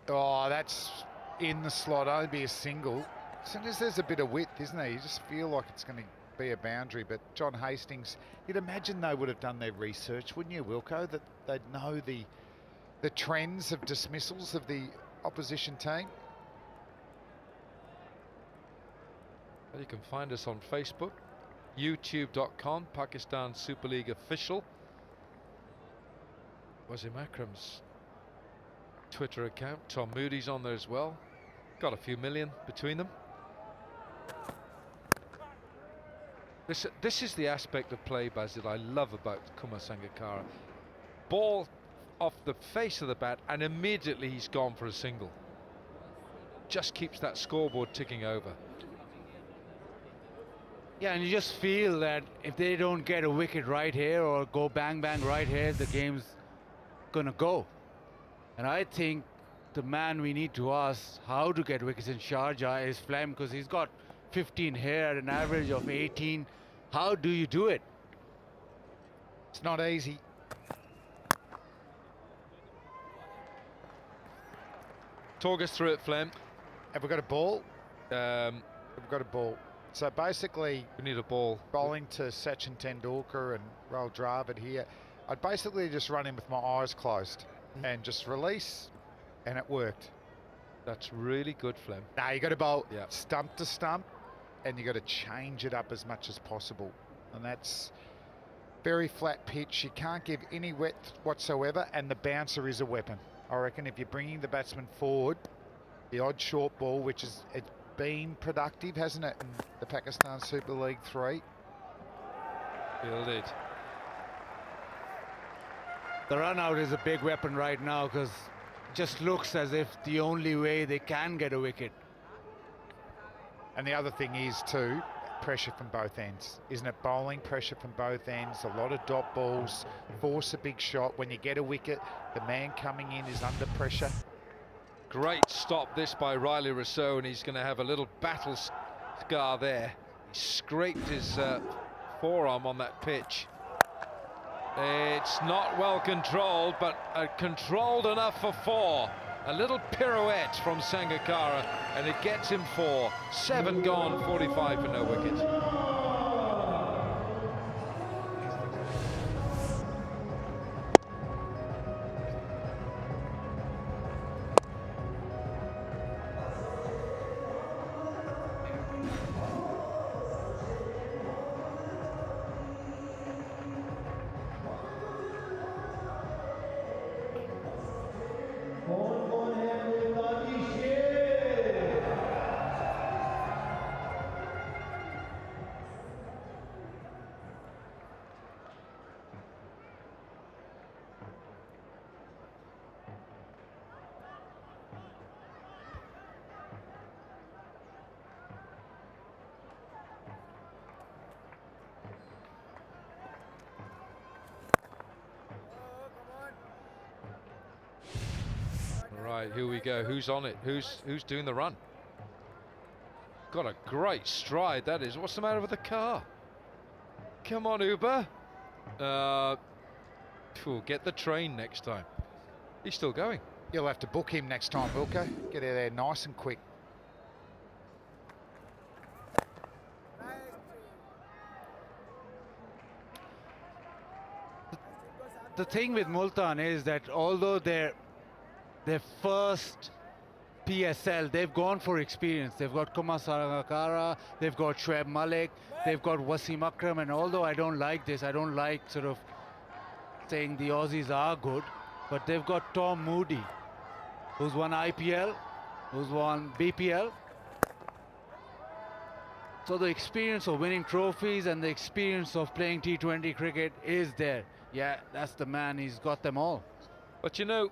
Speaker 9: Oh, that's in the slot, only be a single. As soon as there's a bit of width, isn't there? You just feel like it's going to be a boundary. But John Hastings, you'd imagine they would have done their research, wouldn't you, Wilco? That they'd know the trends of dismissals of the opposition team.
Speaker 11: Well, you can find us on Facebook, youtube.com, Pakistan Super League official. Wasim Akram's Twitter account, Tom Moody's on there as well. Got a few million between them. This is the aspect of play, Baz, that I love about Kumar Sangakkara. Ball off the face of the bat and immediately he's gone for a single. Just keeps that scoreboard ticking over.
Speaker 7: Yeah, and you just feel that if they don't get a wicket right here or go bang bang right here, the game's gonna go. And I think the man we need to ask how to get wickets in Sharjah is Flem, because he's got 15 here at an average of 18. How do you do it?
Speaker 9: It's not easy.
Speaker 11: Talk us through it, Flem.
Speaker 9: Have we got a ball? We've got a ball. So basically,
Speaker 11: we need a ball.
Speaker 9: Bowling to Sachin Tendulkar and Rahul Dravid here. I'd basically just run in with my eyes closed and just release, and it worked.
Speaker 11: That's really good, Flem.
Speaker 9: Now you got to bowl stump to stump, and you got to change it up as much as possible. And that's very flat pitch. You can't give any width whatsoever, and the bouncer is a weapon. I reckon if you're bringing the batsman forward, the odd short ball, which is it's been productive, hasn't it, in the Pakistan Super League 3?
Speaker 11: Fielded.
Speaker 7: The run out is a big weapon right now, because it just looks as if the only way they can get a wicket.
Speaker 9: And the other thing is too, pressure from both ends, isn't it? Bowling pressure from both ends, a lot of dot balls, force a big shot. When you get a wicket, the man coming in is under pressure.
Speaker 11: Great stop this by Riley Rousseau, and he's going to have a little battle scar there. He scraped his forearm on that pitch. It's not well controlled, but controlled enough for 4. A little pirouette from Sangakkara, and it gets him 4. 7 gone, 45 for no wicket. Right, here we go. Who's on it? Who's doing the run? Got a great stride, that is. What's the matter with the car? Come on, Uber. We'll get the train next time. He's still going.
Speaker 9: You'll have to book him next time, Wilco. Get out there nice and quick.
Speaker 7: The thing with Multan is that although their first PSL, they've gone for experience. They've got Kumar Sangakkara, they've got Shoaib Malik, they've got Wasim Akram, and although I don't like this, I don't like sort of saying the Aussies are good, but they've got Tom Moody, who's won IPL, who's won BPL. So the experience of winning trophies and the experience of playing T20 cricket is there. Yeah, that's the man, he's got them all.
Speaker 11: But you know,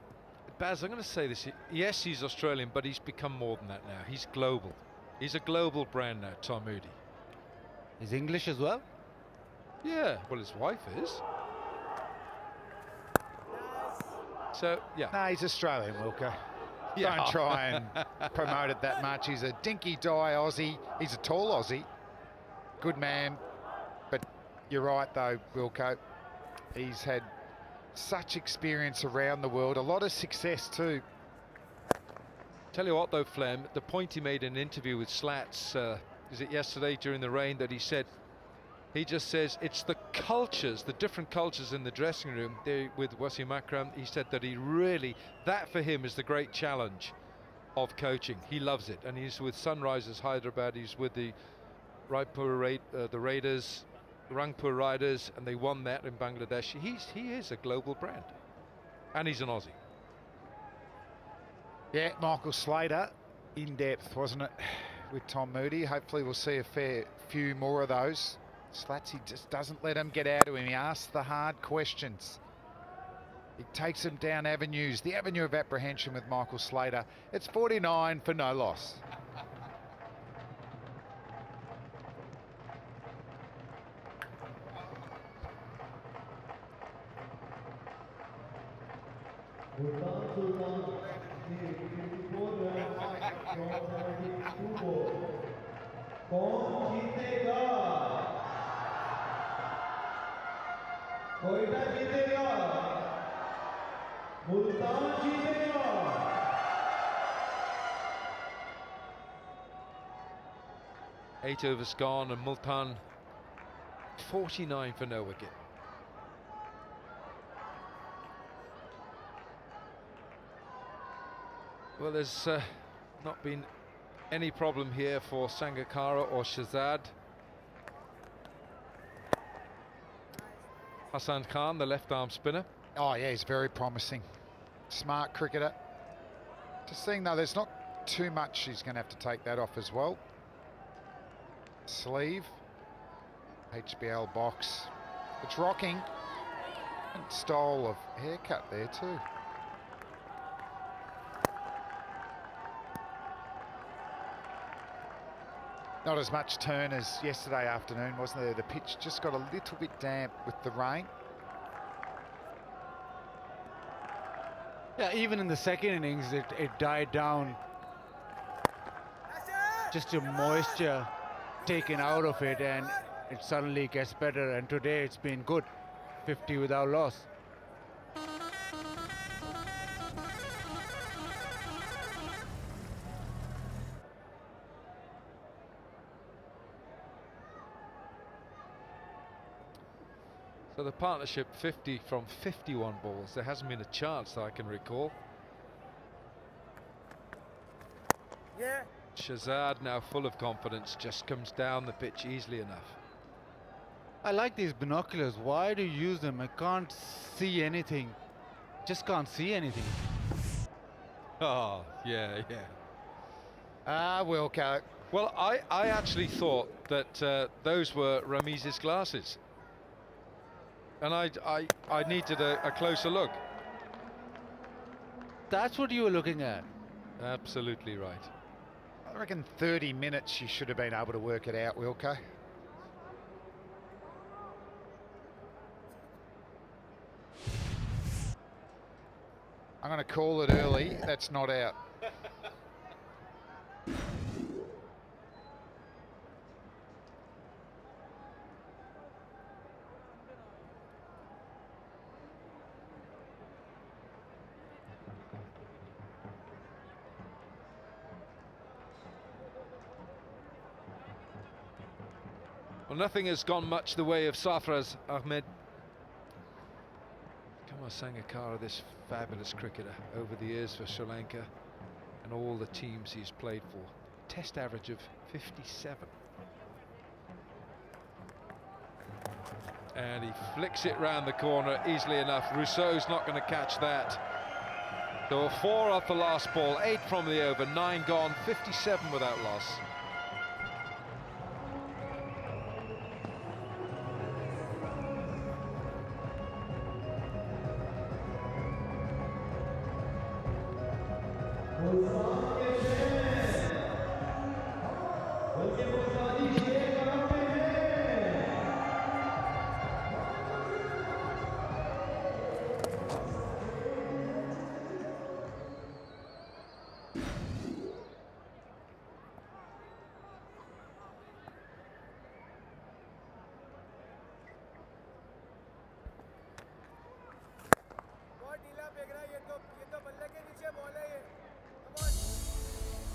Speaker 11: Baz, I'm going to say this. Yes, he's Australian, but he's become more than that now. He's global. He's a global brand now, Tom Moody.
Speaker 7: He's English as well?
Speaker 11: Yeah, well, his wife is. So, yeah.
Speaker 9: No, he's Australian, Wilco.
Speaker 11: Yeah.
Speaker 9: Don't try and promote it that much. He's a dinky die Aussie. He's a tall Aussie. Good man. But you're right, though, Wilco. He's had such experience around the world, a lot of success too.
Speaker 11: Tell you what though, Flem, the point he made in an interview with Slats, is it yesterday during the rain, that he said, he just says it's the cultures, the different cultures in the dressing room. There with Wasim Akram, he said that he really, that for him is the great challenge of coaching. He loves it, and he's with Sunrisers Hyderabad, he's with the the Raiders, Rangpur Riders, and they won that in Bangladesh. He is a global brand, and he's an Aussie.
Speaker 9: Yeah, Michael Slater, in depth, wasn't it, with Tom Moody? Hopefully we'll see a fair few more of those. Slatsy just doesn't let him get out of him. He asks the hard questions. He takes him down avenues, the avenue of apprehension with Michael Slater. It's 49 for no loss.
Speaker 11: Eight overs gone, and Multan 49 for no wicket. Well, there's not been any problem here for Sangakkara or Shahzad. Hassan Khan, the left arm spinner.
Speaker 9: Oh yeah, he's very promising. Smart cricketer. Just seeing though, there's not too much he's going to have to take that off as well. Sleeve. HBL box. It's rocking. And stole of haircut there too. Not as much turn as yesterday afternoon, wasn't there? The pitch just got a little bit damp with the rain.
Speaker 7: Yeah, even in the second innings, it died down. Just a moisture taken out of it, and it suddenly gets better. And today it's been good, 50 without loss.
Speaker 11: So the partnership 50 from 51 balls. There hasn't been a chance that I can recall.
Speaker 7: Yeah.
Speaker 11: Shahzad, now full of confidence, just comes down the pitch easily enough.
Speaker 7: I like these binoculars. Why do you use them? I can't see anything. Just can't see anything.
Speaker 11: Oh, yeah.
Speaker 9: Wilco.
Speaker 11: Well, I actually thought that those were Ramiz's glasses. And I needed a closer look.
Speaker 7: That's what you were looking at.
Speaker 11: Absolutely right.
Speaker 9: I reckon 30 minutes you should have been able to work it out, Wilco. I'm going to call it early. That's not out.
Speaker 11: Well, nothing has gone much the way of Sarfraz Ahmed. Kumar Sangakkara, this fabulous cricketer over the years for Sri Lanka and all the teams he's played for. Test average of 57. And he flicks it round the corner easily enough. Rousseau's not going to catch that. So 4 off the last ball, 8 from the over, 9 gone, 57 without loss.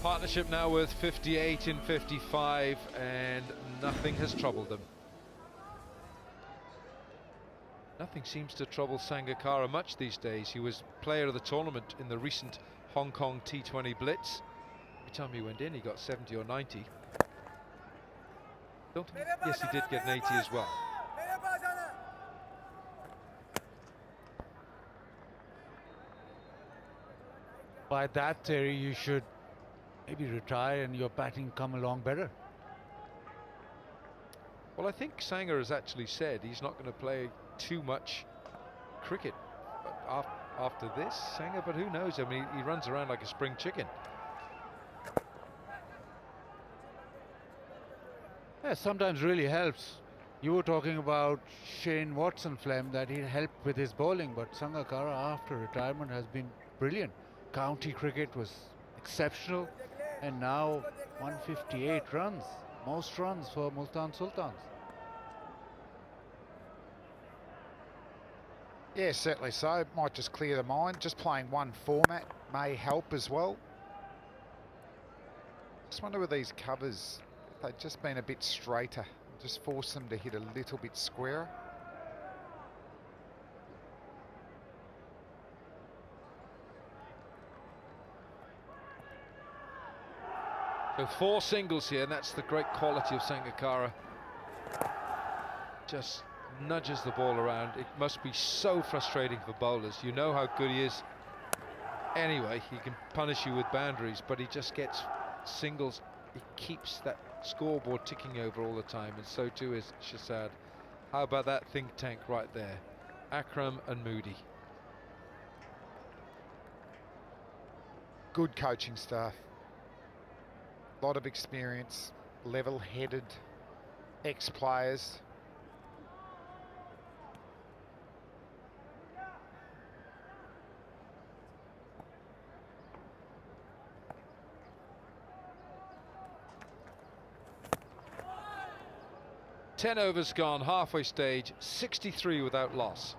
Speaker 11: Partnership now with 58 in 55, and nothing has troubled them. Nothing seems to trouble Sangakkara much these days. He was player of the tournament in the recent Hong Kong T20 Blitz. Every time he went in, he got 70 or 90. Yes, he did get an 80 as well.
Speaker 7: By that theory, you should maybe retire and your batting come along better.
Speaker 11: Well, I think Sanger has actually said he's not going to play too much cricket after this, Sanger, but who knows? I mean, he runs around like a spring chicken.
Speaker 7: Yeah, sometimes really helps. You were talking about Shane Watson, Flem, that he helped with his bowling, but Sangakkara after retirement has been brilliant. County cricket was exceptional, and now 158 runs, most runs for Multan Sultans.
Speaker 9: Yeah, certainly so. Might just clear the mind. Just playing one format may help as well. Just wonder with these covers, if they've just been a bit straighter, just force them to hit a little bit squarer.
Speaker 11: So 4 singles here, and that's the great quality of Sangakkara. Just nudges the ball around. It must be so frustrating for bowlers. You know how good he is. Anyway, he can punish you with boundaries, but he just gets singles. He keeps that scoreboard ticking over all the time, and so too is Shahzad. How about that think tank right there? Akram and Moody.
Speaker 9: Good coaching staff. A lot of experience, level-headed ex-players.
Speaker 11: Ten overs gone, halfway stage, 63 without loss.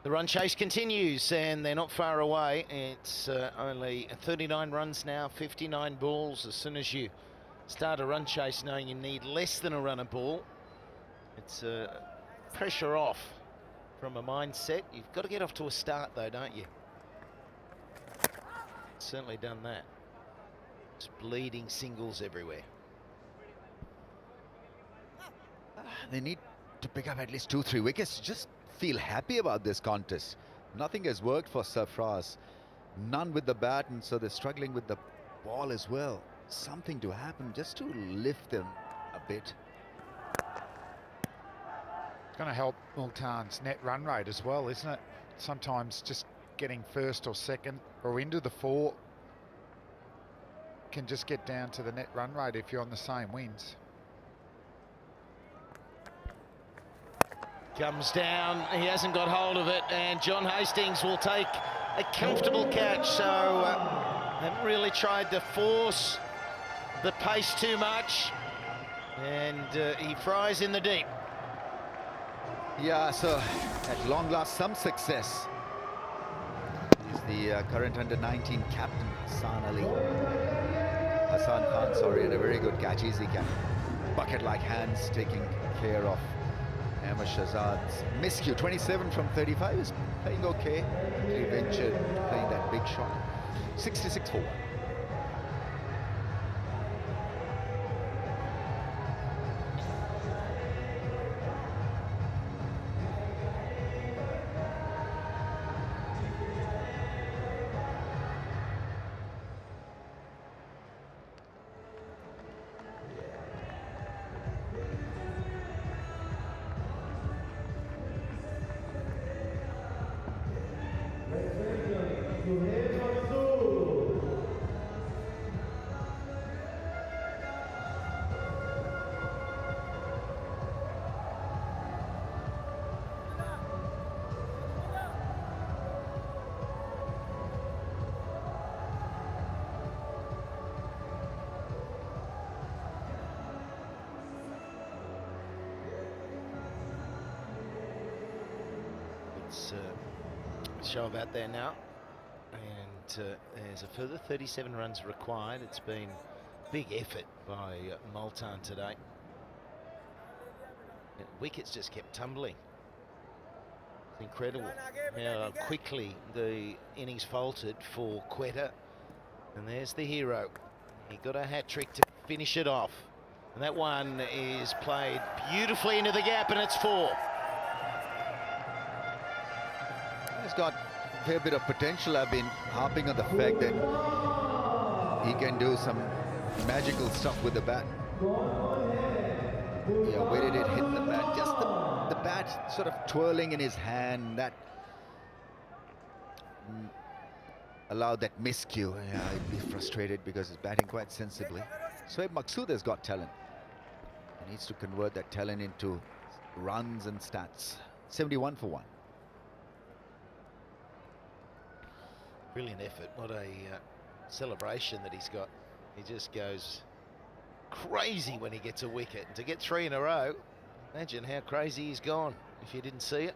Speaker 10: The run chase continues, and they're not far away. It's only 39 runs now, 59 balls. As soon as you start a run chase knowing you need less than a run a ball, it's pressure off from a mindset. You've got to get off to a start though, don't you? Certainly done that. It's bleeding singles everywhere.
Speaker 1: They need to pick up at least 2-3 wickets. Just feel happy about this contest. Nothing has worked for Sarfraz. None with the bat, and so they're struggling with the ball as well. Something to happen just to lift them a bit.
Speaker 9: It's going to help Multan's net run rate as well, isn't it? Sometimes just getting first or second or into the 4 can just get down to the net run rate if you're on the same wins.
Speaker 10: Comes down, he hasn't got hold of it, and John Hastings will take a comfortable catch. So haven't really tried to force the pace too much, and he fries in the deep.
Speaker 1: Yeah, so at long last, some success. He's the current under-19 captain, Hassan Khan, sorry, and a very good catch, easy catch. Bucket-like hands taking care of Ahmed Shahzad's miscue. 27 from 35 is playing okay. He ventured playing that big shot. 66 for 1.
Speaker 10: Show about there now, and there's a further 37 runs required. It's been big effort by Multan today. Wickets just kept tumbling. It's incredible how quickly the innings faltered for Quetta, and there's the hero. He got a hat-trick to finish it off, and that one is played beautifully into the gap, and it's 4.
Speaker 1: He's got a fair bit of potential. I've been harping on the fact that he can do some magical stuff with the bat. Yeah, where did it hit the bat? Just the bat sort of twirling in his hand. That allowed that miscue. Yeah, I'd be frustrated because he's batting quite sensibly. Shoaib Maqsood has got talent. He needs to convert that talent into runs and stats. 71 for 1.
Speaker 10: Brilliant effort. What a celebration that he's got. He just goes crazy when he gets a wicket. And to get 3 in a row, imagine how crazy he's gone if you didn't see it.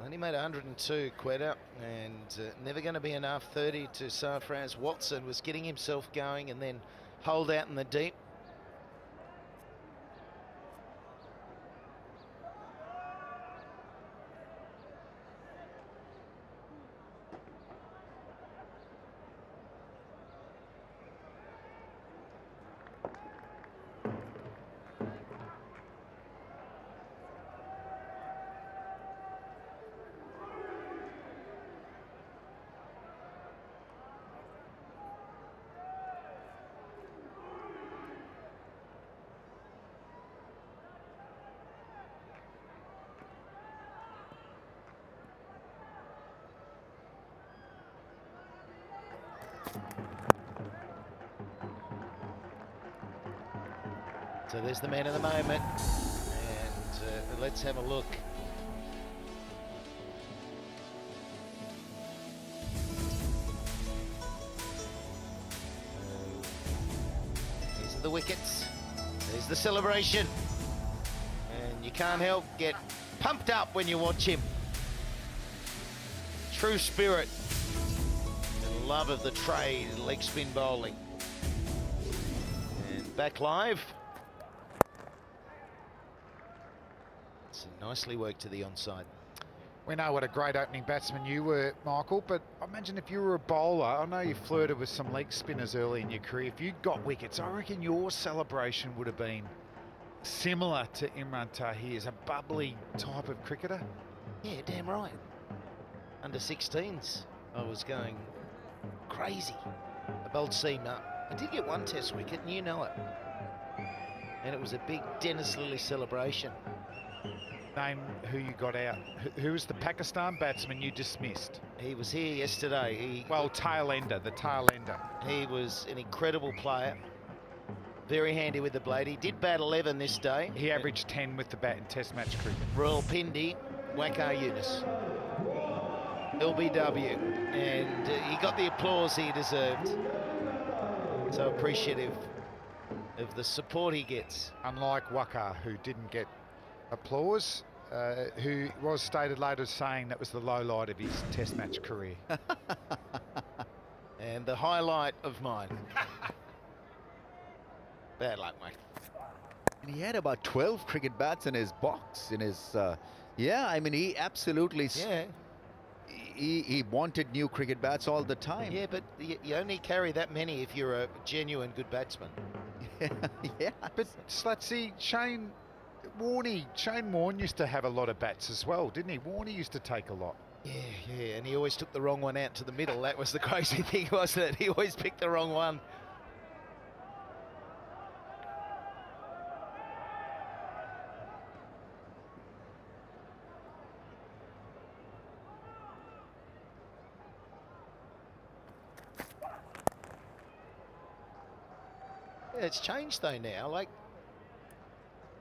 Speaker 10: Only made 102, Quetta, and never going to be enough. 30 to Sarfraz. Watson was getting himself going and then holed out in the deep. So there's the man of the moment, and let's have a look. These are the wickets, there's the celebration, and you can't help get pumped up when you watch him. True spirit and love of the trade, leg spin bowling. And back live. Nicely worked to the onside.
Speaker 9: We know what a great opening batsman you were, Michael, but imagine if you were a bowler. I know you flirted with some leg spinners early in your career. If you got wickets, I reckon your celebration would have been similar to Imran Tahir, a bubbly type of cricketer.
Speaker 10: Yeah, damn right. Under 16s, I was going crazy. A bold seamer. I did get one test wicket, and you know it. And it was a big Dennis Lilly celebration.
Speaker 9: Name who you got out. Who was the Pakistan batsman you dismissed?
Speaker 10: He was here yesterday.
Speaker 9: Well, tail ender, the tail ender.
Speaker 10: He was an incredible player. Very handy with the blade. He did bat 11 this day.
Speaker 9: He averaged 10 with the bat in Test match cricket.
Speaker 10: Royal Pindi, Waqar Yunus. LBW. And he got the applause he deserved. So appreciative of the support he gets.
Speaker 9: Unlike Waqar, who didn't get applause, who was stated later as saying that was the low light of his Test match career.
Speaker 10: And the highlight of mine. Bad luck, mate.
Speaker 1: And he had about 12 cricket bats in his box, in his, yeah, I mean, he absolutely,
Speaker 10: yeah.
Speaker 1: He wanted new cricket bats all the time.
Speaker 10: Yeah, but you only carry that many if you're a genuine good batsman.
Speaker 1: Yeah.
Speaker 9: But Slutsy, Shane Warne used to have a lot of bats as well, didn't he? Warne used to take a lot.
Speaker 10: Yeah, and he always took the wrong one out to the middle. That was the crazy thing, wasn't it? He always picked the wrong one. Yeah, it's changed though now. Like,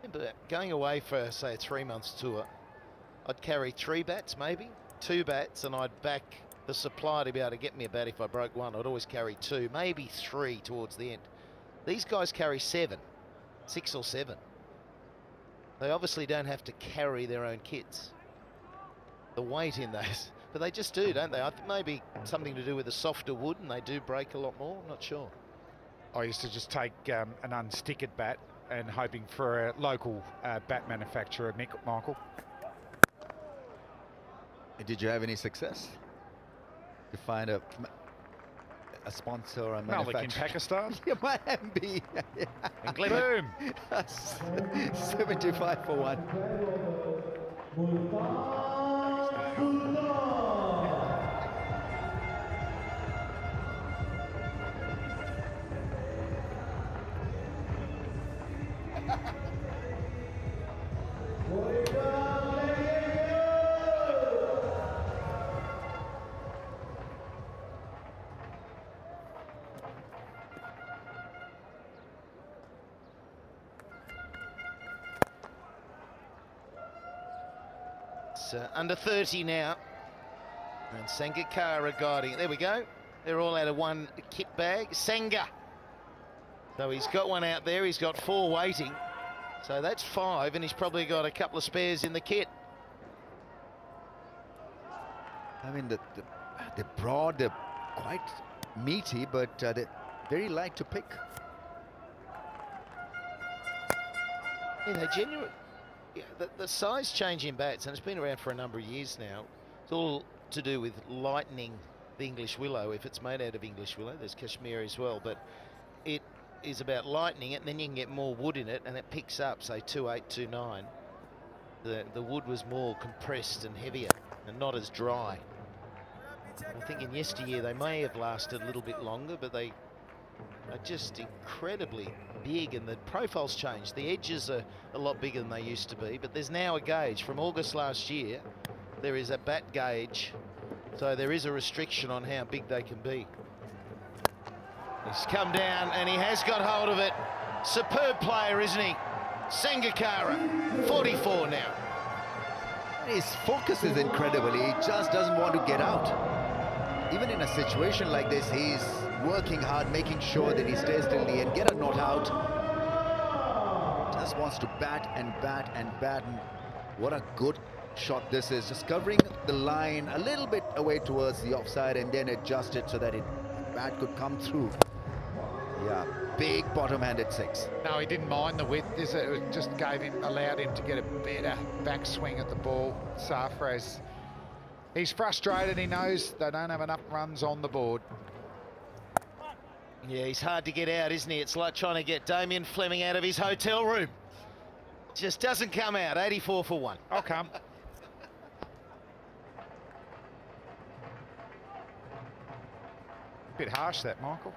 Speaker 10: remember going away for, say, a 3 months tour, I'd carry 3 bats, maybe 2 bats, and I'd back the supply to be able to get me a bat if I broke one. I'd always carry 2, maybe 3 towards the end. These guys carry 7, 6 or 7. They obviously don't have to carry their own kits. The weight in those, but they just do, don't they? I think maybe something to do with the softer wood, and they do break a lot more. I'm not sure.
Speaker 9: I used to just take an unstickered bat and hoping for a local bat manufacturer, Michael.
Speaker 1: Did you have any success to find a sponsor or a
Speaker 9: Malik
Speaker 1: manufacturer?
Speaker 9: in Pakistan?
Speaker 1: Yeah, might be.
Speaker 9: And boom!
Speaker 1: 75 for 1.
Speaker 10: It's under 30 now. And Sangakkara guiding it. There we go. They're all out of one kit bag. Sangha. So he's got one out there. He's got 4 waiting. So that's 5, and he's probably got a couple of spares in the kit.
Speaker 1: I mean, they're broad, they're quite meaty, but they're very light to pick.
Speaker 10: Yeah, they genuinely. Yeah, the size change in bats, and it's been around for a number of years now. It's all to do with lightening the English willow. If it's made out of English willow, there's Kashmiri as well, but it is about lightening it, and then you can get more wood in it, and it picks up, say, 2.8, 2.9. The wood was more compressed and heavier, and not as dry. I'm thinking yesteryear they may have lasted a little bit longer, but they are just incredibly big, and the profile's changed. The edges are a lot bigger than they used to be, but there's now a gauge. From August last year, there is a bat gauge, so there is a restriction on how big they can be. He's come down, and he has got hold of it. Superb player, isn't he? Sangakkara, 44 now.
Speaker 1: His focus is incredible. He just doesn't want to get out. Even in a situation like this, he's working hard, making sure that he stays till the end, get a not out. Just wants to bat and bat and bat. And what a good shot this is. Just covering the line a little bit away towards the offside and then adjust it so that the bat could come through. Yeah, big bottom-handed 6.
Speaker 9: No, he didn't mind the width. It just allowed him to get a better backswing at the ball. Sarfraz, he's frustrated. He knows they don't have enough runs on the board.
Speaker 10: Yeah, he's hard to get out, isn't he? It's like trying to get Damien Fleming out of his hotel room. Just doesn't come out. 84 for 1.
Speaker 9: I'll come. Bit harsh that, Michael.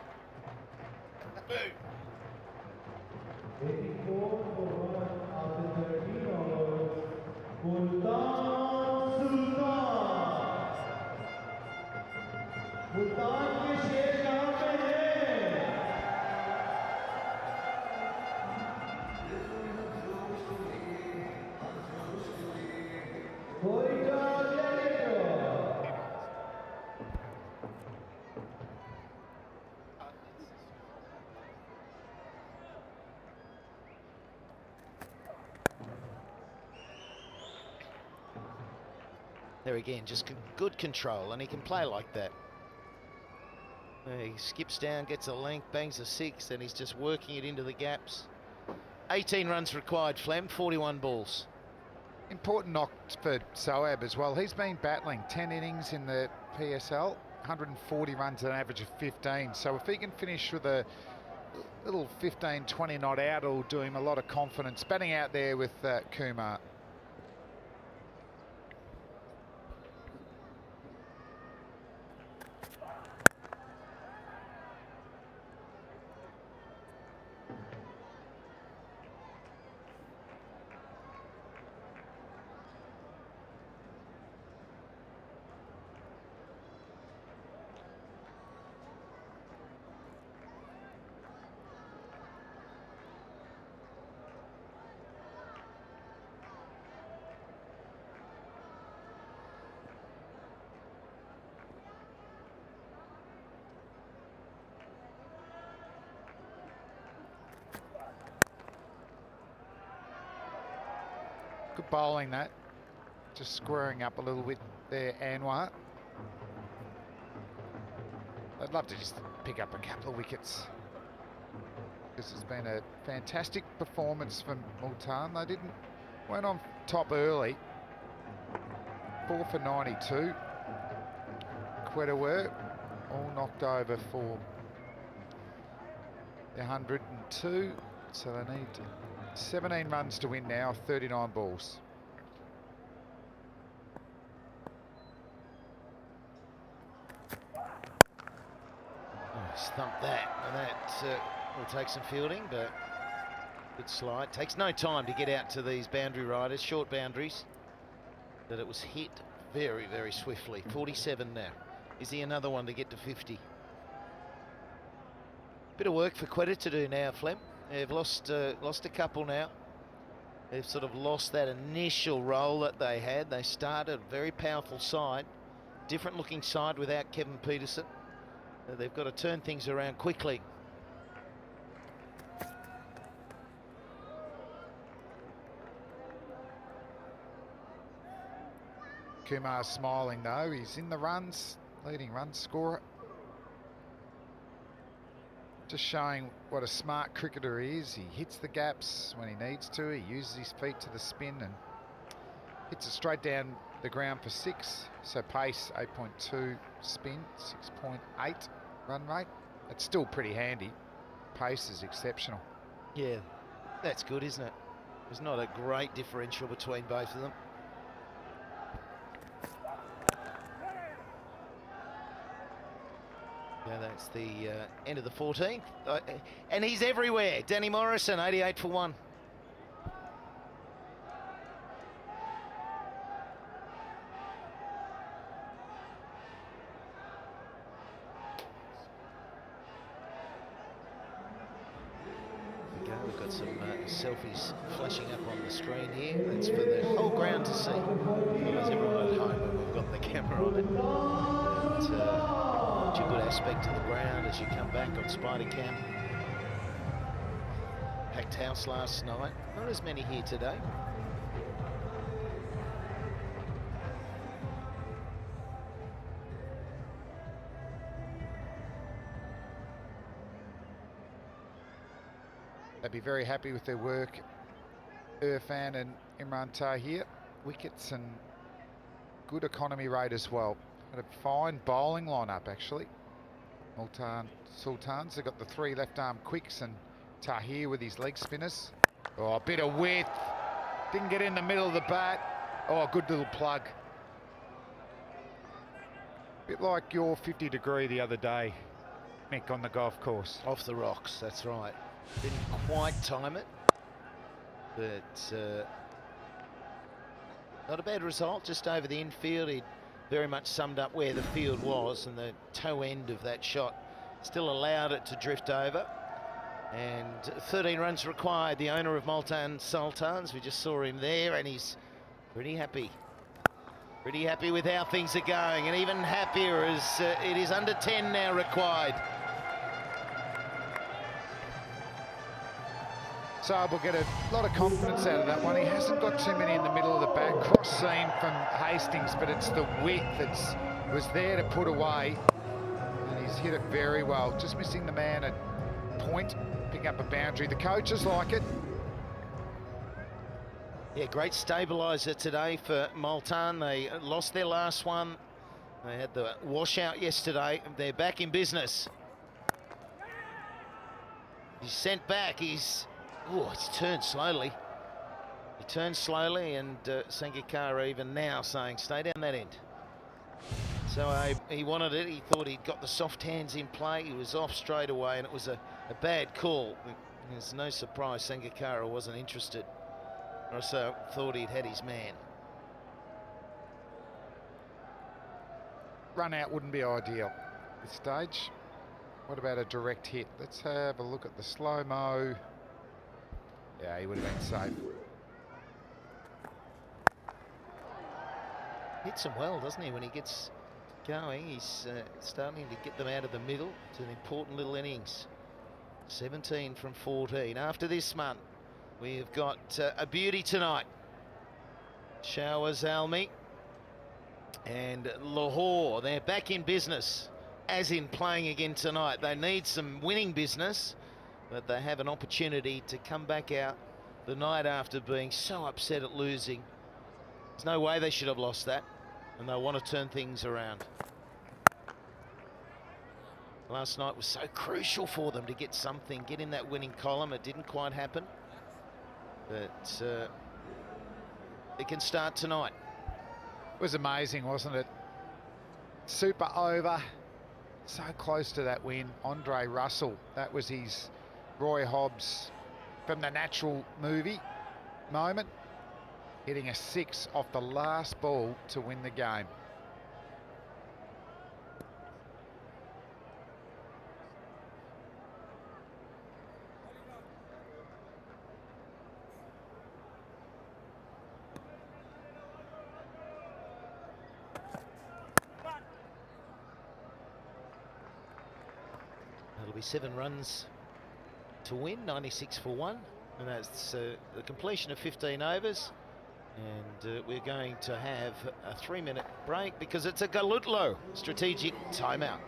Speaker 10: There again, just good control, and he can play like that. He skips down, gets a length, bangs a 6, and he's just working it into the gaps. 18 runs required, Flem, 41 balls.
Speaker 9: Important knock for Soab as well. He's been battling 10 innings in the PSL, 140 runs at an average of 15. So if he can finish with a little 15, 20 not out, it'll do him a lot of confidence. Batting out there with Kumar. Good bowling that. Just squaring up a little bit there, Anwar. I'd love to just pick up a couple of wickets. This has been a fantastic performance from Multan. They went on top early. 4 for 92. Quetta were all knocked over for the 102. So they need 17 runs to win now, 39 balls.
Speaker 10: Stumped that, and that will take some fielding, but good slide. Takes no time to get out to these boundary riders, short boundaries, but it was hit very, very swiftly. 47 now. Is he another one to get to 50? Bit of work for Quetta to do now, Flem. They've lost a couple now. They've sort of lost that initial role that they had. They started a very powerful side, different looking side without Kevin Peterson. They've got to turn things around quickly.
Speaker 9: Kumar's smiling though. He's in the runs, leading run scorer. Just showing what a smart cricketer he is. He hits the gaps when he needs to. He uses his feet to the spin and hits it straight down the ground for 6. So pace 8.2, spin 6.8 run rate. It's still pretty handy. Pace is exceptional.
Speaker 10: Yeah, that's good, isn't it? There's not a great differential between both of them. Yeah, that's the end of the 14th. And he's everywhere. Danny Morrison, 88 for 1. We've got some selfies flashing up on the screen here. That's for the whole ground to see. Otherwise everyone at home when we've got the camera on it. But, a good aspect of the ground as you come back on Spider Cam. Packed house last night. Not as many here today.
Speaker 9: They'd be very happy with their work. Irfan and Imran Tahir, wickets and good economy rate as well. Had a fine bowling lineup actually. Multan Sultans, they've got the 3 left arm quicks and Tahir with his leg spinners. Oh, a bit of width. Didn't get in the middle of the bat. Oh, good little plug. Bit like your 50 degree the other day, Mick, on the golf course.
Speaker 10: Off the rocks, that's right. Didn't quite time it, but not a bad result. Just over the infield, he very much summed up where the field was, and the toe end of that shot still allowed it to drift over. And 13 runs required. The owner of Multan Sultans, we just saw him there, and he's pretty happy. Pretty happy with how things are going, and even happier as it is under 10 now required.
Speaker 9: Saab will get a lot of confidence out of that one. He hasn't got too many in the middle of the back. Cross seam from Hastings, but it's the width that was there to put away. And he's hit it very well. Just missing the man at point, picking up a boundary. The coaches like it.
Speaker 10: Yeah, great stabiliser today for Multan. They lost their last one. They had the washout yesterday. They're back in business. He's sent back. He's turned slowly. He turned slowly, and Sangakkara even now saying, stay down that end. So he wanted it. He thought he'd got the soft hands in play. He was off straight away, and it was a bad call. There's no surprise Sangakkara wasn't interested. Or so thought he'd had his man.
Speaker 9: Run out wouldn't be ideal at this stage. What about a direct hit? Let's have a look at the slow-mo. Yeah, he would have been safe.
Speaker 10: Hits them well, doesn't he, when he gets going? He's starting to get them out of the middle. It's an important little innings. 17 from 14. After this month, we've got a beauty tonight. Showers Almi and Lahore. They're back in business, as in playing again tonight. They need some winning business, but they have an opportunity to come back out the night after being so upset at losing. There's no way they should have lost that, and they want to turn things around. Last night was so crucial for them to get something, get in that winning column. It didn't quite happen. But it can start tonight.
Speaker 9: It was amazing, wasn't it? Super over, so close to that win. Andre Russell, that was his Roy Hobbs from the Natural movie moment, hitting a 6 off the last ball to win the game.
Speaker 10: That'll be 7 runs to win, 96 for 1, and that's the completion of 15 overs. And we're going to have a 3-minute break because it's a Galutlo strategic timeout.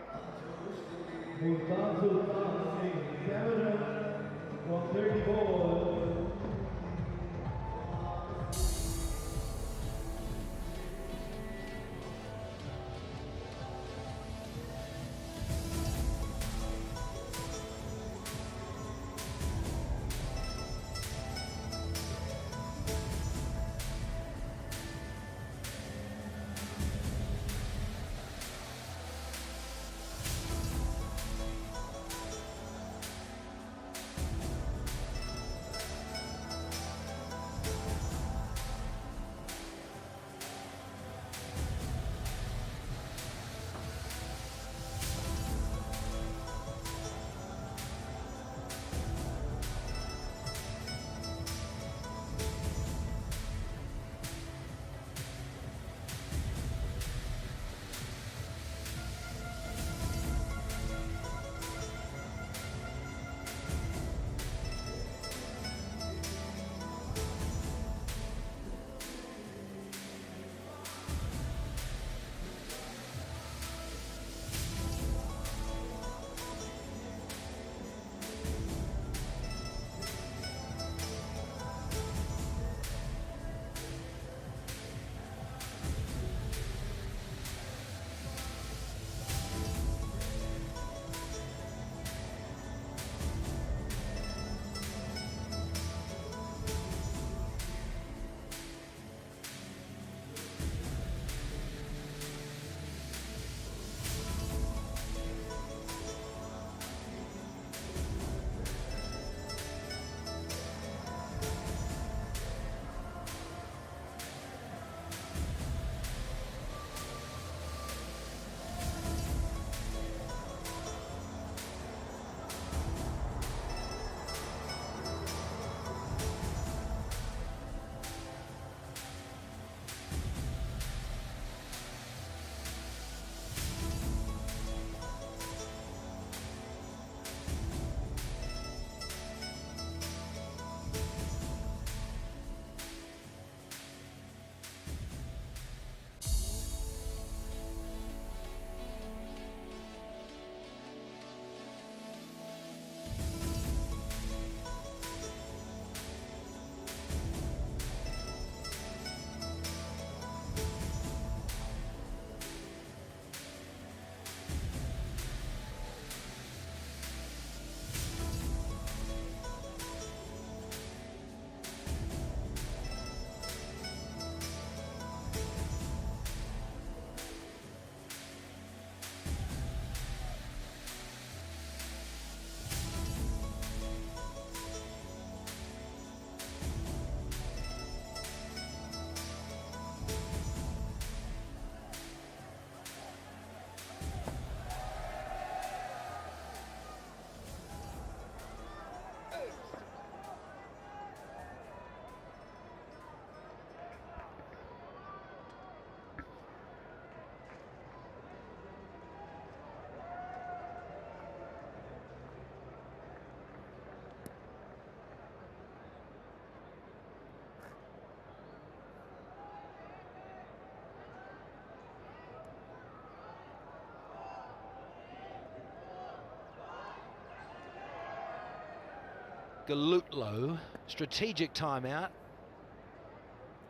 Speaker 6: Galutlo. Strategic timeout.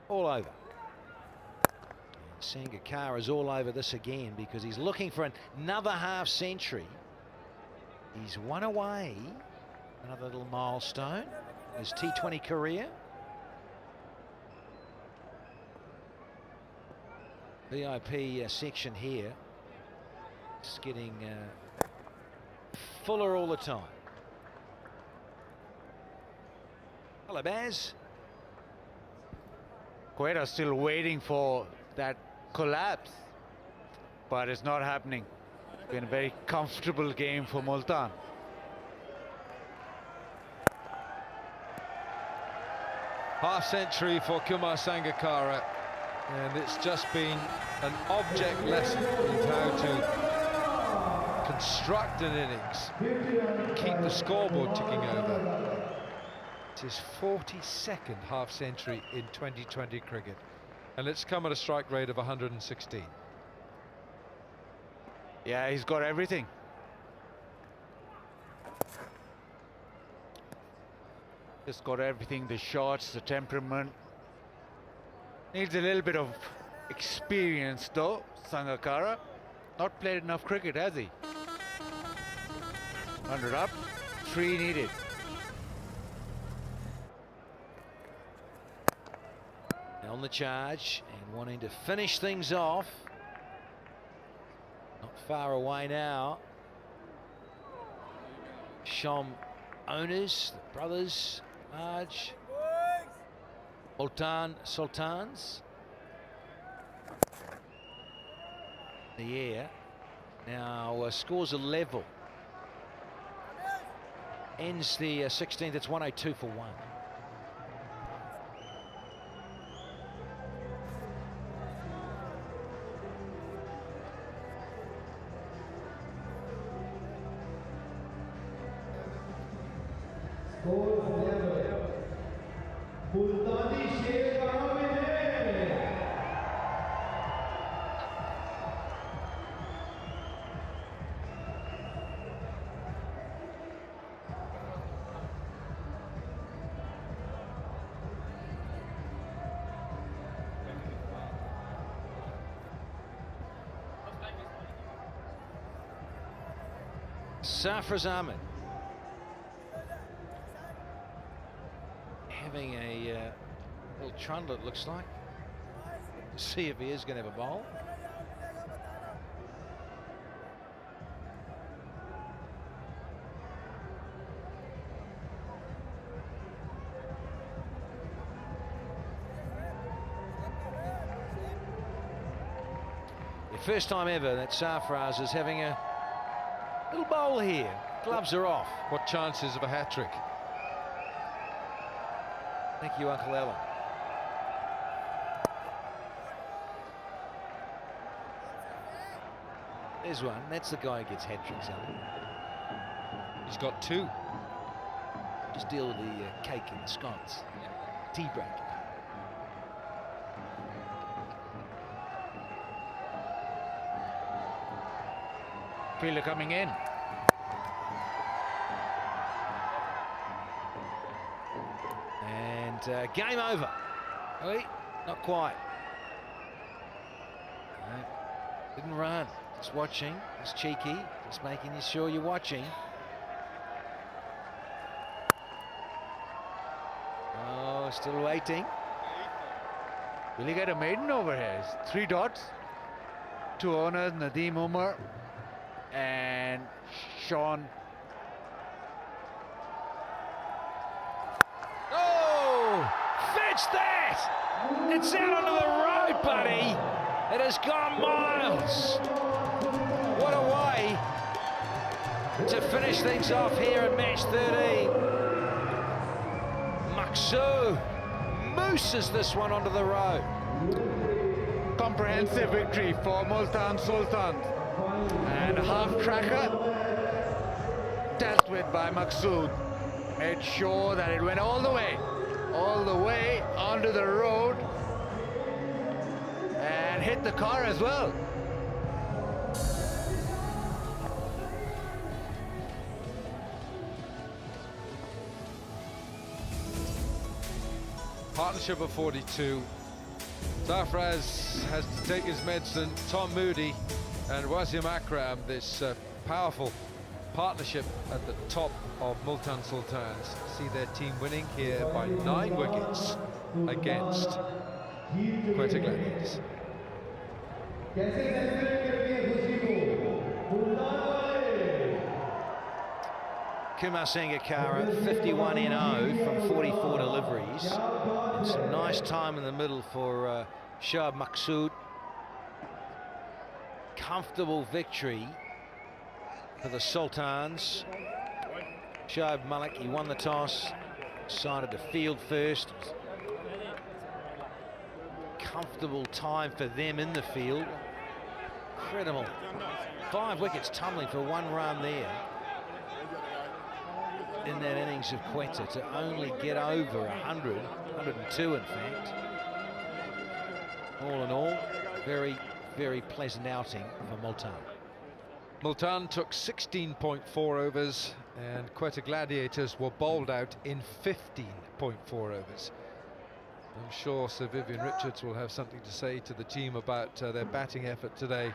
Speaker 6: All over. Sangakkara is all over this again because he's looking for another half century. He's one away. Another little milestone. His T20 career. VIP section here. It's getting fuller all the time. Hello, Baz.
Speaker 7: Quetta still waiting for that collapse, but it's not happening. It's been a very comfortable game for Multan.
Speaker 11: Half century for Kumar Sangakkara, and it's just been an object lesson in how to construct an innings, keep the scoreboard ticking over. It's his 42nd half century in 2020 cricket, and it's come at a strike rate of 116.
Speaker 7: Yeah, he's got everything. Just got everything, the shots, the temperament. Needs a little bit of experience though, Sangakkara. Not played enough cricket, has he? 100 up, 3 needed.
Speaker 6: On the charge and wanting to finish things off. Not far away now. Shom owners, the brothers, Raj, Multan Sultans. The air. Now scores are level. Ends the 16th, it's 102 for 1. Safraz Ahmed having a little trundle, it looks like. See if he is going to have a bowl. The first time ever that Safraz is having a little bowl here. Gloves are off.
Speaker 11: What chances of a hat-trick?
Speaker 6: Thank you, Uncle Alan. There's one. That's the guy who gets hat-tricks, Alan.
Speaker 11: He's got 2.
Speaker 6: Just deal with the cake and the scones. Tea break.
Speaker 7: Fielder coming in.
Speaker 6: And game over. Wait, not quite. No, didn't run. Just watching. Just cheeky. Just making sure you're watching. Oh, still waiting.
Speaker 7: Will he get a maiden over here? 3 dots. 2 owners, Nadeem Umar and Sean.
Speaker 6: Oh, fetch that! It's out onto the road, buddy. It has gone miles. What a way to finish things off here in match 13. Maksud mooses this one onto the road.
Speaker 7: Comprehensive victory for Multan Sultan. And a half tracker dealt with by Maksud. Made sure that it went all the way onto the road and hit the car as well.
Speaker 11: Partnership of 42. Zafraz has to take his medicine. Tom Moody and Wasim Akram, this powerful partnership at the top of Multan Sultans. See their team winning here by 9 wickets against Quetta Gladiators.
Speaker 12: Kumar Sangakkara, 51 in 0 from 44 deliveries. And some nice time in the middle for Shahab Maqsood. Comfortable victory for the Sultans. Shoaib Malik, he won the toss, decided to field first. Comfortable time for them in the field. Incredible. 5 wickets tumbling for 1 run there in that innings of Quetta to only get over 100, 102 in fact. All in all, very, very pleasant outing for Multan.
Speaker 11: Multan took 16.4 overs and Quetta Gladiators were bowled out in 15.4 overs. I'm sure Sir Vivian Richards will have something to say to the team about their batting effort today.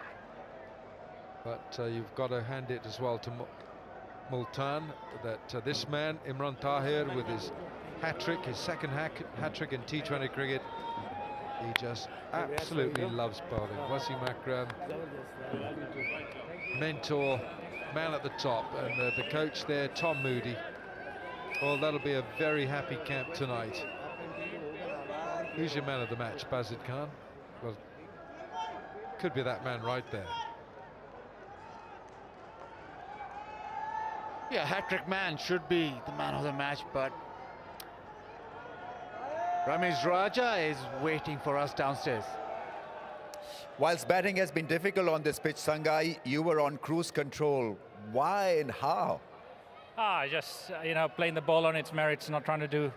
Speaker 11: But you've got to hand it as well to Multan that this man, Imran Tahir, with his hat-trick, his second hat-trick in T20 cricket, he just absolutely loves bowling. Wasim Akram, mentor, man at the top, and the coach there, Tom Moody. Well, that'll be a very happy camp tonight. Who's your man of the match, Bazid Khan? Well, could be that man right there.
Speaker 7: Yeah, hat-trick man should be the man of the match, but Ramesh Raja is waiting for us downstairs.
Speaker 15: Whilst batting has been difficult on this pitch, Sangai, you were on cruise control. Why and how?
Speaker 16: Just, playing the ball on its merits, not trying to do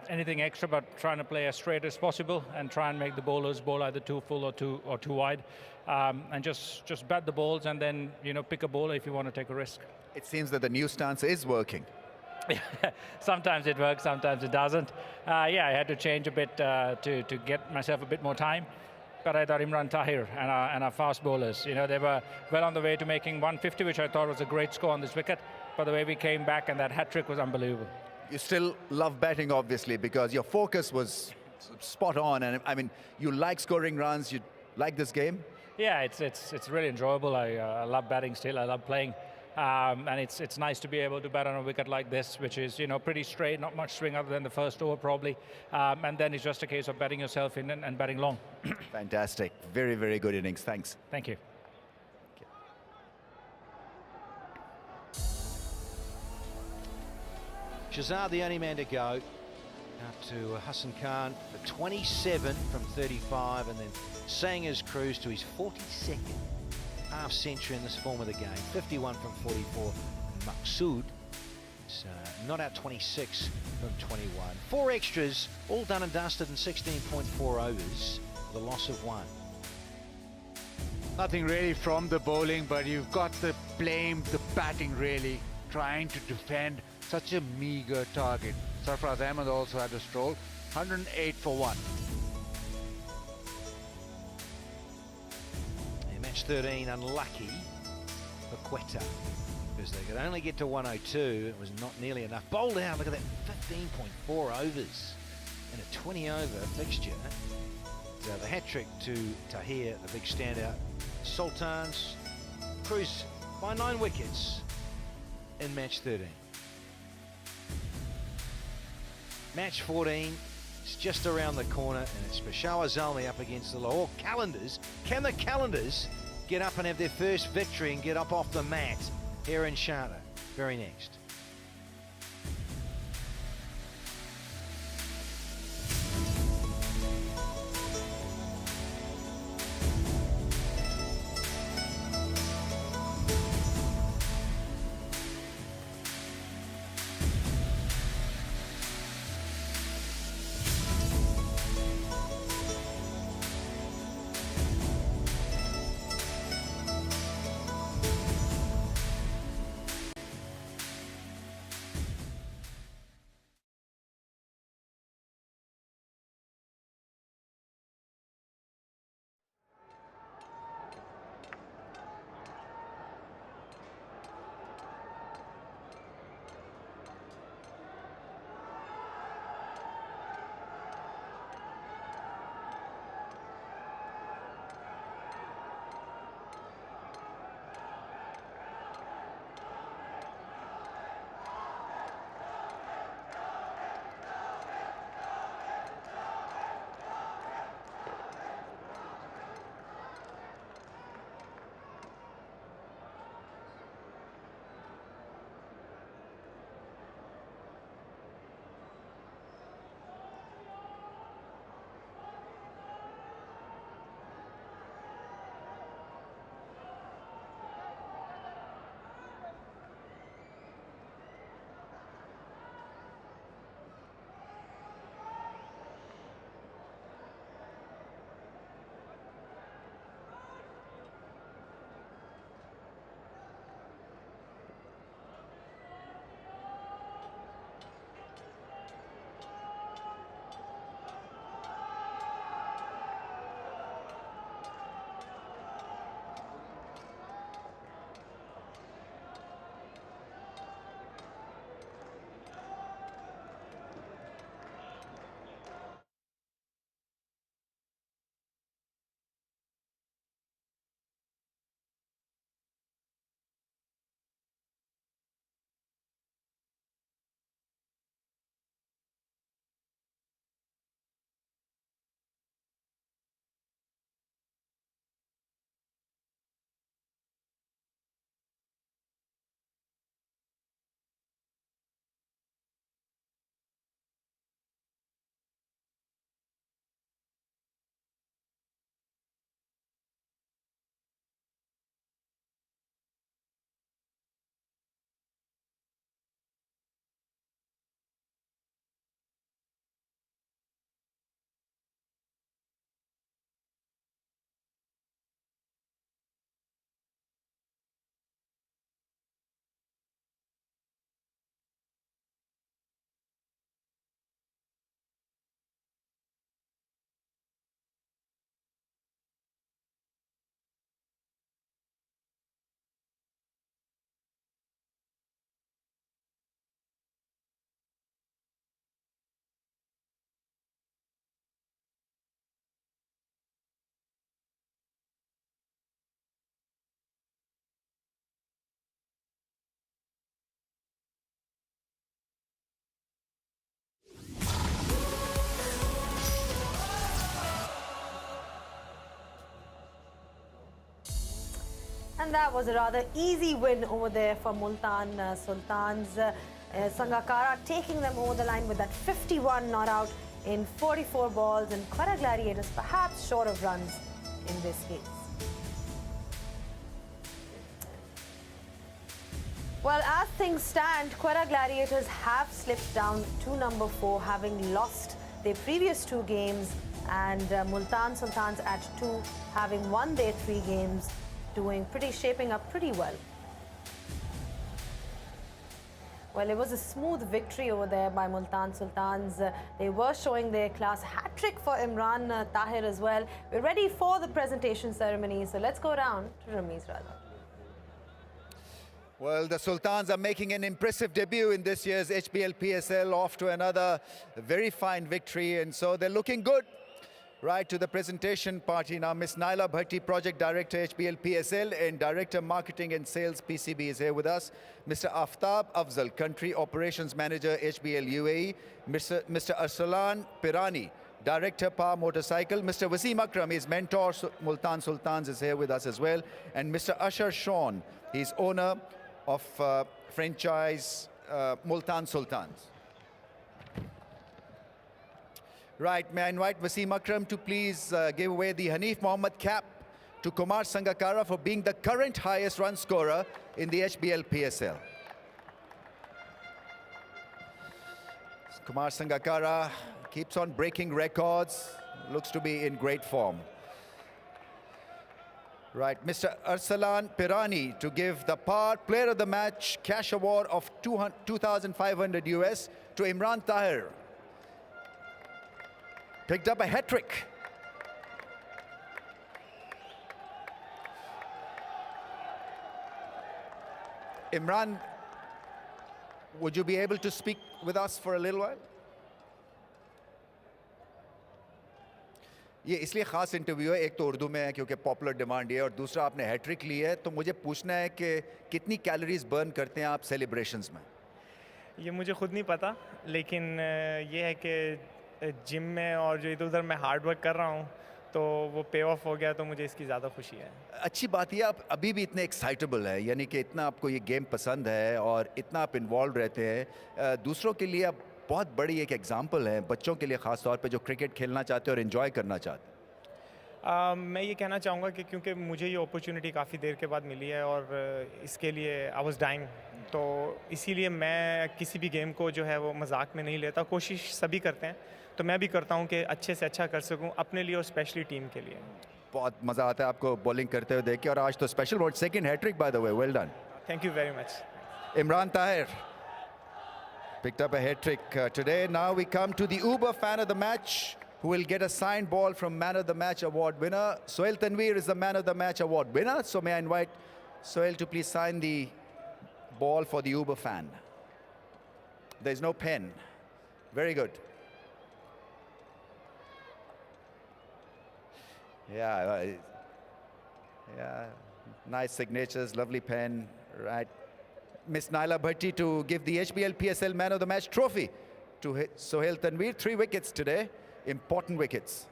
Speaker 16: anything extra, but trying to play as straight as possible and try and make the bowlers bowl either too full or too wide, and just bat the balls and then, pick a bowler if you want to take a risk.
Speaker 15: It seems that the new stance is working.
Speaker 16: Sometimes it works, sometimes it doesn't. I had to change a bit to get myself a bit more time. But I thought Imran Tahir and our fast bowlers, they were well on the way to making 150, which I thought was a great score on this wicket. But the way we came back and that hat-trick was unbelievable.
Speaker 15: You still love batting, obviously, because your focus was spot on. And I mean, you like scoring runs, you like this game?
Speaker 16: Yeah, it's really enjoyable. I love batting still, I love playing. And it's nice to be able to bat on a wicket like this, which is pretty straight, not much swing other than the first over probably, and then it's just a case of batting yourself in and batting long.
Speaker 15: Fantastic, very, very good innings. Thanks.
Speaker 16: Thank you.
Speaker 12: Shazad, the only man to go. Out to Hassan Khan for 27 from 35, and then Sanger's cruise to his 42nd half century in this form of the game. 51 from 44. Maqsood is not out 26 from 21. 4 extras, all done and dusted in 16.4 overs, with a loss of 1.
Speaker 7: Nothing really from the bowling, but you've got to blame the batting really, trying to defend such a meager target. Sarfraz Ahmed also had a stroll, 108 for 1.
Speaker 12: Match 13 unlucky for Quetta because they could only get to 102. It was not nearly enough. Bowled out, look at that, 15.4 overs in a 20-over fixture. So the hat-trick to Tahir, the big standout. Sultans cruise by 9 wickets in match 13. Match 14 is just around the corner, and it's Peshawar Zalmi up against the Lahore Calendars. Can the Calendars get up and have their first victory and get up off the mat here in Sharjah? Very next.
Speaker 4: And that was a rather easy win over there for Multan Sultans. Sangakkara taking them over the line with that 51 not out in 44 balls, and Quetta Gladiators perhaps short of runs in this case. Well, as things stand, Quetta Gladiators have slipped down to number 4, having lost their previous 2 games, and Multan Sultans at 2, having won their 3 games, shaping up pretty well. Well, it was a smooth victory over there by Multan Sultans. They were showing their class. Hat-trick for Imran Tahir as well. We're ready for the presentation ceremony, so let's go down to Ramiz Raza.
Speaker 15: Well, the Sultans are making an impressive debut in this year's HBL PSL, off to another very fine victory, and so they're looking good. Right to the presentation party now. Miss Naila Bhatti, Project Director HBL PSL and Director Marketing and Sales PCB is here with us. Mr. Aftab Afzal, Country Operations Manager HBL UAE. Mr. Arsalan Pirani, Director Power Motorcycle. Mr. Wasim Akram, his mentor Multan Sultans, is here with us as well. And Mr. Ashar Shawn, he's owner of franchise Multan Sultans. Right, may I invite Wasim Akram to please give away the Hanif Mohammed cap to Kumar Sangakkara for being the current highest run scorer in the HBL PSL. Kumar Sangakkara keeps on breaking records, looks to be in great form. Right, Mr. Arsalan Pirani to give the Power Player of the Match cash award of 2,500 US to Imran Tahir. Picked up a hat-trick. Imran, would you be able to speak with us for a little while? ये इसलिए खास interview है, एक तो उर्दू में है क्योंकि popular demand है और दूसरा आपने हैट्रिक ली है, तो मुझे पूछना है कि कितनी कैलोरीज बर्न करते हैं आप सेलिब्रेशंस में?
Speaker 14: ये मुझे खुद नहीं पता, लेकिन ये है कि जिम में और जो इधर उधर मैं हार्ड वर्क कर रहा हूँ तो वो पे ऑफ हो गया, तो मुझे इसकी ज़्यादा खुशी है।
Speaker 15: अच्छी बात है आप अभी भी इतने एक्साइटेबल है, यानी कि इतना आपको ये गेम पसंद है और इतना आप इन्वॉल्व रहते हैं, दूसरों के लिए आप बहुत बड़ी एक एग्जांपल है, बच्चों के लिए ख़ास तौर पे जो क्रिकेट खेलना चाहते हैं और एंजॉय करना चाहते हैं।
Speaker 14: मैं ये कहना चाहूँगा कि क्योंकि मुझे ये अपॉर्चुनिटी काफ़ी देर के बाद मिली है और इसके लिए आई वाज डाइंग, तो इसीलिए मैं किसी भी गेम को जो है वो मजाक में नहीं लेता, कोशिश सभी करते हैं, तो मैं भी करता हूँ कि अच्छे से अच्छा कर सकूँ अपने लिए और स्पेशली टीम के लिए।
Speaker 15: बहुत मज़ा आता है आपको बॉलिंग करते हुए देख के, और आज तो special word second hattrick by the way, well done.
Speaker 14: Thank you very much.
Speaker 15: Imran Tahir picked up a hat-trick today. Now we come to the Uber fan of the match, who will get a signed ball from Man of the Match award winner. Sohail Tanveer is the Man of the Match award winner. So may I invite Sohail to please sign the ball for the Uber fan. There's no pen. Very good. Yeah, nice signatures, lovely pen, right. Miss Naila Bhatti to give the HBL PSL Man of the Match trophy to Sohail Tanveer. 3 wickets today, important wickets.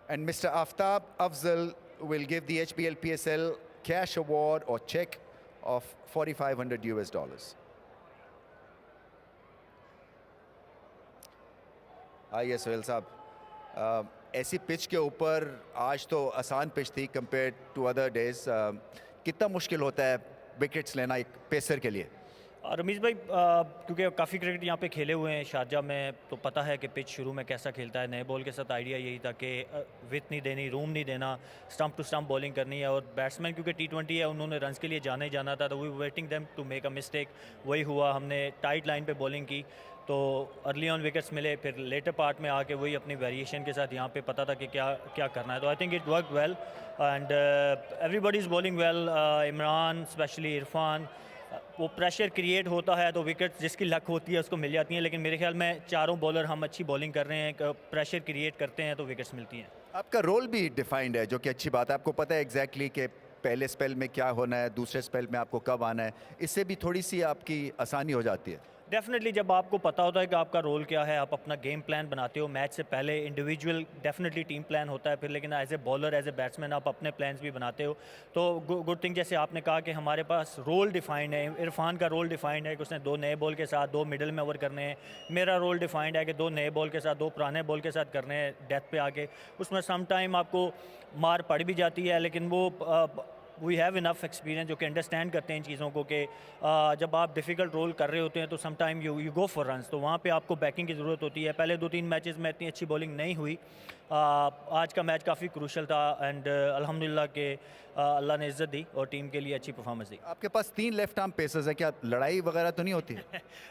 Speaker 15: And Mr. Aftab Afzal will give the HBL PSL cash award or check of $4,500 US. आइए सोहेल साहब, ऐसी pitch के ऊपर आज तो आसान pitch थी compare to other days, कितना मुश्किल होता है विकेट्स लेना एक पेसर के लिए?
Speaker 17: रमीज़ भाई, क्योंकि काफ़ी क्रिकेट यहाँ पे खेले हुए हैं शारजा में, तो पता है कि पिच शुरू में कैसा खेलता है। नए बॉल के साथ आइडिया यही था कि विथ नहीं देनी, रूम नहीं देना, स्टंप टू स्टंप बॉलिंग करनी है, और बैट्समैन क्योंकि T20 है, उन्होंने रन्स के लिए जाना ही जाना था, तो we waiting them to make a mistake. वही हुआ, हमने टाइट लाइन पे बॉलिंग की तो अर्ली ऑन विकेट्स मिले, फिर लेटर पार्ट में आके वही अपनी वेरिएशन के साथ यहाँ पे पता था कि क्या करना है, तो I think it work well and everybody is bowling well. Imran specially Irfan, वो प्रेशर क्रिएट होता है तो विकेट जिसकी लक होती है उसको मिल जाती हैं, लेकिन मेरे ख्याल में चारों बॉलर हम अच्छी बॉलिंग कर रहे हैं, प्रेशर क्रिएट करते हैं तो विकेट्स मिलती हैं।
Speaker 15: आपका रोल भी डिफाइंड है, जो कि अच्छी बात है, आपको पता है एग्जैक्टली कि पहले स्पेल में क्या होना है, दूसरे स्पेल में आपको कब आना है, इससे भी थोड़ी सी आपकी आसानी हो जाती है।
Speaker 17: डेफिनेटली जब आपको पता होता है कि आपका रोल क्या है, आप अपना गेम प्लान बनाते हो मैच से पहले, इंडिविजुअल डेफिनेटली टीम प्लान होता है फिर, लेकिन as a bowler as a batsman आप अपने प्लान्स भी बनाते हो। तो गुड थिंग जैसे आपने कहा कि हमारे पास रोल डिफाइंड है, इरफान का रोल डिफाइंड है कि उसने 2 नए बॉल के साथ 2 मिडिल में ओवर करने हैं। मेरा रोल डिफाइंड है कि 2 नए बॉल के साथ 2 पुराने बॉल के साथ करने हैं डेथ पे आके। उसमें सम टाइम आपको मार पड़ भी जाती है, लेकिन वो वी हैव इनफ एक्सपीरियंस जो कि अंडरस्टैंड करते हैं इन चीज़ों को कि जब आप डिफ़िकल्ट रोल कर रहे होते हैं तो some time you go for runs, तो वहाँ पे आपको बैकिंग की ज़रूरत होती है। पहले 2-3 मैचेस में इतनी अच्छी बॉलिंग नहीं हुई, आज का मैच काफ़ी क्रूशल था एंड अल्हम्दुलिल्लाह के अल्लाह ने इज़्ज़त दी और टीम के लिए अच्छी परफॉर्मेंस दी।
Speaker 15: आपके पास 3 लेफ्ट आर्म पेसर्स है, क्या लड़ाई वगैरह तो नहीं होती?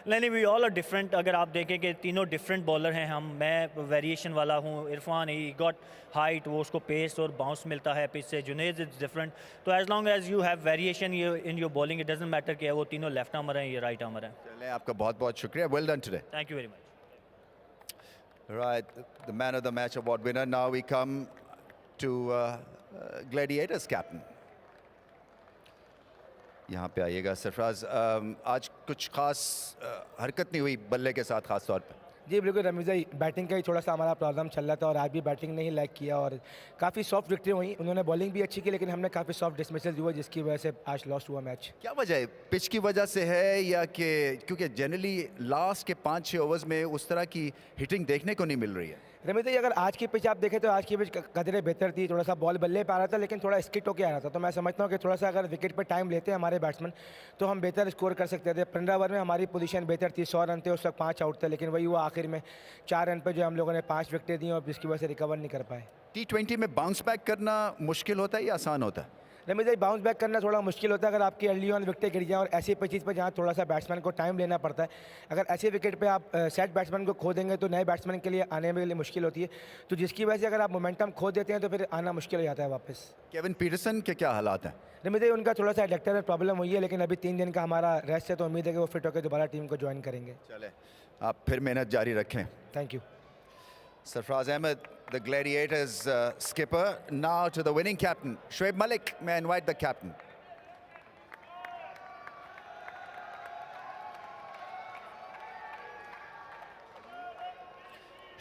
Speaker 17: नहीं, वी ऑल आर डिफरेंट। अगर आप देखें कि तीनों डिफरेंट बॉलर हैं हम, मैं वेरिएशन वाला हूँ, इरफान ही गॉट हाइट, वो उसको पेस और बाउंस मिलता है पिच से, जुनेद इज डिफरेंट। तो as long as you have variation in your bowling, it doesn't matter कि वो तीनों लेफ्ट आर्मर हैं या राइट आर्मर हैं।
Speaker 15: चलें, आपका बहुत बहुत शुक्रिया, well done today.
Speaker 17: Thank you very much.
Speaker 15: Right, the man of the match award winner. Now we come to Gladiators captain. यहाँ पे आइएगा सरफराज, आज कुछ खास हरकत नहीं हुई बल्ले के साथ खास तौर पे?
Speaker 18: जी बिल्कुल रमीज़ भाई, बैटिंग का ही थोड़ा सा हमारा प्रॉब्लम चल रहा था और आज भी बैटिंग नहीं लाइक किया और काफ़ी सॉफ्ट विक्ट्री हुई। उन्होंने बॉलिंग भी अच्छी की लेकिन हमने काफ़ी सॉफ्ट डिसमिसल हुआ जिसकी वजह से आज लॉस्ट हुआ मैच।
Speaker 15: क्या वजह है? पिच की वजह से है या कि क्योंकि जनरली लास्ट के 5-6 ओवर्स में उस तरह की हिटिंग देखने को नहीं मिल रही है?
Speaker 18: रमीज़ भाई, अगर आज की पिच आप देखें तो आज की पिच कदरे बेहतर थी, थोड़ा सा बॉल बल्ले पे आ रहा था लेकिन थोड़ा स्किट होके आ रहा था। तो मैं समझता हूँ कि थोड़ा सा अगर विकेट पे टाइम लेते हैं हमारे बैट्समैन तो हम बेहतर स्कोर कर सकते थे। 15 ओवर में हमारी पोजीशन बेहतर थी, 100 रन थे, उस वक्त 5 आउट थे, लेकिन वही हुआ आखिर में 4 रन पे जो हम लोगों ने 5 विकेटें दी और जिसकी वजह से रिकवर नहीं कर पाए।
Speaker 15: T20 में बाउंस बैक करना मुश्किल होता है या आसान होता है?
Speaker 18: रमीज़ भाई, बाउंस बैक करना थोड़ा मुश्किल होता है अगर आपकी अर्ली ऑन विकेटें गिर जाएं और ऐसी पिचेस पर जहाँ थोड़ा सा बैट्समैन को टाइम लेना पड़ता है। अगर ऐसे विकेट पे आप सेट बैट्समैन को खो देंगे तो नए बैट्समैन के लिए आने में लिए मुश्किल होती है, तो जिसकी वजह से अगर आप मोमेंटम खो देते हैं तो फिर आना मुश्किल हो जाता है वापस।
Speaker 15: केविन पीटरसन के क्या हालात हैं?
Speaker 18: रमीज़ भाई, उनका थोड़ा सा एडेक्टर में प्रॉब्लम हुई है लेकिन अभी 3 दिन का हमारा रेस्ट है, तो उम्मीद है कि वो फिट होकर दोबारा टीम को ज्वाइन करेंगे।
Speaker 15: चले, आप फिर मेहनत जारी रखें।
Speaker 18: Thank you.
Speaker 15: Sarfraz Ahmed, the Gladiators skipper. Now to the winning captain, Shoaib Malik. May I invite the captain?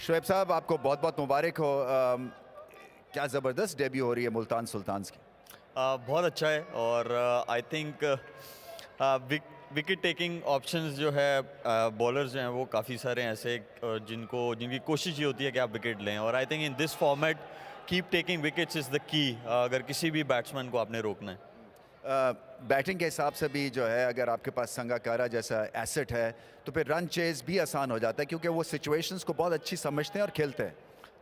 Speaker 15: Shoaib साहब, आपको बहुत बहुत मुबारक हो। क्या ज़बरदस्त डेब्यू हो रही है मुल्तान सुल्तान्स की।
Speaker 2: बहुत अच्छा है और I think wicket taking options जो है बॉलर्स जो हैं वो काफ़ी सारे हैं ऐसे जिनकी कोशिश ये होती है कि आप विकेट लें, और I think in this format keep taking wickets is the key अगर किसी भी बैट्समैन को आपने रोकना है।
Speaker 15: बैटिंग के हिसाब से भी जो है अगर आपके पास संगाकारा जैसा एसेट है तो फिर रन चेज भी आसान हो जाता है क्योंकि वो सिचुएशंस को बहुत अच्छी समझते हैं और खेलते हैं।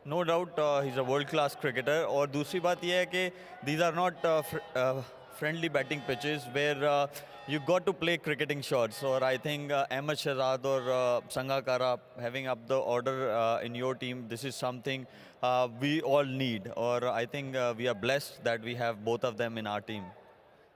Speaker 2: No doubt he is a world class cricketer, और दूसरी बात यह है कि these are not friendly batting pitches where you got to play cricketing shots, or I think Ahmed Shahzad or Sangakkara having up the order in your team, this is something we all need, or I think we are blessed that we have both of them in our team.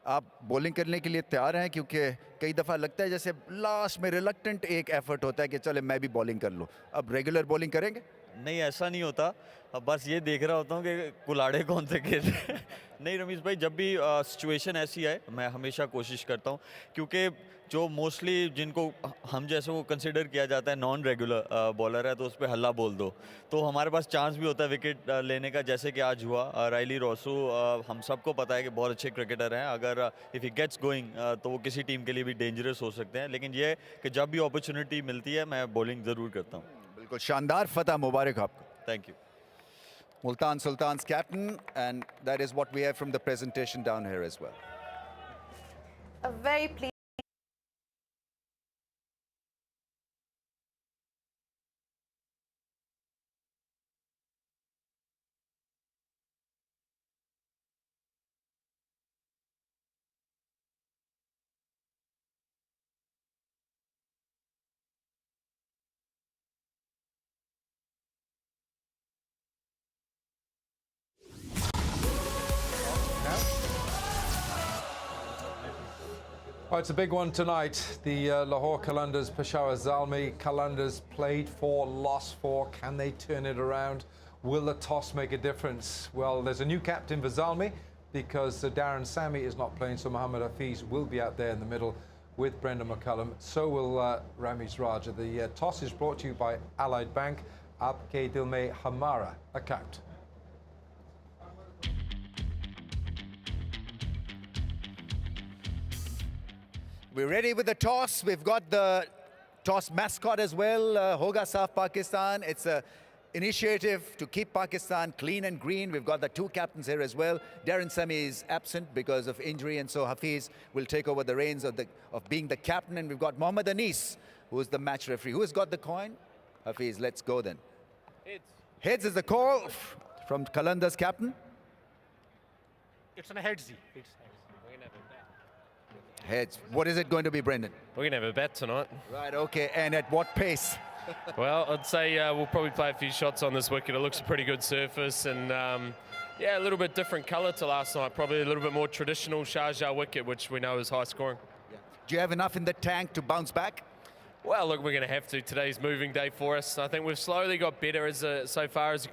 Speaker 15: आप bowling करने के लिए तैयार हैं? क्योंकि कई दफ़ा लगता है जैसे लास्ट में रिलक्टेंट एक एफर्ट होता है कि चले मैं भी बॉलिंग कर लूँ। अब रेगुलर बॉलिंग करेंगे?
Speaker 2: नहीं, ऐसा नहीं होता, अब बस ये देख रहा होता हूँ कि कुलाड़े कौन से खेल रहे हैं। नहीं रमीज़ भाई, जब भी सिचुएशन ऐसी है मैं हमेशा कोशिश करता हूँ, क्योंकि जो मोस्टली जिनको हम जैसे वो कंसिडर किया जाता है नॉन रेगुलर बॉलर है तो उस पर हल्ला बोल दो, तो हमारे पास चांस भी होता है विकेट लेने का, जैसे कि आज हुआ। राइली रोसू हम सबको पता है कि बहुत अच्छे क्रिकेटर हैं, अगर इफ़ ही गेट्स गोइंग तो वो किसी टीम के लिए भी डेंजरस हो सकते हैं, लेकिन ये कि जब भी अपॉर्चुनिटी मिलती है मैं बॉलिंग ज़रूर करता हूँ।
Speaker 15: बिल्कुल शानदार फतह, मुबारक आपको।
Speaker 2: Thank you.
Speaker 15: Multan Sultan's captain, and that is what we have from the presentation down here as well.
Speaker 4: A very pleased
Speaker 11: Oh, it's a big one tonight. The Lahore Qalandars, Peshawar Zalmi. Qalandars played 4, lost 4. Can they turn it around? Will the toss make a difference? Well, there's a new captain for Zalmi because Darren Sammy is not playing, so Mohammed Irfan will be out there in the middle with Brendan McCullum. So will Ramesh Raja. The toss is brought to you by Allied Bank. Aapke dil mein hamara account.
Speaker 15: We're ready with the toss. We've got the toss mascot as well, Hoga Saaf Pakistan. It's a initiative to keep Pakistan clean and green. We've got the two captains here as well. Darren Sammy is absent because of injury, and so Hafiz will take over the reins of being the captain. And we've got Mohammed Irfan, who is the match referee. Who has got the coin? Hafiz, let's go then.
Speaker 19: Heads.
Speaker 15: Heads is the call from Qalandar's captain.
Speaker 19: It's on a headsy.
Speaker 15: Heads. What is it going to be, Brendan?
Speaker 20: We're going to have a bet tonight.
Speaker 15: Right, okay. And at what pace?
Speaker 20: Well, I'd say we'll probably play a few shots on this wicket. It looks a pretty good surface and, yeah, a little bit different colour to last night. Probably a little bit more traditional Sharjah wicket, which we know is high scoring.
Speaker 15: Yeah. Do you have enough in the tank to bounce back?
Speaker 20: Well, look, we're going to have to. Today's moving day for us. I think we've slowly got better as so far as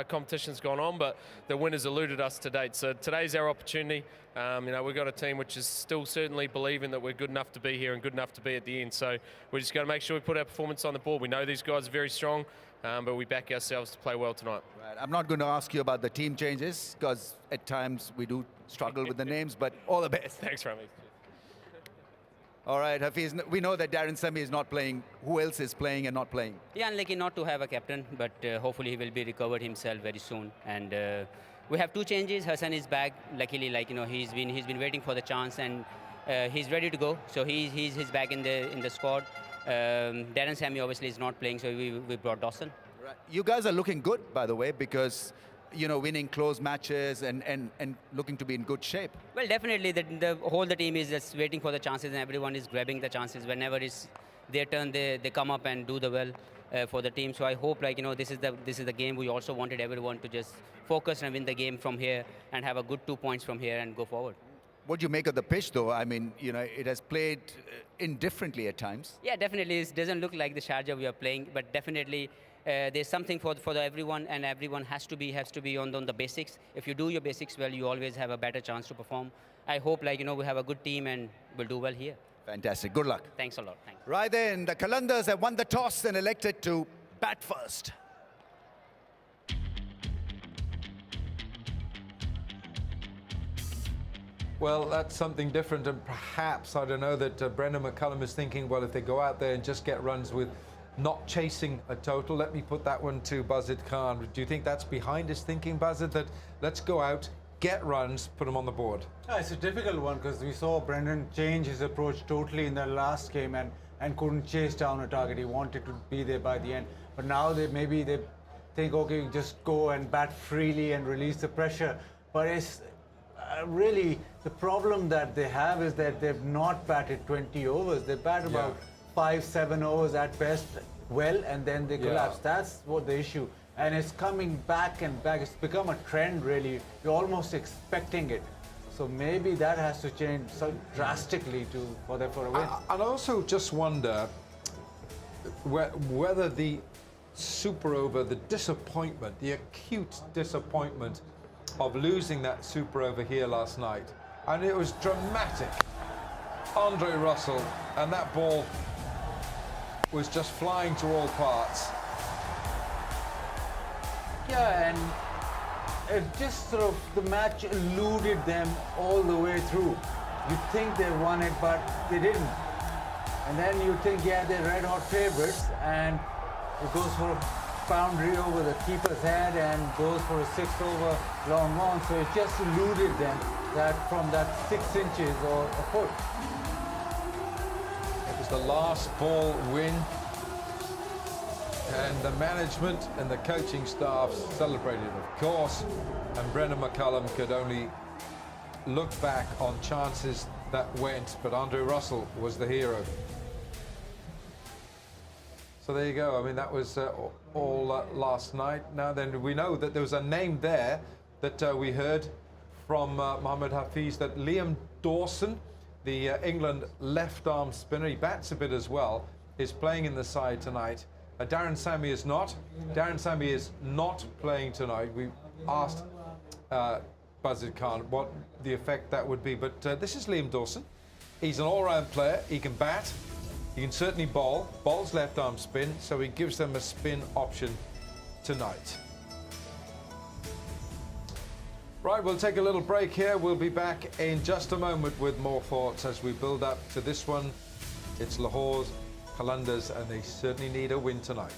Speaker 20: competition's gone on, but the winners eluded us to date. So today's our opportunity. You know, we've got a team which is still certainly believing that we're good enough to be here and good enough to be at the end. So we're just going to make sure we put our performance on the board. We know these guys are very strong, but we back ourselves to play well tonight.
Speaker 15: Right. I'm not going to ask you about the team changes because at times we do struggle with the names, but all the best.
Speaker 20: Thanks, Rami.
Speaker 15: All right, Hafiz, we know that Darren Sammy is not playing. Who else is playing and not playing?
Speaker 21: Yeah, unlucky not to have a captain, but hopefully he will be recovered himself very soon. And we have two changes. Hassan is back. Luckily, like, you know, he's been waiting for the chance, and he's ready to go. So he's back in the squad. Darren Sammy obviously is not playing, so we brought Dawson.
Speaker 15: Right. You guys are looking good, by the way, because you know, winning close matches and looking to be in good shape.
Speaker 21: Well, definitely the whole team is just waiting for the chances, and everyone is grabbing the chances. Whenever it's their turn, they come up and do the well for the team. So I hope, like, you know, this is the game. We also wanted everyone to just focus and win the game from here and have a good 2 points from here and go forward.
Speaker 15: What do you make of the pitch, though? I mean, you know, it has played indifferently at times.
Speaker 21: Yeah, definitely. It doesn't look like the Sharjah we are playing, but definitely there's something for everyone, and everyone has to be on the basics. If you do your basics well, you always have a better chance to perform. I hope, like, you know, we have a good team and we'll do well here.
Speaker 15: Fantastic. Good luck.
Speaker 21: Thanks a lot. Thanks.
Speaker 15: Right then, the Qalandars have won the toss and elected to bat first.
Speaker 11: Well, that's something different, and perhaps, I don't know, that Brendan McCullum is thinking, well, if they go out there and just get runs with not chasing a total. Let me put that one to Bazid Khan. Do you think that's behind his thinking, Bazid, that let's go out, get runs, put them on the board?
Speaker 7: It's a difficult one because we saw Brendan change his approach totally in the last game and couldn't chase down a target. He wanted to be there by the end. But now maybe they think, okay, just go and bat freely and release the pressure. But it's really the problem that they have is that they've not batted 20 overs. They bat about 5-7 overs at best well, and then they collapse. That's what the issue. And it's coming back and back. It's become a trend, really. You're almost expecting it. So maybe that has to change so drastically for a win.
Speaker 11: I also just wonder whether the super over, the disappointment, the acute disappointment of losing that super over here last night, and it was dramatic. Andre Russell, and that ball was just flying to all parts.
Speaker 7: Yeah, and it just sort of, the match eluded them all the way through. You think they won it, but they didn't. And then you think, yeah, they're red-hot favorites, and it goes for a boundary over the keeper's head and goes for a 6 over long on. So it just eluded them from that 6 inches or a foot.
Speaker 11: It was the last ball win, and the management and the coaching staff celebrated, of course, and Brendan McCullum could only look back on chances that went, but Andre Russell was the hero. So there you go. I mean, that was all last night. Now then, we know that there was a name there that we heard from Mohammed Hafiz, that Liam Dawson, the England left-arm spinner, he bats a bit as well, is playing in the side tonight. Darren Sammy is not. Darren Sammy is not playing tonight. We asked Bazid Khan what the effect that would be, but this is Liam Dawson. He's an all-round player. He can bat. He can certainly bowl. Bowls left arm spin, so he gives them a spin option tonight. Right, we'll take a little break here. We'll be back in just a moment with more thoughts as we build up to this one. It's Lahore's Qalandars, and they certainly need a win tonight.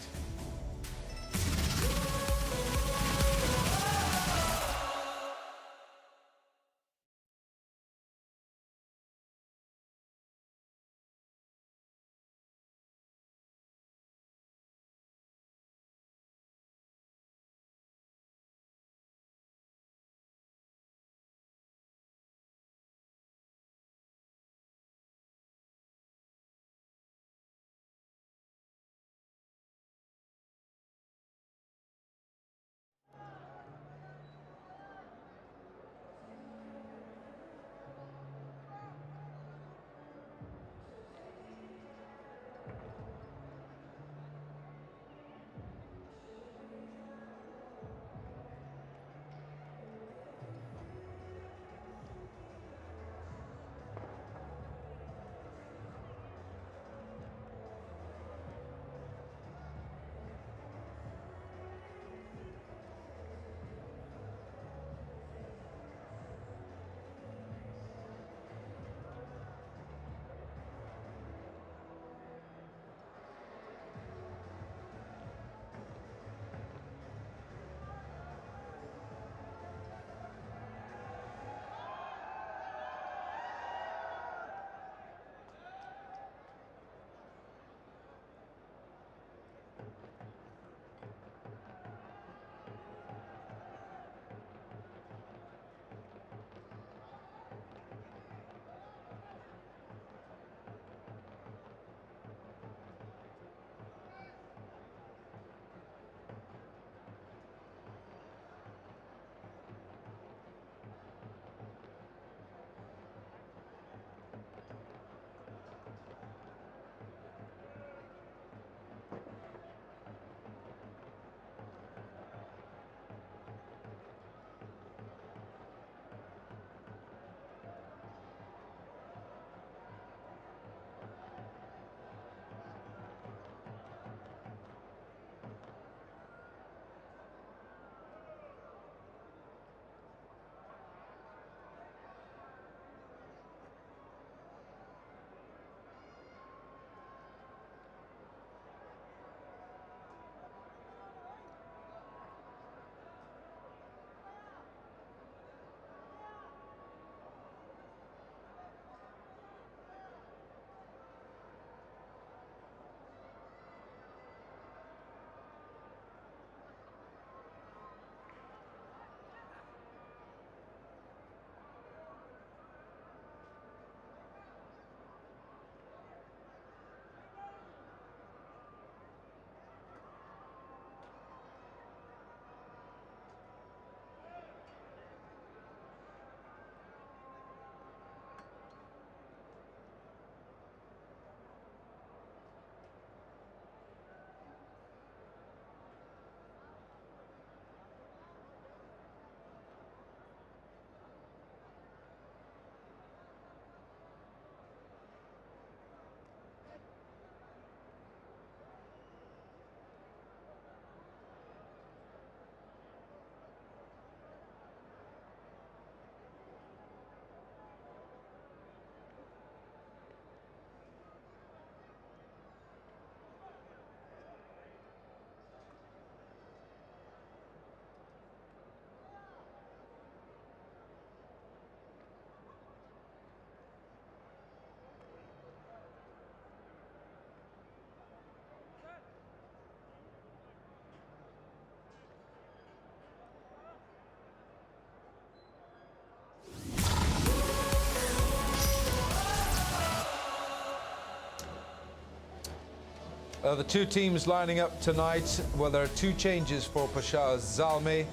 Speaker 11: The two teams lining up tonight. Well, there are two changes for Peshawar's Zalmay.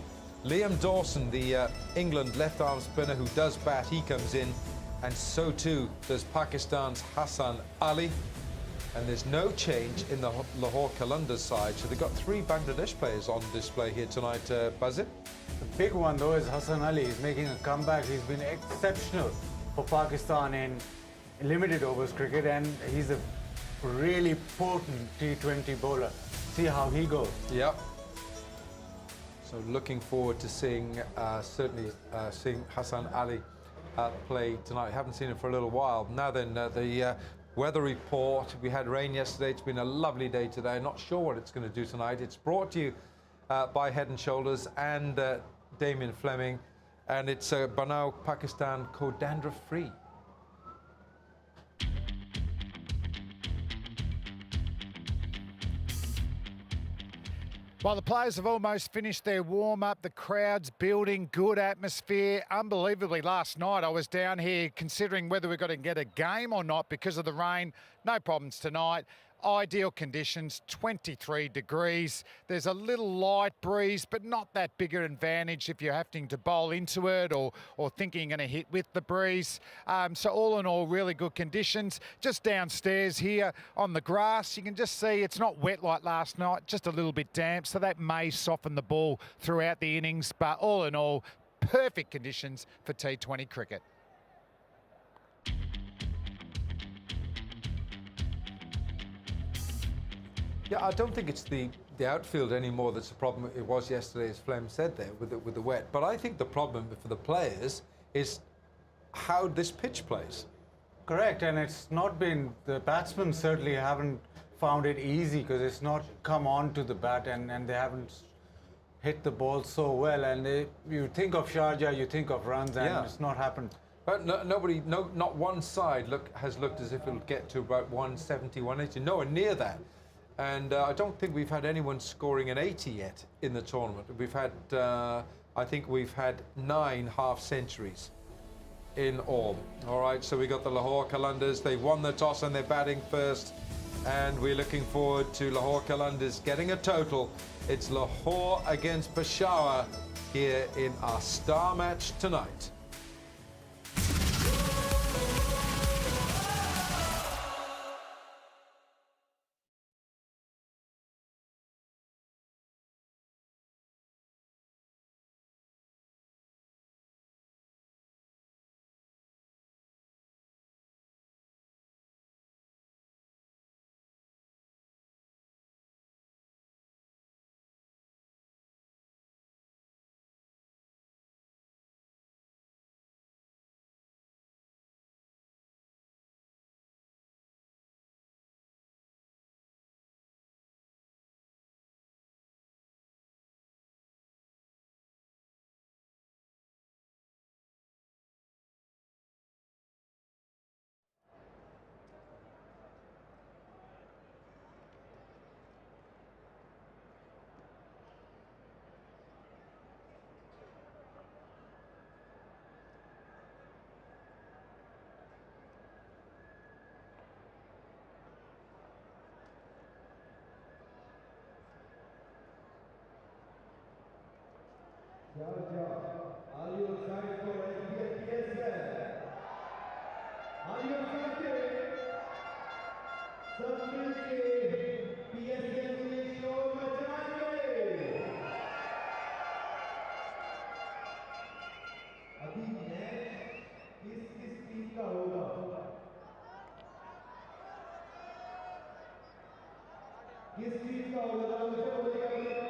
Speaker 11: Liam Dawson, the England left-arm spinner who does bat, he comes in. And so too does Pakistan's Hassan Ali. And there's no change in the Lahore Qalandars side. So they've got three Bangladesh players on display here tonight, Bazit.
Speaker 7: The big one, though, is Hassan Ali. He's making a comeback. He's been exceptional for Pakistan in limited overs cricket, and he's a really potent T20 bowler. See how he goes.
Speaker 11: Yep. So looking forward to seeing, certainly seeing Hassan Ali play tonight. Haven't seen him for a little while. Now then, the weather report. We had rain yesterday. It's been a lovely day today. Not sure what it's going to do tonight. It's brought to you by Head and Shoulders and Damien Fleming. And it's Banao, Pakistan, co-dandruff free.
Speaker 9: Well, the players have almost finished their warm-up. The crowd's building, good atmosphere. Unbelievably, last night I was down here considering whether we're going to get a game or not because of the rain. No problems tonight. Ideal conditions, 23 degrees. There's a little light breeze, but not that big an advantage if you're having to bowl into it or thinking you're going to hit with the breeze. So all in all, really good conditions. Just downstairs here on the grass, you can just see it's not wet like last night, just a little bit damp, so that may soften the ball throughout the innings. But all in all, perfect conditions for T20 cricket.
Speaker 11: Yeah, I don't think it's the outfield anymore that's the problem. It was yesterday, as Flem said there, with the wet. But I think the problem for the players is how this pitch plays.
Speaker 7: Correct, and it's not been, the batsmen certainly haven't found it easy because it's not come on to the bat and they haven't hit the ball so well. And you think of Sharjah, you think of runs, and it's not happened.
Speaker 11: But not one side has looked as if it'll get to about 170, 180. Nowhere near that. And I don't think we've had anyone scoring an 80 yet in the tournament. We've had, I think we've had 9 half-centuries in all. All right, so we got the Lahore Qalandars. They won the toss and they're batting first. And we're looking forward to Lahore Qalandars getting a total. It's Lahore against Peshawar here in our star match tonight.
Speaker 5: Are you excited for PSL? Are you excited? सब मिलके PSL के शोर मचाएंगे। अभी match किस team का होगा? किस team का होगा? मुझे बोलिएगा।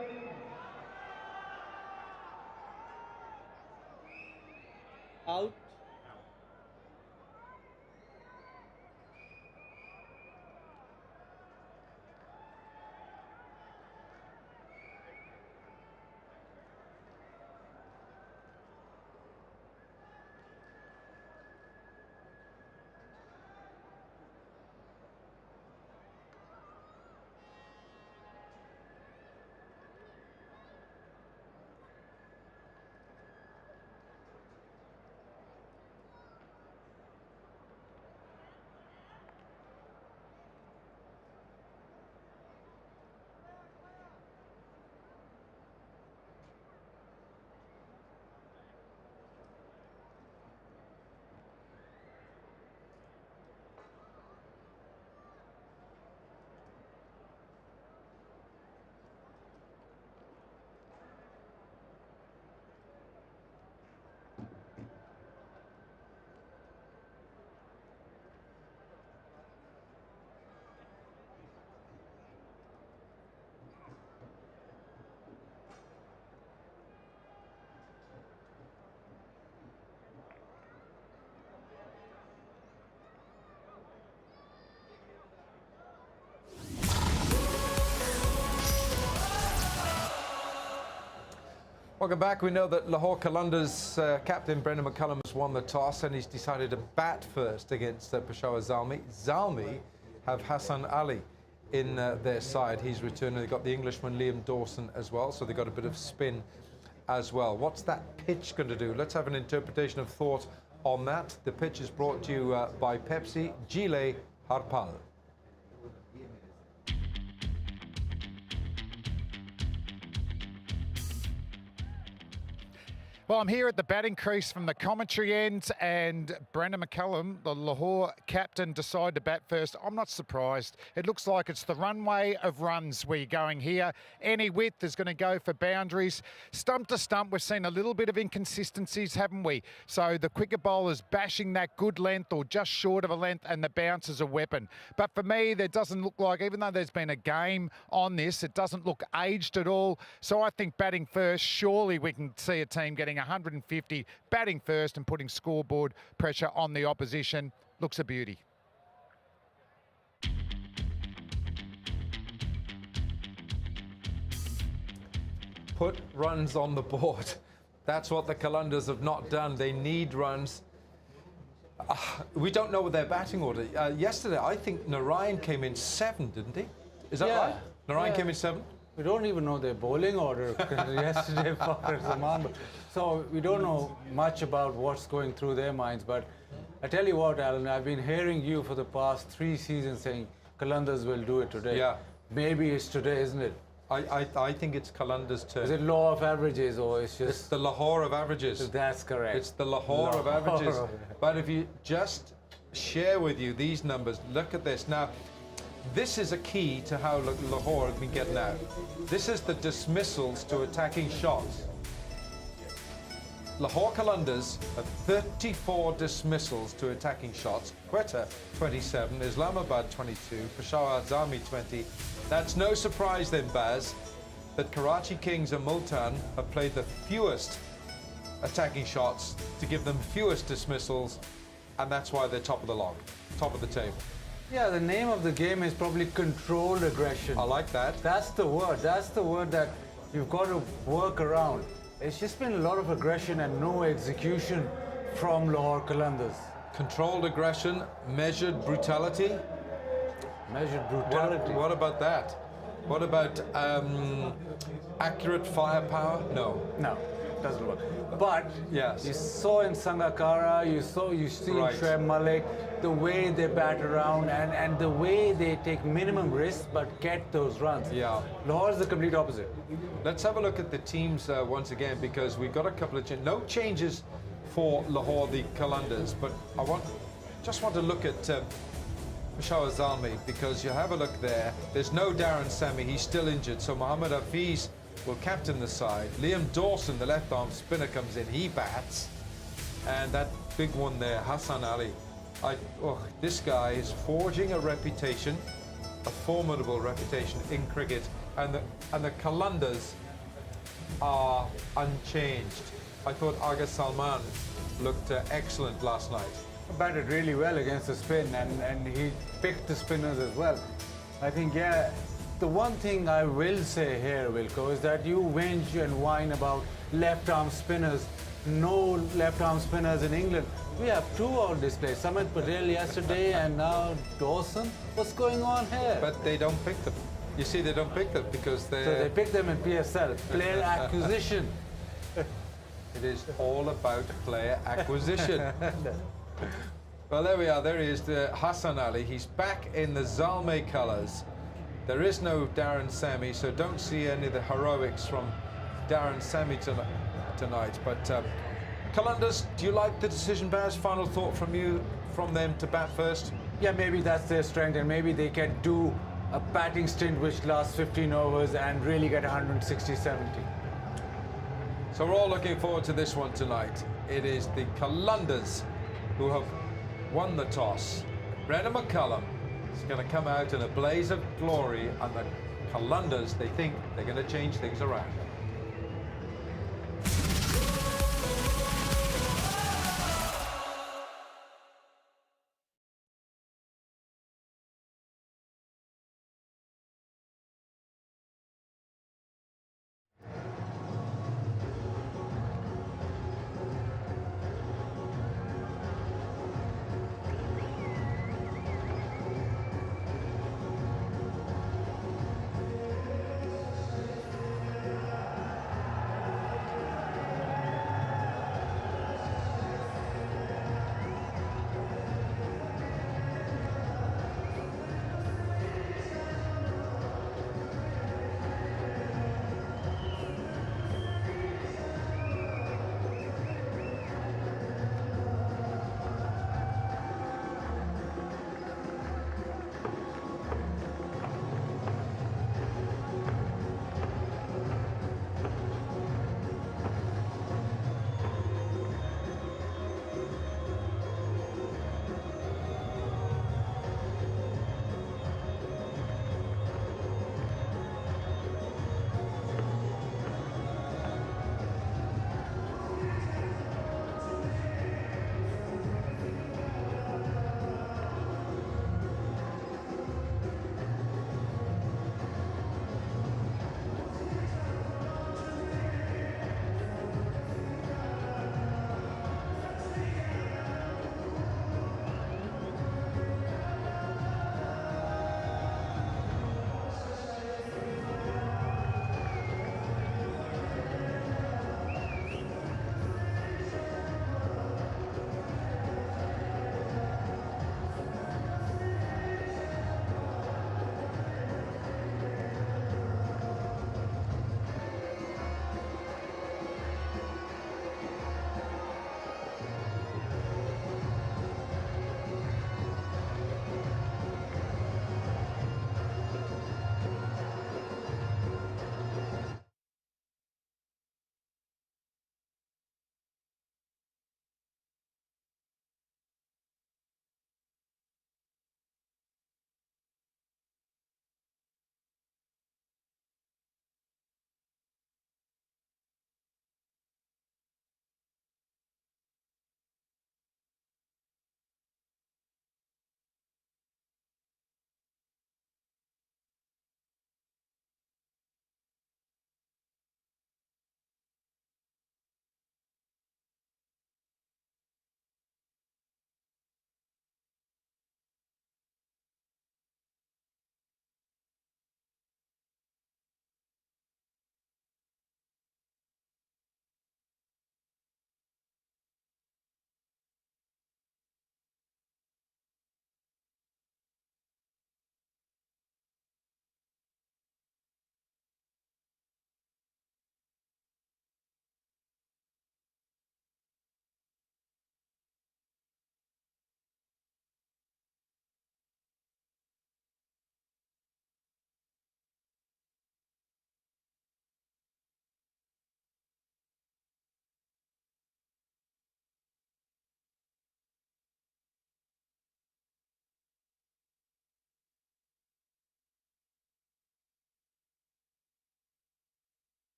Speaker 11: Welcome back. We know that Lahore Qalandar's captain Brendan McCullum has won the toss and he's decided to bat first against Peshawar Zalmi. Zalmi have Hassan Ali in their side. He's returning. They've got the Englishman Liam Dawson as well, so they've got a bit of spin as well. What's that pitch going to do? Let's have an interpretation of thought on that. The pitch is brought to you by Pepsi. Gile Harpal.
Speaker 9: Well, I'm here at the batting crease from the commentary end, and Brendan McCullum, the Lahore captain, decided to bat first. I'm not surprised. It looks like it's the runway of runs where you're going here. Any width is going to go for boundaries. Stump to stump, we've seen a little bit of inconsistencies, haven't we? So the quicker bowlers bashing that good length or just short of a length, and the bounce is a weapon. But for me, there doesn't look like, even though there's been a game on this, it doesn't look aged at all. So I think batting first, surely we can see a team getting 150, batting first and putting scoreboard pressure on the opposition. Looks a beauty.
Speaker 11: Put runs on the board. That's what the Qalandars have not done. They need runs. We don't know what their batting order. Yesterday, I think Narayan came in 7, didn't he? Is that right? Narayan came in 7?
Speaker 7: We don't even know their bowling order yesterday for Zaman. So we don't know much about what's going through their minds. But I tell you what, Alan, I've been hearing you for the past 3 seasons saying Qalandars will do it today.
Speaker 11: Yeah.
Speaker 7: Maybe it's today, isn't it?
Speaker 11: I think it's Qalandar's turn.
Speaker 7: Is it law of averages or it's just...
Speaker 11: It's the Lahore of averages.
Speaker 7: That's correct.
Speaker 11: It's the Lahore of averages. But if you just share with you these numbers, look at this. Now, this is a key to how Lahore have been getting out. This is the dismissals to attacking shots. Lahore Qalandars have 34 dismissals to attacking shots. Quetta 27, Islamabad 22, Peshawar Zalmi 20. That's no surprise then, Baz, that Karachi Kings and Multan have played the fewest attacking shots to give them fewest dismissals, and that's why they're top of the log, top of the table.
Speaker 7: Yeah, the name of the game is probably controlled aggression.
Speaker 11: I like that.
Speaker 7: That's the word. That's the word that you've got to work around. It's just been a lot of aggression and no execution from Lahore Qalandars.
Speaker 11: Controlled aggression, measured brutality.
Speaker 7: Measured brutality.
Speaker 11: What about that? What about accurate firepower? No.
Speaker 7: No, doesn't work. But
Speaker 11: yes,
Speaker 7: you saw in Sangakkara, you see in Shoaib Malik, the way they bat around and the way they take minimum risk but get those runs.
Speaker 11: Yeah.
Speaker 7: Lahore's the complete opposite.
Speaker 11: Let's have a look at the teams once again, because we've got a couple of no changes for Lahore, the Qalandars, but I just want to look at Peshawar Zalmi, because you have a look there. There's no Darren Sami, he's still injured, so Mohammed Irfan will captain the side. Liam Dawson, the left-arm spinner, comes in, he bats. And that big one there, Hassan Ali. This guy is forging a reputation, a formidable reputation in cricket, and the Qalandars are unchanged. I thought Aga Salman looked excellent last night.
Speaker 7: Batted really well against the spin, and he picked the spinners as well. I think, yeah, the one thing I will say here, Wilco, is that you whinge and whine about left-arm spinners. No left-arm spinners in England. We have 2 on display. Samit Patel yesterday and now Dawson. What's going on here?
Speaker 11: But they don't pick them. You see, they don't pick them because they...
Speaker 7: So they pick them in PSL, player acquisition.
Speaker 11: It is all about player acquisition. Well, there we are. There he is, Hassan Ali. He's back in the Zalmi colours. There is no Darren Sami, so don't see any of the heroics from Darren Sami tonight. But Qalandars, do you like the decision, Baz? Final thought from them to bat first?
Speaker 7: Yeah, maybe that's their strength, and maybe they can do a batting stint which lasts 15 overs and really get 160, 70.
Speaker 11: So we're all looking forward to this one tonight. It is the Qalandars who have won the toss. Brendan McCullum is going to come out in a blaze of glory, and the Qalandars, they think they're going to change things around.